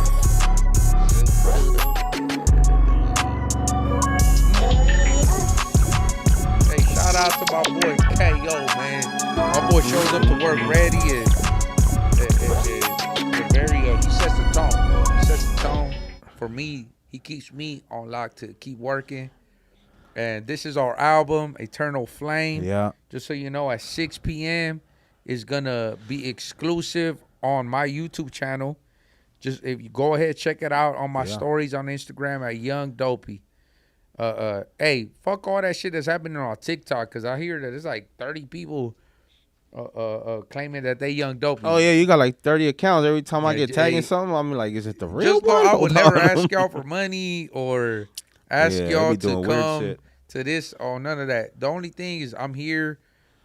Shout out to my boy KO, man. My boy shows up to work ready and very he sets the tone. He sets the tone for me. He keeps me on lock to keep working. And this is our album, Eternal Flame. Yeah. Just so you know, at 6 p.m. is gonna be exclusive on my YouTube channel. Just if you go ahead, check it out on my stories on Instagram at Young Dopey. Hey, fuck all that shit that's happening on TikTok, because I hear that there's like 30 people claiming that they Young Dopey. Oh yeah, you got like 30 accounts. Every time I get tagged in something, I'm like, is it the real one? I would never ask y'all for money or ask y'all to come to this or none of that. The only thing is I'm here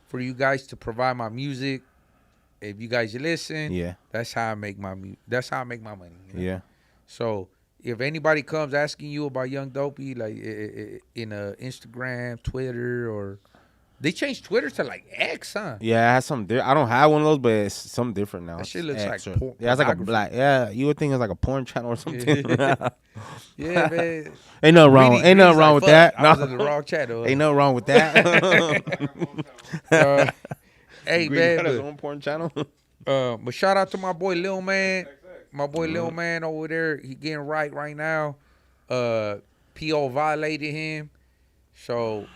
for you guys to provide my music. If you guys listen, that's how I make my that's how I make my money. You know? Yeah. So if anybody comes asking you about Young Dopey, like in Instagram, Twitter, or they changed Twitter to like X, huh? Yeah, it has something. I don't have one of those, but it's something different now. That shit looks X like porn. Yeah, it's like a black. Yeah, you would think it's like a porn channel or something. Yeah, man. Ain't nothing wrong. Ain't nothing wrong with that. I was in the wrong channel. Ain't nothing wrong with that. Hey, man. Got his own porn channel. But shout out to my boy Lil Man. My boy Lil Man over there, he getting right now. P.O. violated him. So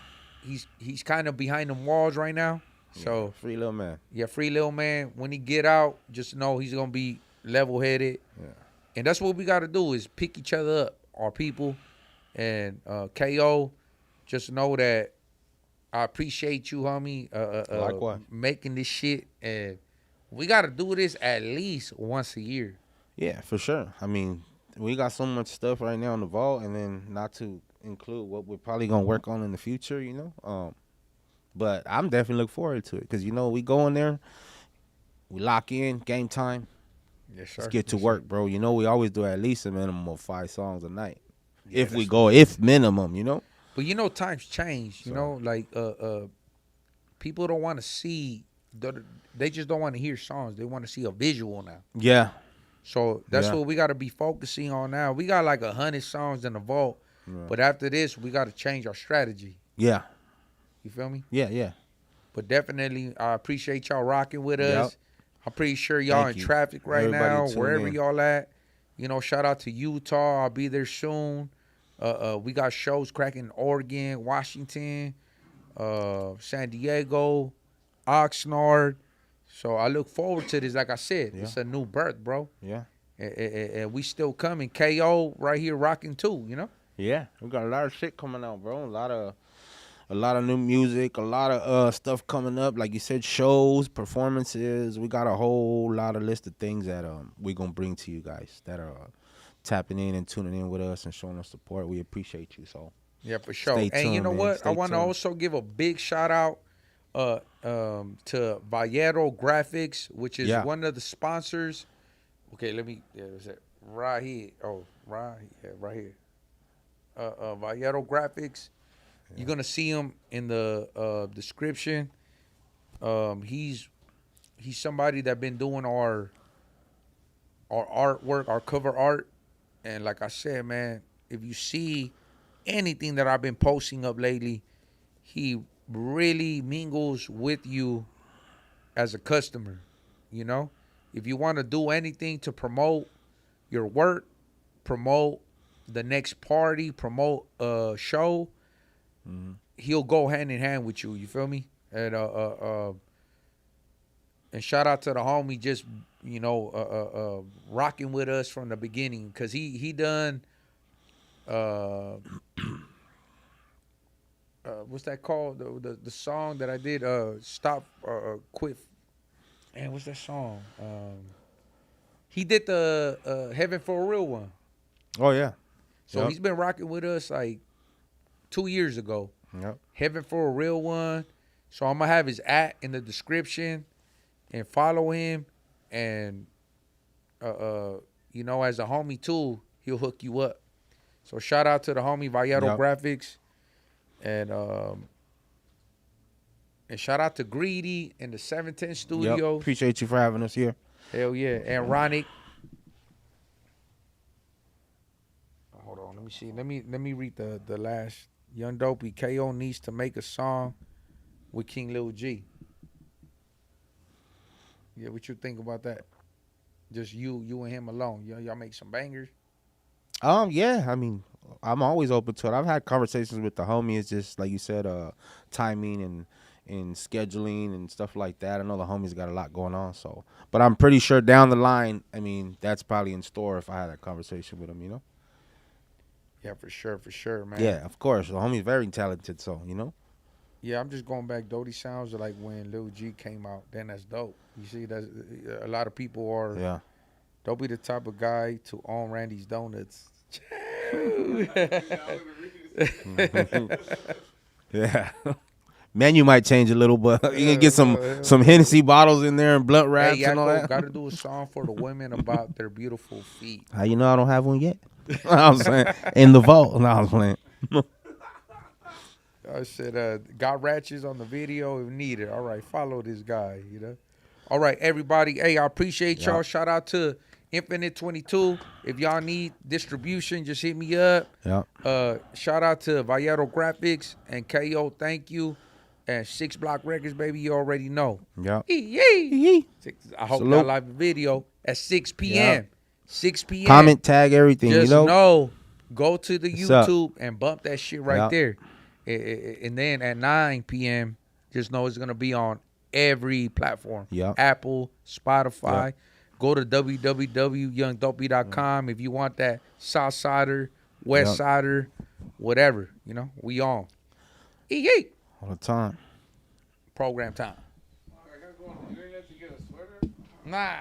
he's kind of behind them walls right now. So free Lil Man. Yeah, free Lil Man. When he get out, just know he's gonna be level-headed. Yeah. And that's what we gotta do is pick each other up, our people. And KO, just know that I appreciate you, homie. Likewise. Making this shit, and we gotta do this at least once a year. Yeah, for sure. I mean, we got so much stuff right now in the vault, and then not to include what we're probably gonna work on in the future, you know. But I'm definitely looking forward to it because we go in there, we lock in, game time. Yes, sir. Let's get to work, bro. You know, we always do at least a minimum of 5 songs a night. Yeah, if minimum, you know. But you know, times change. You know, like people don't want to see. They just don't want to hear songs. They want to see a visual now. Yeah. So that's what we got to be focusing on now. We got like 100 songs in the vault, but after this, we got to change our strategy. Yeah. You feel me? Yeah. But definitely, I appreciate y'all rocking with us. I'm pretty sure y'all Thank in you. traffic right Everybody now, tune wherever in. y'all at. You know, shout out to Utah. I'll be there soon. We got shows cracking in Oregon, Washington, San Diego, Oxnard. So I look forward to this. Like I said, it's a new birth, bro. Yeah. And we still coming. KO right here rocking too, you know? Yeah, we got a lot of shit coming out, bro. A lot of new music, a lot of stuff coming up. Like you said, shows, performances. We got a whole lot of list of things that we gonna bring to you guys that are tapping in and tuning in with us and showing us support. We appreciate you. So yeah, for sure. stay And you tuned, know man. what? Stay I want to tuned. also give a big shout out to Vallero Graphics, which is one of the sponsors. Okay, let me. Is it right here? Oh, right here. Vallero Graphics. You're gonna see him in the description. He's somebody that been doing our artwork, our cover art, and like I said, man, if you see anything that I've been posting up lately, he really mingles with you as a customer. You know, if you want to do anything to promote your work, promote the next party, promote a show, he'll go hand in hand with you. You feel me? And shout out to the homie, just rocking with us from the beginning, cause he done what's that called, the song that I did, stop quit, man, what's that song? He did the Heaven for a Real one. Oh yeah. So he's been rocking with us like 2 years ago. Yep. Heaven for a Real one. So I'm gonna have his in the description and follow him, and as a homie too, he'll hook you up. So shout out to the homie Vallero Graphics, and shout out to Greedy and the 710 Studios. Yep. Appreciate you for having us here. Hell yeah. And Ronick. Hold on, let me see. Let me read the last. Young Dopey, KO needs to make a song with King Lil G. Yeah, what you think about that? Just you and him alone. Y'all make some bangers? Yeah, I mean, I'm always open to it. I've had conversations with the homie. It's just like you said, timing and scheduling and stuff like that. I know the homie's got a lot going on, so, but I'm pretty sure down the line, I mean, that's probably in store if I had that conversation with him, you know? Yeah, for sure, man. Yeah, of course. The homie's very talented, so, you know? Yeah, I'm just going back. Doty sounds like when Lil G came out. Then that's dope. You see, that's a lot of people are. Yeah. Dopey the type of guy to own Randy's Donuts. Yeah. Menu might change a little, but you can get some Hennessy bottles in there and blunt wraps and all that. Got to do a song for the women about their beautiful feet. How you know I don't have one yet? I was saying in the vault. No, I was playing. I said, got ratchets on the video if needed. All right, follow this guy, you know. All right, everybody. Hey, I appreciate y'all. Shout out to Infinite 22. If y'all need distribution, just hit me up. Yeah. Shout out to Vallero Graphics and KO. Thank you. And 6 Block Records, baby. You already know. Yeah. Eeeeeee. I hope y'all like the video at 6 p.m. Yep. 6 p.m. Comment, tag, everything. Just you know, go to the YouTube and bump that shit right there. And then at 9 p.m., just know it's going to be on every platform. Apple, Spotify. Go to www.youngdopey.com if you want that South Sider, West Sider, whatever. You know, we on. Eeeeeee. All the time. Program time. I gotta go. You didn't let you get a sweater? Nah.